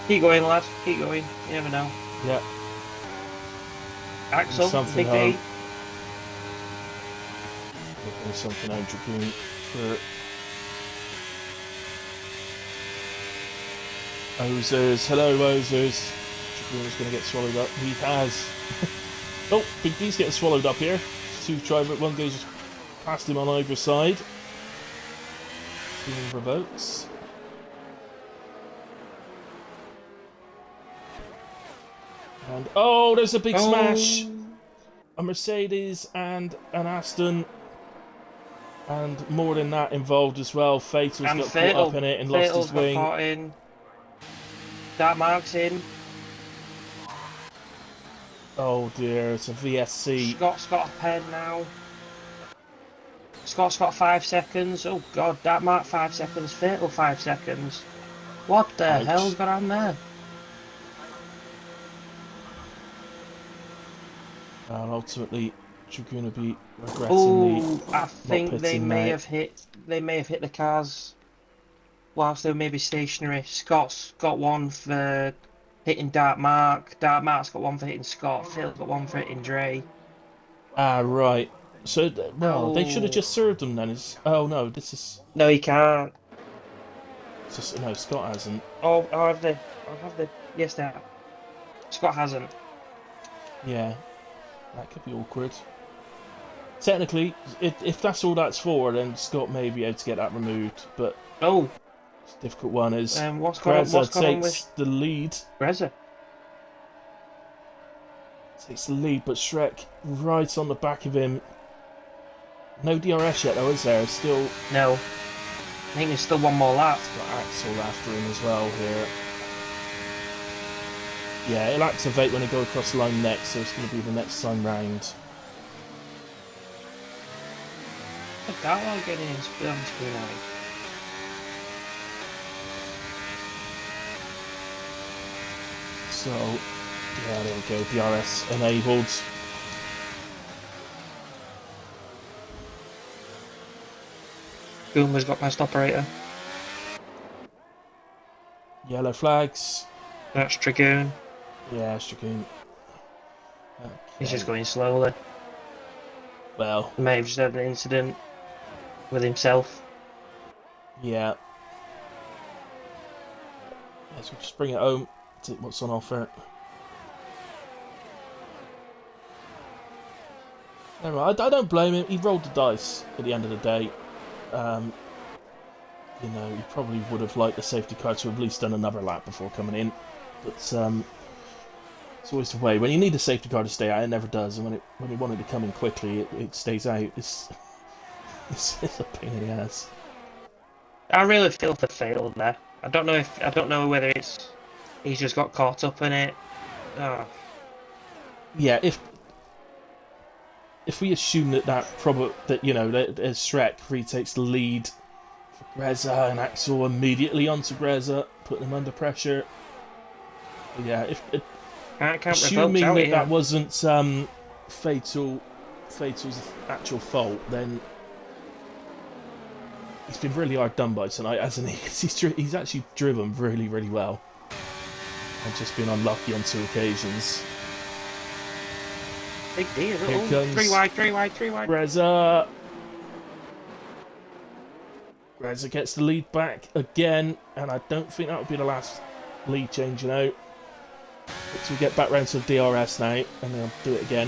C: Keep going, lad. Keep going. You never know.
A: Yeah,
C: Axel,
A: something
C: Big
A: home.
C: D.
A: Looking something out Dragoon for Ozers. Hello, Ozers. Dragoon's going to get swallowed up. He has. Oh, Big D's getting swallowed up here. Two driver, one goes past him on either side. Being revoked. And oh, there's a big smash. A Mercedes and an Aston, and more than that involved as well. Fatal's
C: And
A: got caught up in it and lost
C: Fatal's
A: his
C: got
A: wing.
C: caught in. That marks in.
A: Oh dear, it's a VSC.
C: Scott's got a pen now. Scott's got 5 seconds. Oh god, that marked 5 seconds. Fatal 5 seconds. What the
A: Ouch.
C: hell's going on there?
A: And ultimately, Dragoon will be regretting
C: Oh,
A: the
C: I think they
A: pitting
C: may
A: now.
C: have hit. They may have hit the cars whilst they were maybe stationary. Scott's got one for hitting Dark Mark. Dark Mark's got one for hitting Scott. Phil's got one for hitting Dre.
A: Ah, right. So, well, they should have
C: Oh.
A: just served them then. Oh no, this is
C: No, he can't.
A: just no. Scott hasn't.
C: Oh, have they? Yes, they have. Scott hasn't.
A: Yeah, that could be awkward. Technically, if that's all that's for, then Scott may be able to get that removed. But
C: Oh,
A: it's a difficult one. Is
C: what's going on?
A: Greza
C: What's going on
A: takes
C: with
A: the lead.
C: Reza?
A: Takes the lead, but Shrek right on the back of him. No DRS yet, though, is there? Still
C: No. I think there's still one more lap.
A: got Axel after him as well here. Yeah, it'll activate when they go across the line next, so it's going to be the next time round.
C: That one getting in speed on screen now.
A: So, yeah, there we go. DRS enabled.
C: Goomba's got best operator.
A: Yellow flags.
C: That's Dragoon.
A: Yeah, Dragoon.
C: He's just
A: Okay.
C: going slowly.
A: Well,
C: He may have just had an incident with himself.
A: yeah. Yes, we'll just bring it home. See what's on offer. Never mind. I don't blame him. He rolled the dice at the end of the day. Um, you know, he probably would have liked the safety car to have at least done another lap before coming in. But it's always the way. When you need a safety car to stay out, it never does. And when you wanted to come in quickly, it stays out. It's a pain in the ass.
C: I really feel for Fail there. I don't know whether it's he's just got caught up in it. Oh,
A: Yeah, if we assume that you know that as Shrek retakes the lead for Greza and Axel immediately onto Greza, putting him under pressure. Yeah, if
C: can't Revokes
A: assuming
C: out
A: that
C: here.
A: that wasn't Fatal's actual fault, then he's been really hard done by tonight, hasn't he? 'Cause he's actually driven really, really well, and just been unlucky on 2 occasions.
C: Big D, a
A: Here
C: little
A: comes
C: 3 wide, 3 wide, 3 wide.
A: Greza. Greza gets the lead back again, and I don't think that would be the last lead change, you know. So we get back round to the DRS now, and then I'll do it again.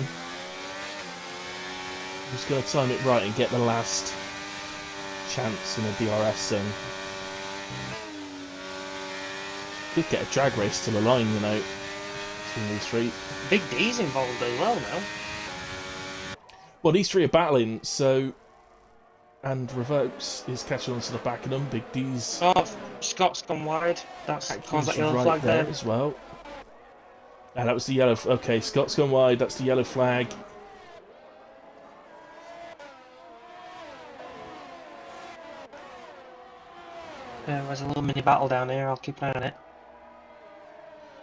A: I'm just going to time it right and get the last chance in the DRS zone. Could get a drag race to the line, you know, between these three.
C: Big D's involved as well now.
A: Well, these three are battling, so... And Revokes is catching on to the back of them. Big D's...
C: Oh, Scott's gone wide. That's caused that yellow
A: right
C: flag
A: there
C: there.
A: as well. And that was the yellow... Okay, Scott's gone wide. That's the yellow flag.
C: There's a little mini battle down here. I'll keep an eye on it.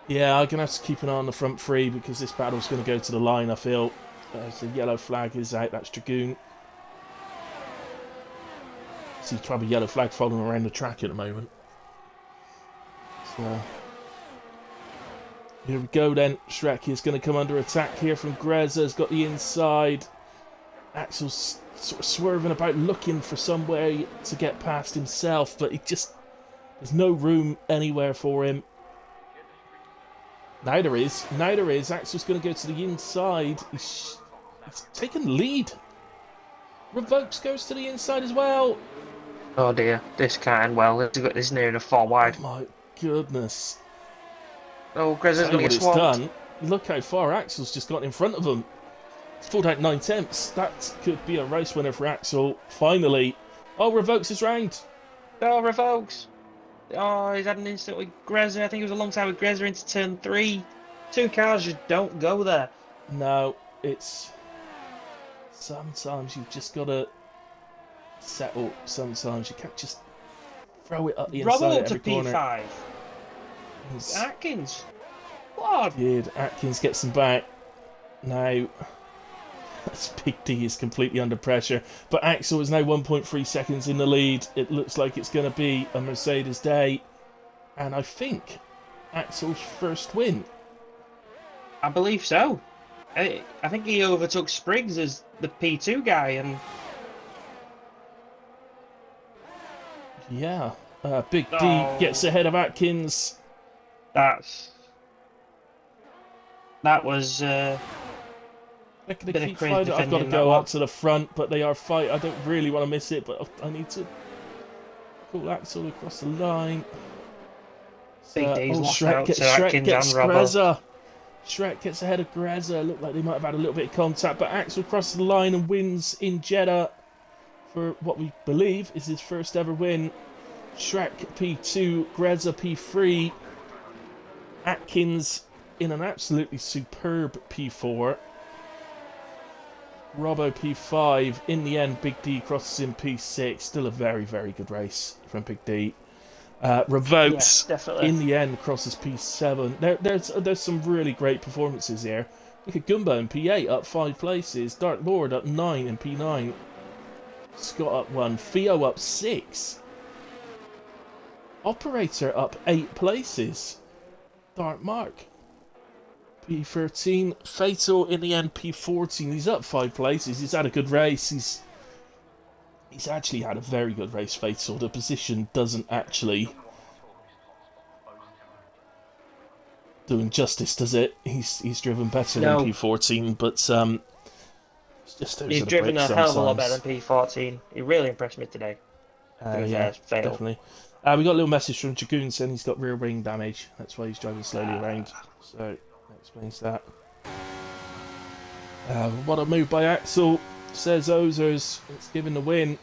A: Yeah, I'm going to have to keep an eye on the front three because this battle's going to go to the line, I feel. As the yellow flag is out, that's Dragoon. See probably yellow flag following around the track at the moment. So here we go then. Shrek is going to come under attack here from Greza. Has got the inside. Axel's sort of swerving about looking for some way to get past himself, but there's no room anywhere for him. Now there is. Axel's going to go to the inside. He's taken the lead. Revokes goes to the inside as well.
C: Oh dear, this can't end well. This is nearing a 4 wide.
A: Oh my goodness.
C: Oh, Greza's
A: I know
C: going
A: what
C: to get
A: it's
C: swamped.
A: done. Look how far Axel's just got in front of him. He's pulled out 9/10. That could be a race winner for Axel. Finally. Oh, Revokes is round.
C: Oh, Revokes. Oh, he's had an incident with Greza. I think it was alongside with Greza into turn 3. 2 cars just don't go there.
A: No, it's... Sometimes you've just got to settle. Sometimes you can't just throw it up the inside
C: Robo
A: at
C: to
A: every corner.
C: P5.
A: It's
C: Atkins. What?
A: good. Atkins gets him back. Now, that's Big D is completely under pressure. But Axel is now 1.3 seconds in the lead. It looks like it's going to be a Mercedes day. And I think Axel's first win.
C: I believe so. I think he overtook Spriggs as the P2 guy, and
A: Yeah. Big D
C: Oh.
A: gets ahead of Atkins.
C: that was
A: They're going
C: Bit
A: to
C: of
A: keep
C: crazy
A: fighting. I've got to
C: defending that
A: go
C: one.
A: up to the front, but they are fighting. I don't really want to miss it, but I need to pull Axel across the line.
C: Big D's lost
A: Shrek
C: out
A: gets,
C: to
A: Shrek
C: Atkins
A: gets
C: and Robbo.
A: Greza. Shrek gets ahead of Greza. Looked like they might have had a little bit of contact, but Axel crosses the line and wins in Jeddah for what we believe is his first ever win. Shrek P2, Greza P3, Atkins in an absolutely superb P4. Robbo P5. In the end, Big D crosses in P6. Still a very, very good race from Big D. Revokes,
C: Yes, definitely.
A: in the end, crosses P7. There's some really great performances here. Look at Gumbo in P8, up 5 places. Dark Lord up 9 in P9. Scott up 1. Theo up 6. Operator up 8 places. Dark Mark P13. Fatal in the end, P14. He's up 5 places. He's had a good race. He's actually had a very good race, Fatal. The position doesn't actually do him justice, does it? He's driven better than
C: No,
A: P14, but it's just those
C: he's
A: are the
C: driven
A: breaks
C: a hell of a lot better
A: sometimes.
C: than P14. He really impressed me today. To be
A: Yeah,
C: fair, fatal.
A: definitely. We got a little message from Dragoon saying he's got rear wing damage. That's why he's driving slowly around. So that explains that. What a move by Axel, says Ozers. It's given the win.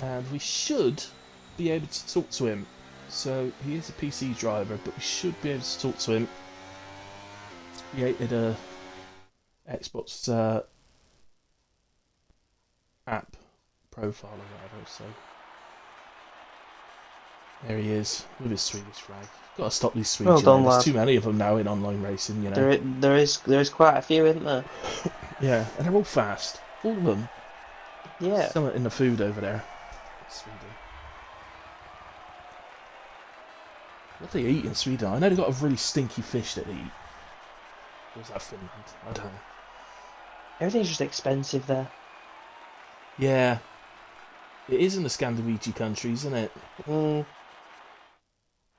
A: And we should be able to talk to him. So he is a PC driver, but we should be able to talk to him. Created a Xbox app profile or whatever, so there he is with his Swedish flag. Got to stop these Swedes.
C: Well done,
A: There's
C: lad.
A: too many of them now in online racing, you know.
C: There is quite a few, isn't there?
A: Yeah, and they're all fast. All of them.
C: Yeah.
A: Something in the food over there. Sweden. What do they eat in Sweden? I know they've got a really stinky fish that they eat. Or is that Finland? I don't know.
C: Everything's just expensive there.
A: Yeah. It is in the Scandinavian countries, isn't it?
C: Mm.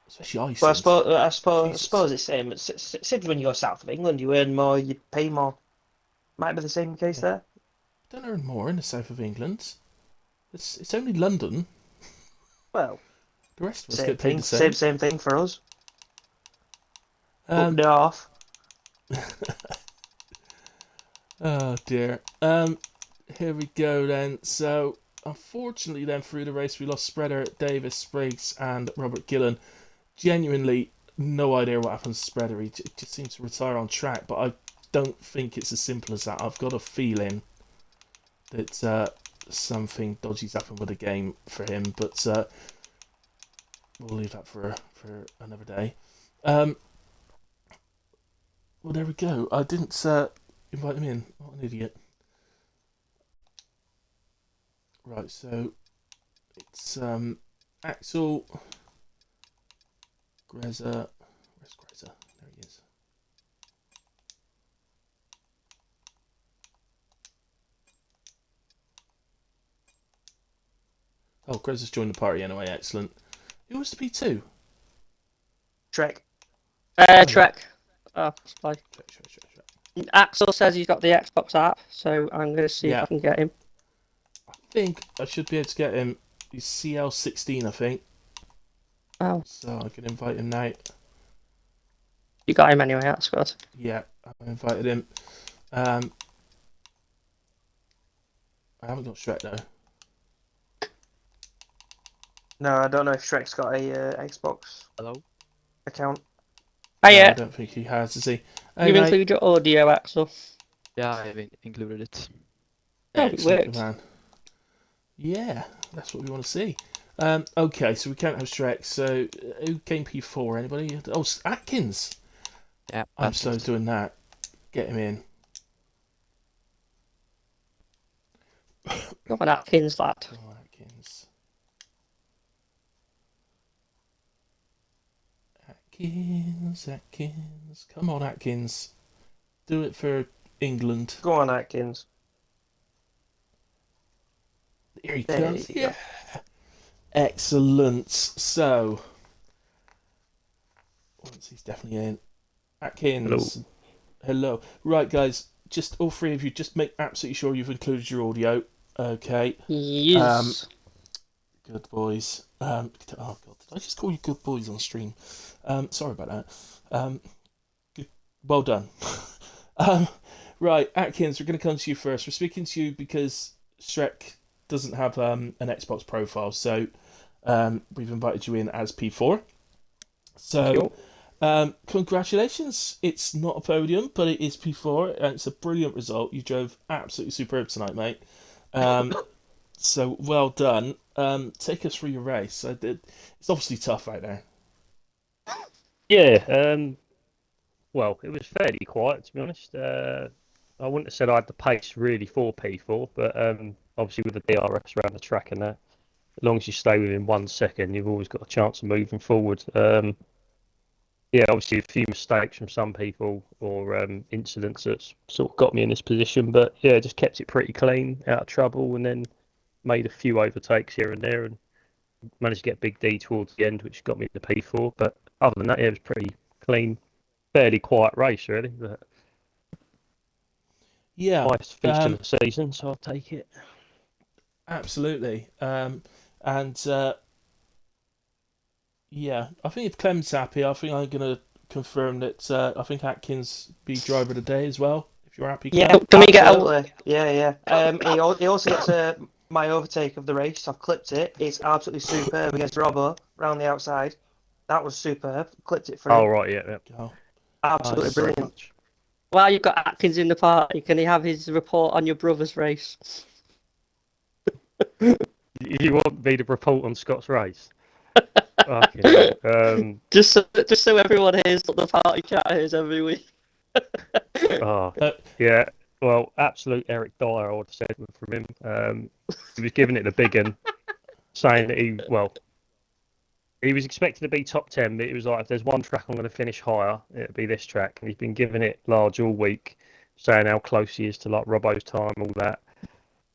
A: Especially Iceland.
C: But I
A: Jesus.
C: suppose it's same. Except when you go south of England, you earn more, you pay more. Might be the same case there.
A: Don't earn more in the south of England. It's only London.
C: Well,
A: The rest of us
C: same
A: get paid
C: thing.
A: the same.
C: Same thing for us. Up north.
A: Oh dear. Here we go then. So, unfortunately, then through the race, we lost Spreader, Davis, Spriggs, and Robert Gillen. Genuinely, no idea what happened to Spreader. He just seems to retire on track, but I don't think it's as simple as that. I've got a feeling that something dodgy's happened with the game for him, but we'll leave that for another day. Well, there we go. I didn't invite him in. What an idiot. Right, so it's Axel, Greza. Where's Greza? There he is. Oh, Greza's joined the party anyway. Excellent. Who was the P2?
C: Trek.
D: Trek. Oh, sorry.
A: Trek.
D: Axel says he's got the Xbox app, so I'm going to see if
A: Yeah.
D: I can get him.
A: I think I should be able to get him. He's CL16, I think.
D: Oh,
A: So I can invite him now.
D: you got him anyway, that's good.
A: Yeah, I've invited him. I haven't got Shrek though.
C: No, I don't know if Shrek's got a Xbox
B: Hello?
C: account.
D: Oh,
A: No,
D: yeah.
A: I don't think he has, does he? Hey,
D: You
A: mate.
D: include your audio, Axel.
B: Yeah, I've included it.
D: Oh, it
A: Excellent,
D: works.
A: man. Yeah, that's what we want to see. Okay, so we can't have Shrek. So who came P4? Anybody? Oh, Atkins.
B: Yeah,
A: I'm so doing that. Get him in.
D: Go on, Atkins, lad.
A: Come on, Atkins. Atkins. Come on, Atkins. Do it for England.
C: Go on, Atkins.
A: Here he
C: There
A: comes.
C: you go.
A: Yeah. Excellent. So, once he's definitely in. Atkins. Hello. Right, guys. Just all three of you, just make absolutely sure you've included your audio. Okay.
D: Yes.
A: Good boys. Oh god, did I just call you good boys on stream? Sorry about that. Good, well done. Right, Atkins, we're going to come to you first. We're speaking to you because Shrek doesn't have an Xbox profile, so we've invited you in as P4. So, congratulations. It's not a podium, but it is P4, and it's a brilliant result. You drove absolutely superb tonight, mate. So well done. Take us through your race. It's obviously tough out there.
E: Yeah, well, it was fairly quiet to be honest. I wouldn't have said I had the pace really for P4, but obviously with the DRS around the track and that, as long as you stay within 1 second, you've always got a chance of moving forward. yeah, obviously a few mistakes from some people or incidents that's sort of got me in this position. But yeah, just kept it pretty clean, out of trouble, and then made a few overtakes here and there, and managed to get Big D towards the end, which got me the P4. But other than that, yeah, it was pretty clean, fairly quiet race really. But
A: Yeah,
E: nice finish to the season, so I'll take it.
A: absolutely. And yeah, I think if Clem's happy, I think I'm gonna confirm that I think Atkins be driver of the day as well. If you're happy,
C: Yeah,
A: Clem.
D: Can we get a
C: absolutely. Yeah. He also gets my overtake of the race. I've clipped it. It's absolutely superb against Robbo round the outside. That was superb. Clipped it for
E: Oh
C: him.
E: right, yeah.
A: Oh,
C: Absolutely
A: nice.
E: Very
C: brilliant.
E: much.
D: while you've got Atkins in the party? Can he have his report on your brother's race?
E: You want me to report on Scott's race? Fucking hell.
D: Just so everyone hears what the party chat hears every week.
E: Oh,
A: Uh,
E: yeah. Well, absolute Eric Dyer, I would have said from him. He was giving it the big one, saying that he was expected to be top 10, but it was like, if there's one track I'm going to finish higher, it'll be this track. And he's been giving it large all week, saying how close he is to like Robbo's time, all that.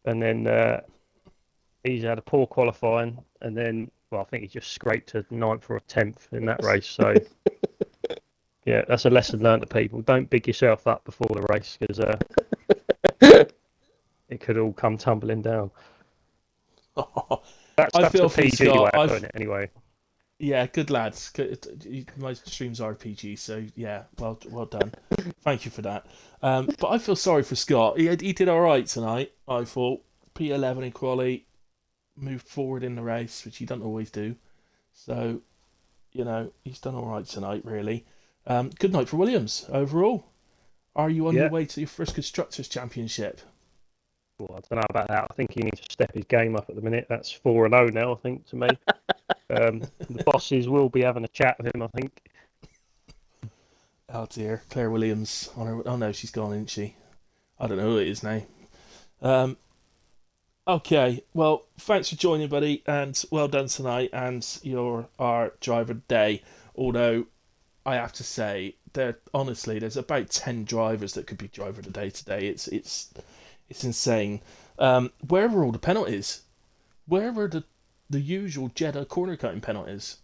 E: And then he's had a poor qualifying, and then, well, I think he just scraped a ninth or a 10th in that race. So, yeah, that's a lesson learned to people. Don't big yourself up before the race, because it could all come tumbling down. That's
A: I feel
E: the
A: for
E: PG way
A: Scott.
E: of putting it, anyway.
A: Yeah, good lads. My streams are PG, so yeah, well done. Thank you for that. But I feel sorry for Scott. He did all right tonight. I thought P11 in quali, moved forward in the race, which he doesn't always do. So, he's done all right tonight, really. Good night for Williams overall. Are you on your
E: Yeah.
A: way to your first Constructors' Championship?
E: Well, I don't know about that. I think he needs to step his game up at the minute. That's 4-0 now, I think, to me. The bosses will be having a chat with him, I think.
A: Oh dear, Claire Williams on her. Oh no, she's gone, isn't she? I don't know who it is now. Um, okay, well, thanks for joining, buddy, and well done tonight. And you're our driver of the day. Although I have to say, honestly, there's about 10 drivers that could be driver of the day today. It's insane. Where were all the penalties? Where were the usual Jeddah corner cutting penalties?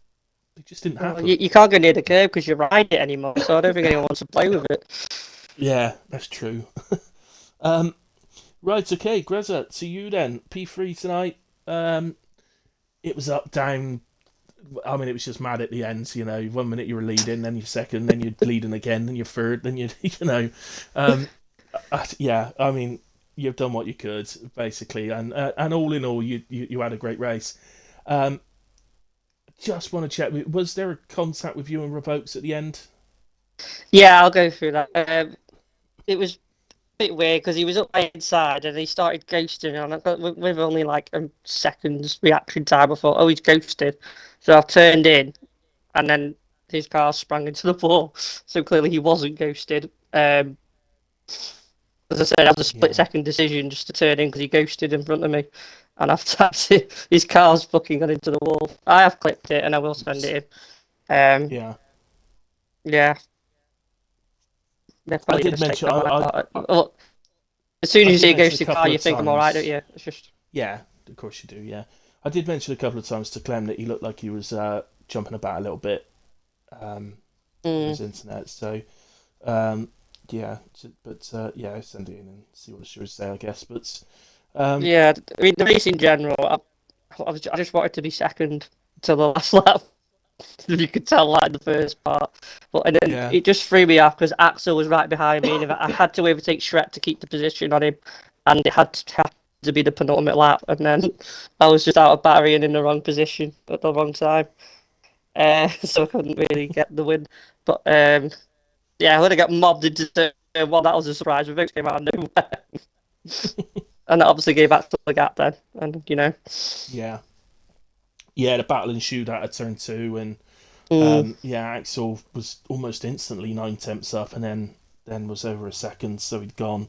A: They just didn't happen.
D: You can't go near the curb because you ride it anymore, so I don't think anyone wants to play with it.
A: Yeah, that's true. Right, okay, Greza, to you then. P3 tonight. It was up, down. I mean, it was just mad at the end. 1 minute you were leading, then you're second, then you're leading again, then you're third, then yeah. I mean, you've done what you could basically, and all in all, you had a great race. Just want to check. Was there a contact with you and Revokes at the end?
D: Yeah, I'll go through that. It was bit weird because he was up my inside and he started ghosting, and I got with only like a second's reaction time. I thought, oh, he's ghosted, so I turned in, and then his car sprang into the wall. So clearly he wasn't ghosted. As I said, that was a split-second decision just to turn in because he ghosted in front of me, and I've tapped it. His car's fucking gone into the wall. I have clipped it and I will send it in.
A: Yeah.
D: Yeah.
A: I did mention.
D: Look, as soon as you see a ghosted car, you think I'm alright, don't you? It's just.
A: Yeah, of course you do. Yeah, I did mention a couple of times to Clem that he looked like he was jumping about a little bit. On his internet. So, yeah, yeah, send it in and see what she would say, I guess. But
D: yeah, I mean the race in general, I just wanted to be second to the last lap. You could tell that in the first part, but and then it just threw me off because Axel was right behind me, and I had to overtake Shrek to keep the position on him, and it had to be the penultimate lap, and then I was just out of battery and in the wrong position at the wrong time, so I couldn't really get the win. But yeah, when I got mobbed into turn one, that was a surprise. Revokes came out of nowhere, and that obviously gave Axel the gap then, and
A: yeah, the battle ensued out of turn 2, and Axel was almost instantly 9 tenths up, and then was over a second, so he'd gone.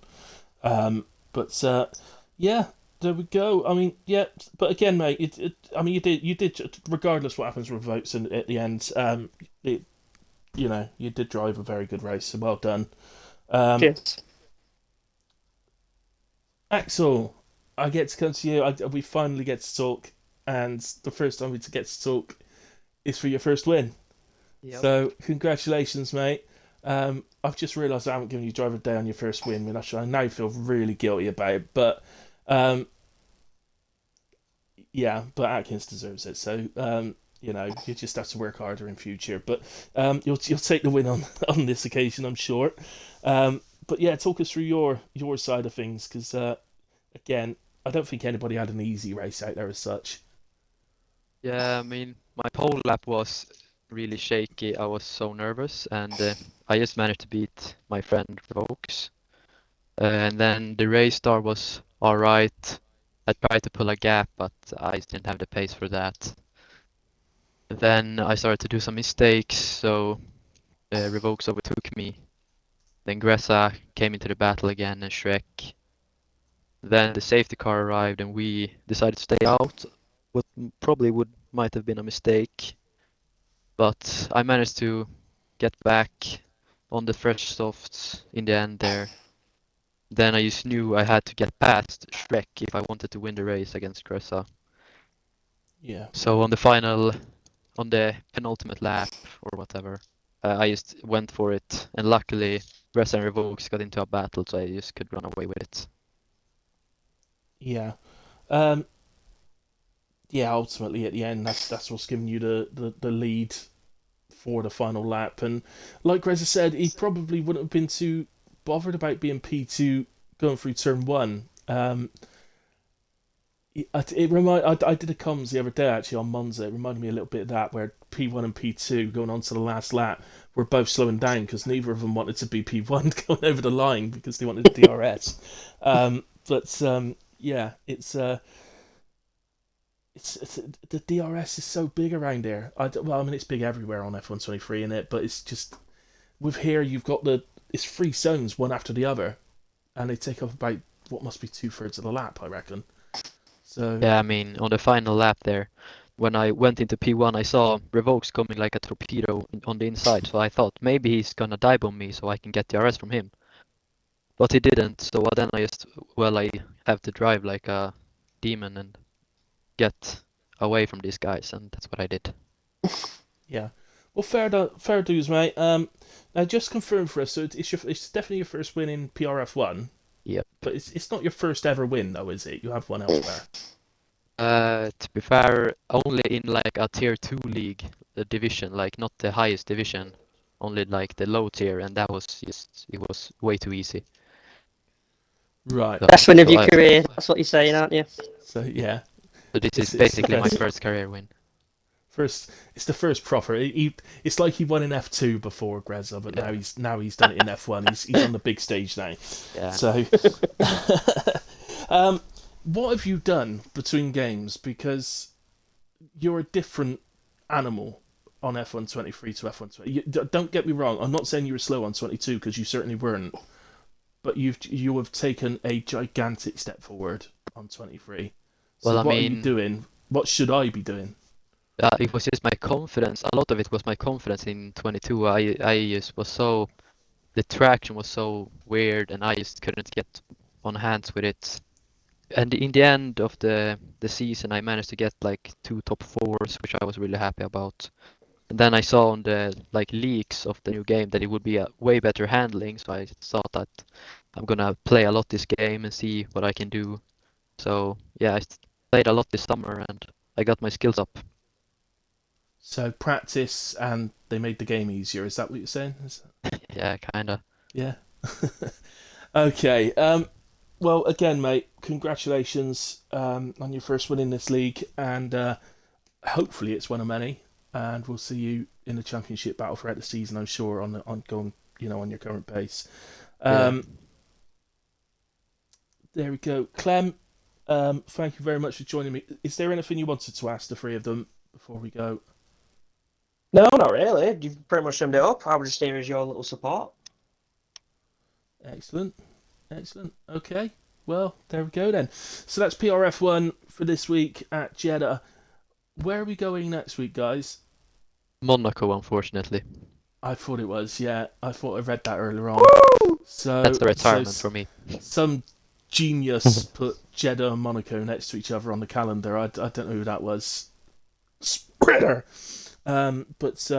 A: But yeah, there we go. I mean, yeah, but again, mate, I mean, you did regardless what happens with votes at the end. you did drive a very good race, so well done. Um,
D: Cheers.
A: Axel, I get to come to you. We finally get to talk, and the first time we get to talk is for your first win.
F: Yep.
A: So congratulations, mate. I've just realised I haven't given you driver of the day on your first win, which I now feel really guilty about. But yeah, but Atkins deserves it. So you just have to work harder in future. But you'll take the win on on this occasion, I'm sure. But yeah, talk us through your side of things, because again, I don't think anybody had an easy race out there as such.
F: Yeah, I mean, my pole lap was really shaky. I was so nervous, and I just managed to beat my friend Vokes. And then the race start was all right. I tried to pull a gap, but I just didn't have the pace for that. Then I started to do some mistakes, so Revokes overtook me. Then Gressa came into the battle again, and Shrek. Then the safety car arrived, and we decided to stay out. What probably might have been a mistake, but I managed to get back on the fresh softs in the end there. Then I just knew I had to get past Shrek if I wanted to win the race against Gressa.
A: Yeah.
F: So on the penultimate lap or whatever, I just went for it, and luckily Gressa and Revokes got into a battle, so I just could run away with it.
A: Yeah. Yeah, ultimately at the end, that's what's giving you the lead for the final lap. And like Reza said, he probably wouldn't have been too bothered about being P2 going through turn one. I did a comms the other day actually on Monza. It reminded me a little bit of that, where P1 and P2 going on to the last lap were both slowing down because neither of them wanted to be P1 going over the line because they wanted DRS. Yeah, it's the DRS is so big around here. Well, I mean it's big everywhere on F123 in it, but it's just with here you've got it's three zones one after the other, and they take up about what must be 2/3 of the lap, I reckon. So
F: Yeah, I mean, on the final lap there, when I went into P1, I saw Revokes coming like a torpedo on the inside, so I thought maybe he's gonna dive bomb me so I can get the RS from him. But he didn't, so then I have to drive like a demon and get away from these guys, and that's what I did.
A: yeah, well, fair dues, mate. Now just confirm for us. So it's definitely your first win in PRF1.
F: Yep.
A: But it's not your first ever win though, is it? You have one elsewhere.
F: To be fair, only in like a tier 2 league, the division, like not the highest division, only like the low tier, and it was way too easy.
A: Right.
F: So,
D: Best win of
F: so
D: your
F: I,
D: career. That's what you're saying, aren't you?
A: So yeah,
F: so this
A: It's
F: is basically my
A: best.
F: first career win.
A: It's the first proper. It's like he won in F2 before Greza, but
F: Yeah.
A: now he's done it in F1. He's on the big stage now.
F: Yeah.
A: So, what have you done between games? Because you're a different animal on F123 to F120. Don't get me wrong. I'm not saying you were slow on 22 because you certainly weren't. But you have taken a gigantic step forward on 23. So
F: Well, I
A: what are you
F: mean,
A: doing? What should I be doing?
F: it was just my confidence. A lot of it was my confidence in 22. I just was so the traction was so weird, and I just couldn't get on hands with it. And in the end of the season, I managed to get like 2 top 4s, which I was really happy about. And then I saw on the like leaks of the new game that it would be a way better handling, so I thought that I'm gonna play a lot this game and see what I can do. So yeah, played a lot this summer, and I got my skills up.
A: So practice, and they made the game easier. Is that what you're saying?
F: Yeah, kinda.
A: Yeah. Okay. Well, again, mate, congratulations on your first win in this league, and hopefully it's one of many. And we'll see you in the championship battle throughout the season. I'm sure on going, on your current pace.
F: Yeah.
A: There we go, Clem. Thank you very much for joining me. Is there anything you wanted to ask the three of them before we go?
C: No, not really. You've pretty much summed it up. I was just here as your little support.
A: Excellent. Okay. Well, there we go then. So that's PRF1 for this week at Jeddah. Where are we going next week, guys?
F: Monaco, unfortunately.
A: I thought it was. Yeah, I thought I read that earlier on. So
F: That's the
A: so
F: retirement for me.
A: some genius put Jeddah and Monaco next to each other on the calendar. I don't know who that was. Spreader. But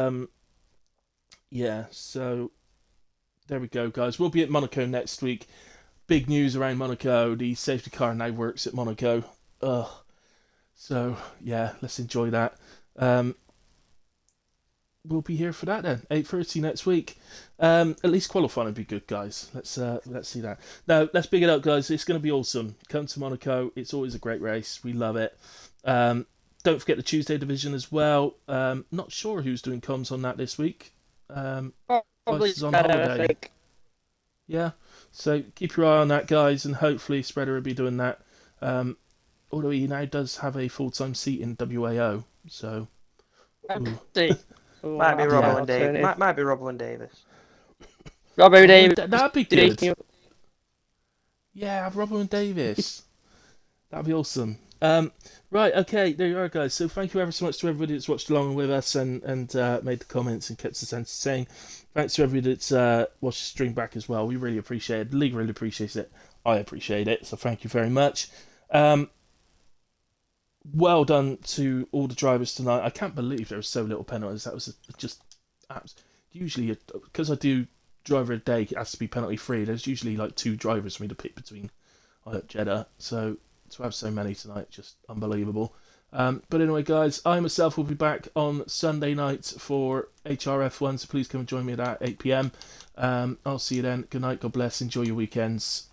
A: yeah. So there we go, guys. We'll be at Monaco next week. Big news around Monaco. The safety car now works at Monaco. Ugh. So yeah, let's enjoy that. We'll be here for that then. 8:30 next week. At least qualifying would be good, guys. Let's see that. Now let's big it up, guys. It's going to be awesome. Come to Monaco. It's always a great race. We love it. Don't forget the Tuesday division as well. Not sure who's doing comms on that this week.
D: Probably
A: Vice is on
D: better, I
A: holiday.
D: think.
A: Yeah. So keep your eye on that, guys, and hopefully Spreader will be doing that. Although he now does have a full-time seat in WAO, so. Ooh.
D: See.
C: Might be
A: Yeah.
C: Robbo and Davis. Might be Robbo and Davis.
D: Robbo Davis.
A: That'd be good. Yeah, Robbo and Davis. That'd be awesome. Right, okay, there you are, guys. So thank you ever so much to everybody that's watched along with us and made the comments and kept us entertained. Thanks to everybody that's watched the stream back as well. We really appreciate it. The league really appreciates it. I appreciate it. So thank you very much. Well done to all the drivers tonight. I can't believe there was so little penalties. That was just usually because I do driver a day, it has to be penalty free. There's usually like 2 drivers for me to pick between at Jeddah. So to have so many tonight, just unbelievable. But anyway, guys, I myself will be back on Sunday night for HRF1, so please come and join me at that 8 p.m. I'll see you then. Good night, God bless, enjoy your weekends.